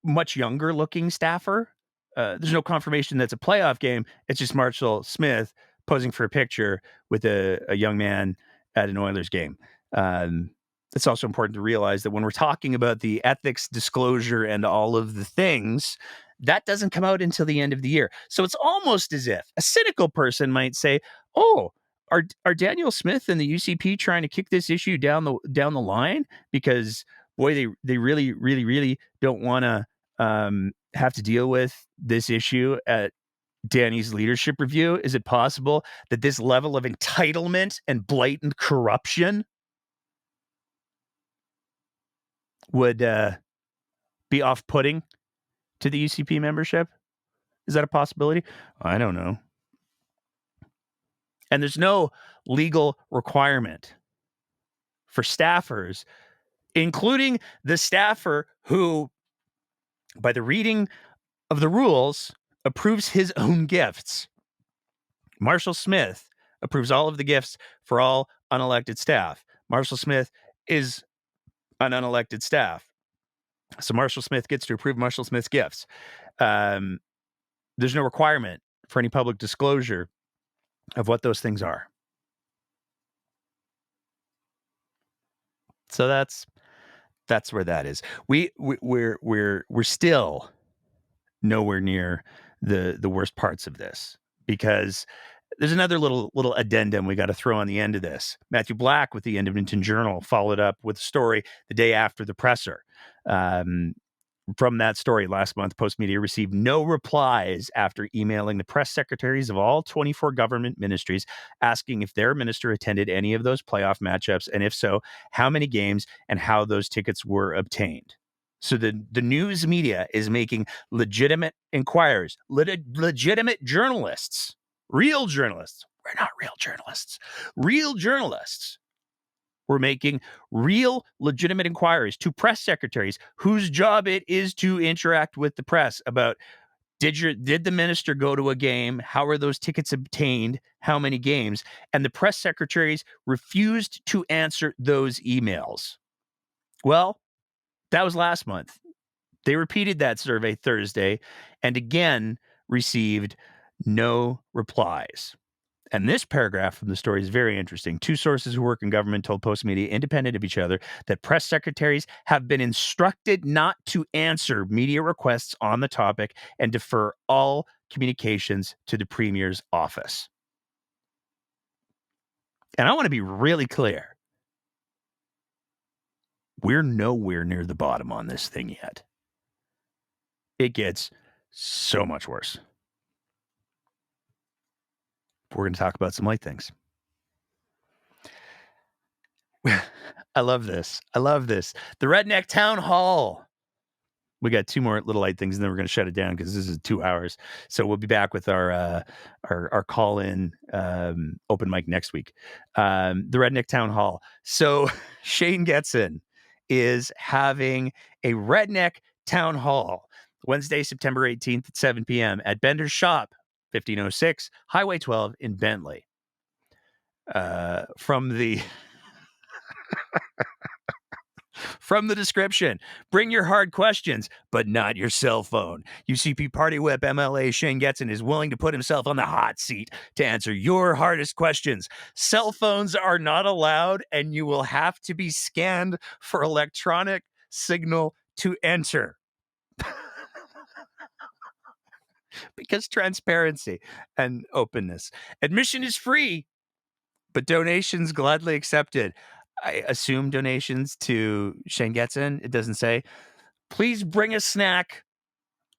much younger looking staffer. There's no confirmation that's a playoff game. It's just Marshall Smith posing for a picture with a young man at an Oilers game. It's also important to realize that when we're talking about the ethics disclosure and all of the things, that doesn't come out until the end of the year. So it's almost as if a cynical person might say, "Oh, are Danielle Smith and the UCP trying to kick this issue down the line because, boy, they really don't want to have to deal with this issue at Danny's leadership review? Is it possible that this level of entitlement and blatant corruption would be off-putting to the UCP membership? Is that a possibility? I don't know. And there's no legal requirement for staffers, including the staffer who, by the reading of the rules, approves his own gifts. Marshall Smith approves all of the gifts for all unelected staff. Marshall Smith is an unelected staff. So Marshall Smith gets to approve Marshall Smith's gifts. There's no requirement for any public disclosure of what those things are. So that's where that is. We're still nowhere near the worst parts of this, because there's another little addendum we got to throw on the end of this. Matthew Black with the Edmonton Journal followed up with a story the day after the presser. From that story last month, Post Media received no replies after emailing the press secretaries of all 24 government ministries asking if their minister attended any of those playoff matchups, and if so, how many games and how those tickets were obtained. So the news media is making legitimate inquiries, legitimate journalists, real journalists. We're not real journalists. Real journalists were making real legitimate inquiries to press secretaries whose job it is to interact with the press about, did the minister go to a game? How are those tickets obtained? How many games? And the press secretaries refused to answer those emails. Well, that was last month. They repeated that survey Thursday and again received no replies. And this paragraph from the story is very interesting. Two sources who work in government told Post Media, independent of each other, that press secretaries have been instructed not to answer media requests on the topic and defer all communications to the Premier's office. And I want to be really clear. We're nowhere near the bottom on this thing yet. It gets so much worse. We're going to talk about some light things. I love this. The Redneck Town Hall. We got two more little light things, and then we're going to shut it down because this is 2 hours. So we'll be back with our call-in open mic next week. The Redneck Town Hall. So Shane Getson is having a Redneck Town Hall Wednesday, September 18th at 7 p.m. at Bender's Shop, 1506 Highway 12 in Bentley. From the description, bring your hard questions, but not your cell phone. UCP Party Whip MLA Shane Getson is willing to put himself on the hot seat to answer your hardest questions. Cell phones are not allowed, and you will have to be scanned for electronic signal to enter. Because transparency and openness. Admission is free, but donations gladly accepted. I assume donations to Shane Getson. It doesn't say. Please bring a snack.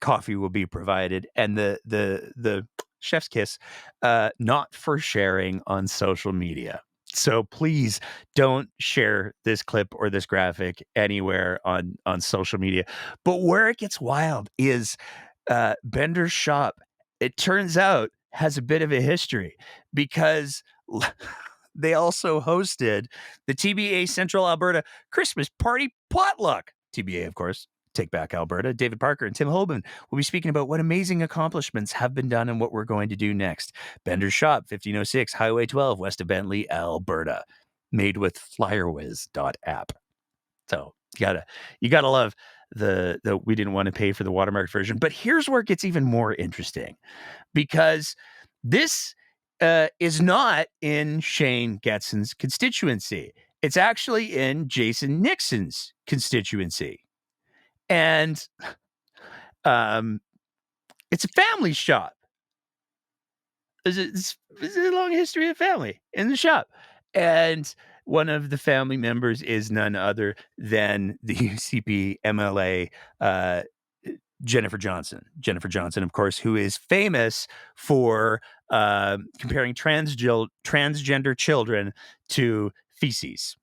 Coffee will be provided, and the chef's kiss, not for sharing on social media. So please don't share this clip or this graphic anywhere on social media. But where it gets wild is Bender's shop, it turns out, has a bit of a history because they also hosted the TBA Central Alberta Christmas Party Potluck. TBA, of course, Take Back Alberta. David Parker and Tim Hoban will be speaking about what amazing accomplishments have been done and what we're going to do next. Bender's Shop, 1506 Highway 12, west of Bentley, Alberta. Made with FlyerWiz.app. So you gotta love the we didn't want to pay for the watermark version. But here's where it gets even more interesting, because this is not in Shane Getson's constituency. It's actually in Jason Nixon's constituency. And it's a family shop. There's a long history of family in the shop. And one of the family members is none other than the UCP MLA, Jennifer Johnson. Jennifer Johnson, of course, who is famous for comparing transgender children to feces.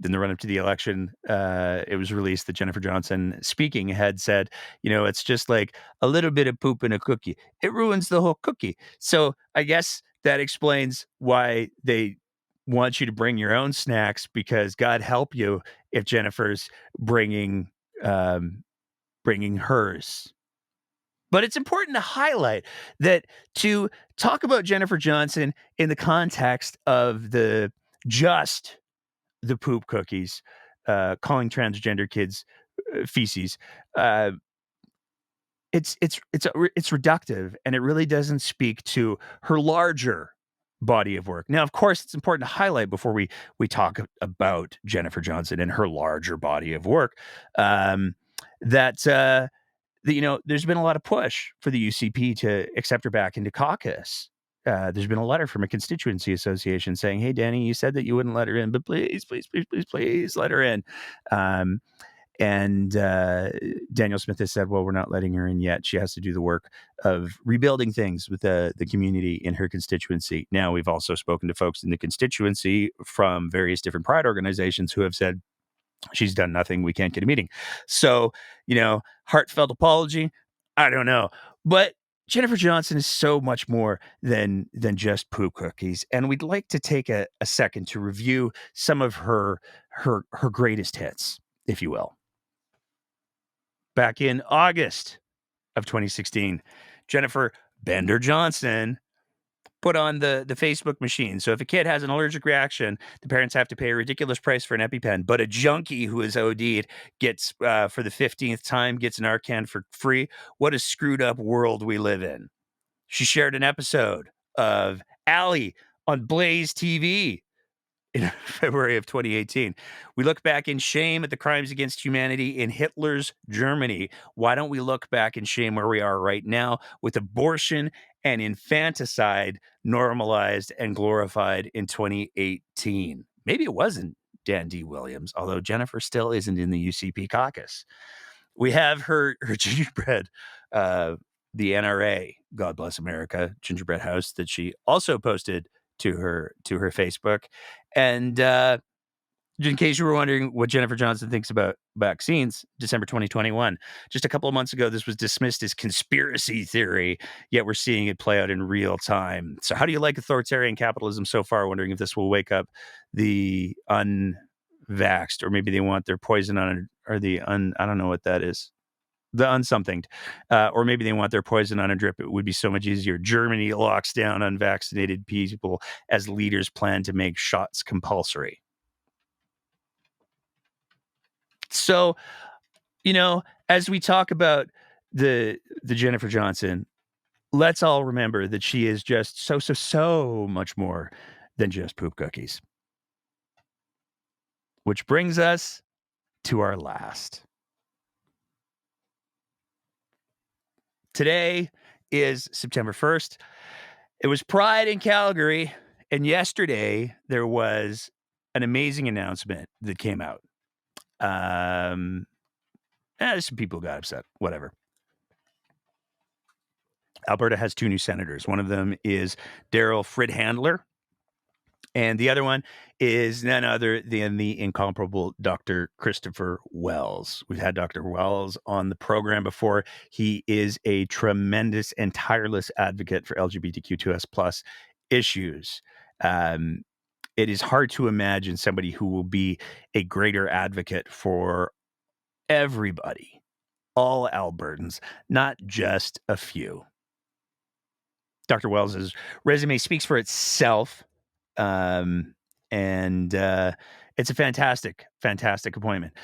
In the run-up to the election, it was released that Jennifer Johnson, speaking, had said, it's just like a little bit of poop in a cookie. It ruins the whole cookie. So I guess that explains why they want you to bring your own snacks, because God help you if Jennifer's bringing hers. But it's important to highlight that to talk about Jennifer Johnson in the context of the poop cookies, calling transgender kids feces. It's reductive, and it really doesn't speak to her larger body of work. Now, of course, it's important to highlight before we talk about Jennifer Johnson and her larger body of work, that there's been a lot of push for the UCP to accept her back into caucus. There's been a letter from a constituency association saying, "Hey, Danny, you said that you wouldn't let her in, but please, please, please, please, please let her in." And Danielle Smith has said, "Well, we're not letting her in yet. She has to do the work of rebuilding things with the community in her constituency." Now, we've also spoken to folks in the constituency from various different pride organizations who have said, "She's done nothing. We can't get a meeting." So, heartfelt apology. I don't know. But Jennifer Johnson is so much more than just poop cookies. And we'd like to take a second to review some of her greatest hits, if you will. Back in August of 2016, Jennifer Bender Johnson put on the Facebook machine. So if a kid has an allergic reaction, the parents have to pay a ridiculous price for an EpiPen. But a junkie who is OD'd gets, for the 15th time, gets an Narcan for free. What a screwed up world we live in. She shared an episode of Allie on Blaze TV in February of 2018. We look back in shame at the crimes against humanity in Hitler's Germany. Why don't we look back in shame where we are right now, with abortion and infanticide normalized and glorified in 2018? Maybe it wasn't Dan D. Williams, although Jennifer still isn't in the UCP caucus. We have her gingerbread, the NRA, God Bless America, gingerbread house that she also posted to her Facebook. And in case you were wondering what Jennifer Johnson thinks about vaccines, December 2021, just a couple of months ago, this was dismissed as conspiracy theory, yet we're seeing it play out in real time. So how do you like authoritarian capitalism so far? Wondering if this will wake up the unvaxxed, or maybe they want their poison on, or I don't know what that is. The unsomethinged, or maybe they want their poison on a drip. It would be so much easier. Germany locks down unvaccinated people as leaders plan to make shots compulsory. So, as we talk about the Jennifer Johnson, let's all remember that she is just so much more than just poop cookies. Which brings us to our last. Today is September 1st. It was Pride in Calgary, and yesterday there was an amazing announcement that came out. Some people got upset. Whatever. Alberta has 2 new senators. One of them is Daryl Fridhandler, And the other one is none other than the incomparable Dr. Christopher Wells. We've had Dr. Wells on the program before. He is a tremendous and tireless advocate for LGBTQ2S+ issues. It is hard to imagine somebody who will be a greater advocate for everybody, all Albertans, not just a few. Dr. Wells's resume speaks for itself. And it's a fantastic appointment.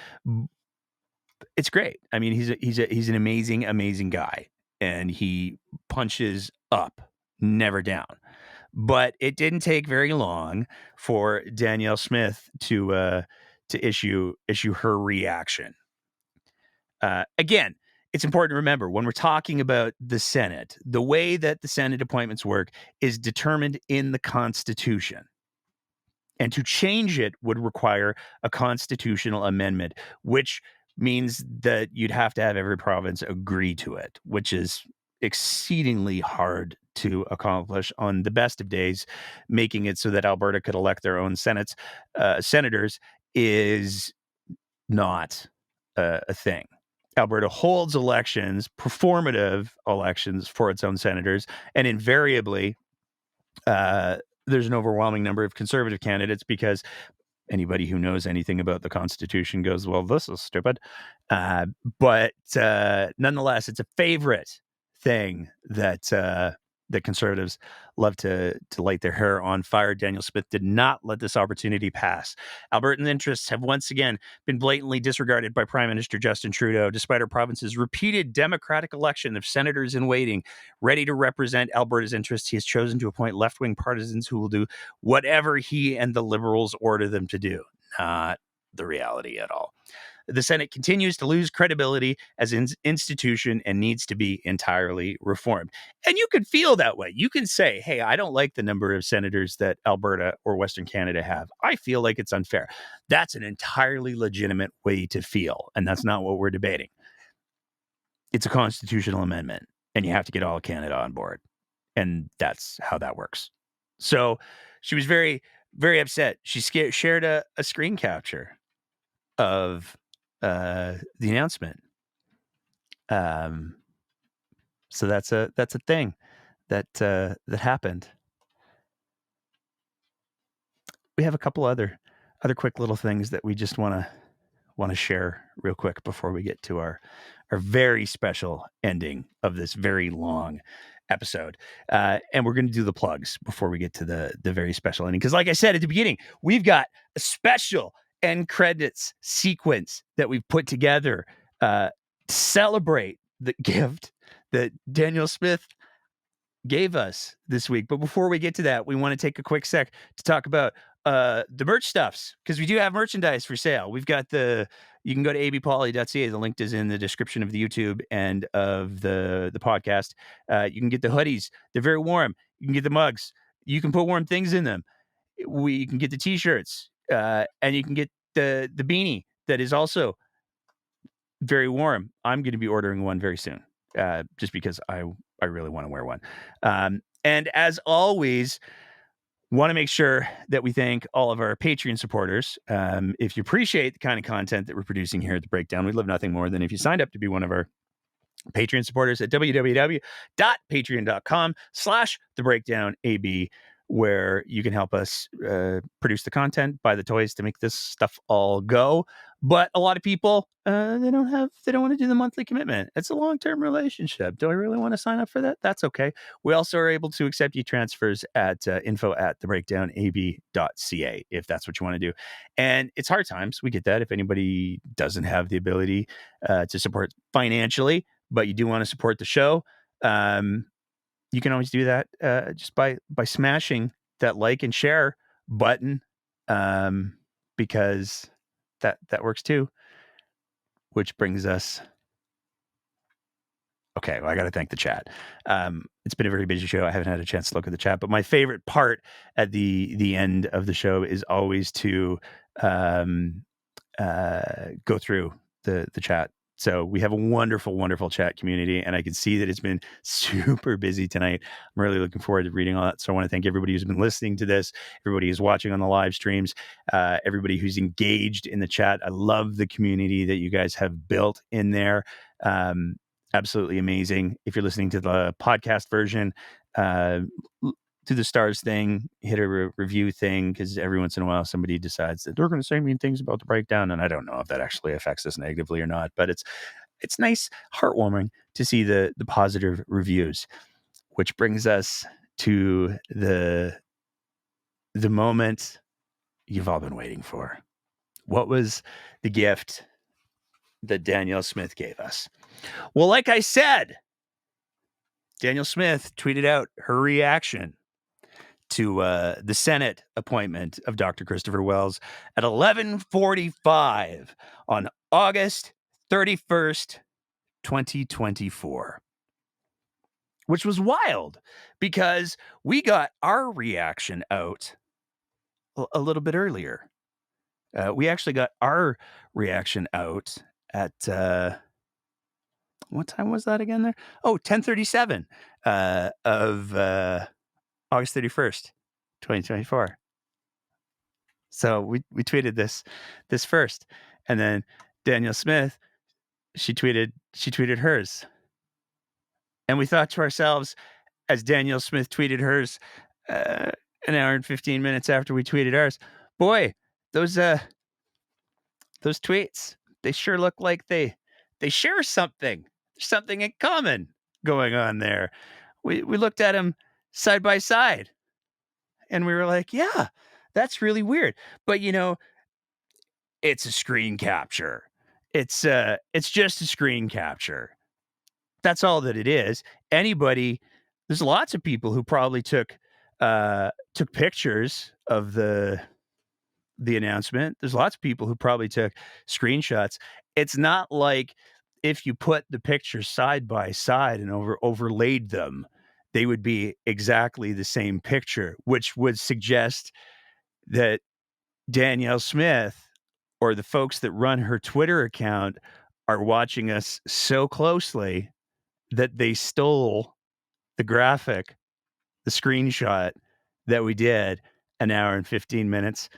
It's great. I mean, he's an amazing guy, and he punches up, never down. But it didn't take very long for Danielle Smith to issue her reaction. Again, it's important to remember when we're talking about the Senate, the way that the Senate appointments work is determined in the Constitution. And to change it would require a constitutional amendment, which means that you'd have to have every province agree to it, which is exceedingly hard to accomplish on the best of days. Making it so that Alberta could elect their own senators is not a thing. Alberta holds elections, performative elections for its own senators, and invariably there's an overwhelming number of Conservative candidates because anybody who knows anything about the Constitution goes, well, this is stupid. But nonetheless, it's a favorite thing that Conservatives love to light their hair on fire. Danielle Smith did not let this opportunity pass. Albertan interests have once again been blatantly disregarded by Prime Minister Justin Trudeau, despite our province's repeated democratic election of senators in waiting. Ready to represent Alberta's interests, he has chosen to appoint left-wing partisans who will do whatever he and the Liberals order them to do. Not the reality at all. The Senate continues to lose credibility as an institution and needs to be entirely reformed. And you can feel that way. You can say, hey, I don't like the number of senators that Alberta or Western Canada have. I feel like it's unfair. That's an entirely legitimate way to feel. And that's not what we're debating. It's a constitutional amendment, and you have to get all of Canada on board. And that's how that works. So she was very, very upset. She shared a screen capture of the announcement. So that's a thing that happened. We have a couple other quick little things that we just want to share real quick before we get to our very special ending of this very long episode. And we're going to do the plugs before we get to the very special ending. Because like I said at the beginning, we've got a special end credits sequence that we've put together to celebrate the gift that Danielle Smith gave us this week. But before we get to that, we want to take a quick sec to talk about the merch stuffs, because we do have merchandise for sale. We've got you can go to abpoly.ca. The link is in the description of the YouTube and of the podcast. You can get the hoodies. They're very warm. You can get the mugs. You can put warm things in them. You can get the t-shirts, and you can get the beanie that is also very warm. I'm going to be ordering one very soon, just because I really want to wear one. And as always, want to make sure that we thank all of our Patreon supporters. If you appreciate the kind of content that we're producing here at The Breakdown, we'd love nothing more than if you signed up to be one of our Patreon supporters at www.patreon.com/thebreakdownab, where you can help us produce the content, buy the toys to make this stuff all go. But a lot of people, they don't want to do the monthly commitment. It's a long-term relationship. Do I really want to sign up for that? That's okay. We also are able to accept e-transfers at info@thebreakdownab.ca if that's what you want to do. And it's hard times. We get that. If anybody doesn't have the ability to support financially, but you do want to support the show, you can always do that just by smashing that like and share button, because that works too. Which brings us. Okay, well, I got to thank the chat. It's been a very busy show. I haven't had a chance to look at the chat, but my favorite part at the end of the show is always to go through the chat So we have a wonderful, wonderful chat community, and I can see that it's been super busy tonight. I'm really looking forward to reading all that. So I want to thank everybody who's been listening to this, everybody who's watching on the live streams, everybody who's engaged in the chat. I love the community that you guys have built in there. Absolutely amazing. If you're listening to the podcast version, do the stars thing, hit a review thing, because every once in a while somebody decides that they're going to say mean things about the breakdown, and I don't know if that actually affects us negatively or not, but it's nice, heartwarming to see the positive reviews, which brings us to the moment you've all been waiting for. What was the gift that Danielle Smith gave us? Well, like I said, Danielle Smith tweeted out her reaction to the Senate appointment of Dr. Christopher Wells at 11:45 on August 31st, 2024, which was wild because we got our reaction out a little bit earlier. We actually got our reaction out at what time was that again there? Oh, 10:37 of August 31st, 2024. So we tweeted this first, and then Danielle Smith, she tweeted hers, and we thought to ourselves, as Danielle Smith tweeted hers, an hour and 15 minutes after we tweeted ours, boy, those tweets, they sure look like they share something. There's something in common going on there. We looked at them side by side, and we were like, yeah, that's really weird. But it's a screen capture. It's just a screen capture. That's all that it is. There's lots of people who probably took pictures of the announcement. There's lots of people who probably took screenshots. It's not like if you put the pictures side by side and overlaid them, they would be exactly the same picture, which would suggest that Danielle Smith or the folks that run her Twitter account are watching us so closely that they stole the graphic, the screenshot that we did an hour and 15 minutes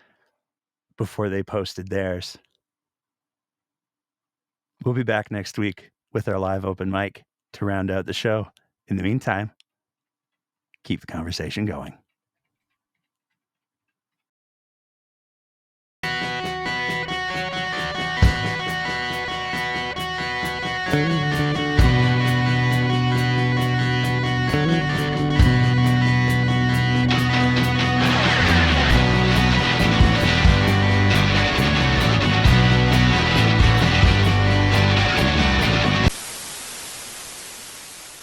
before they posted theirs. We'll be back next week with our live open mic to round out the show. In the meantime, keep the conversation going.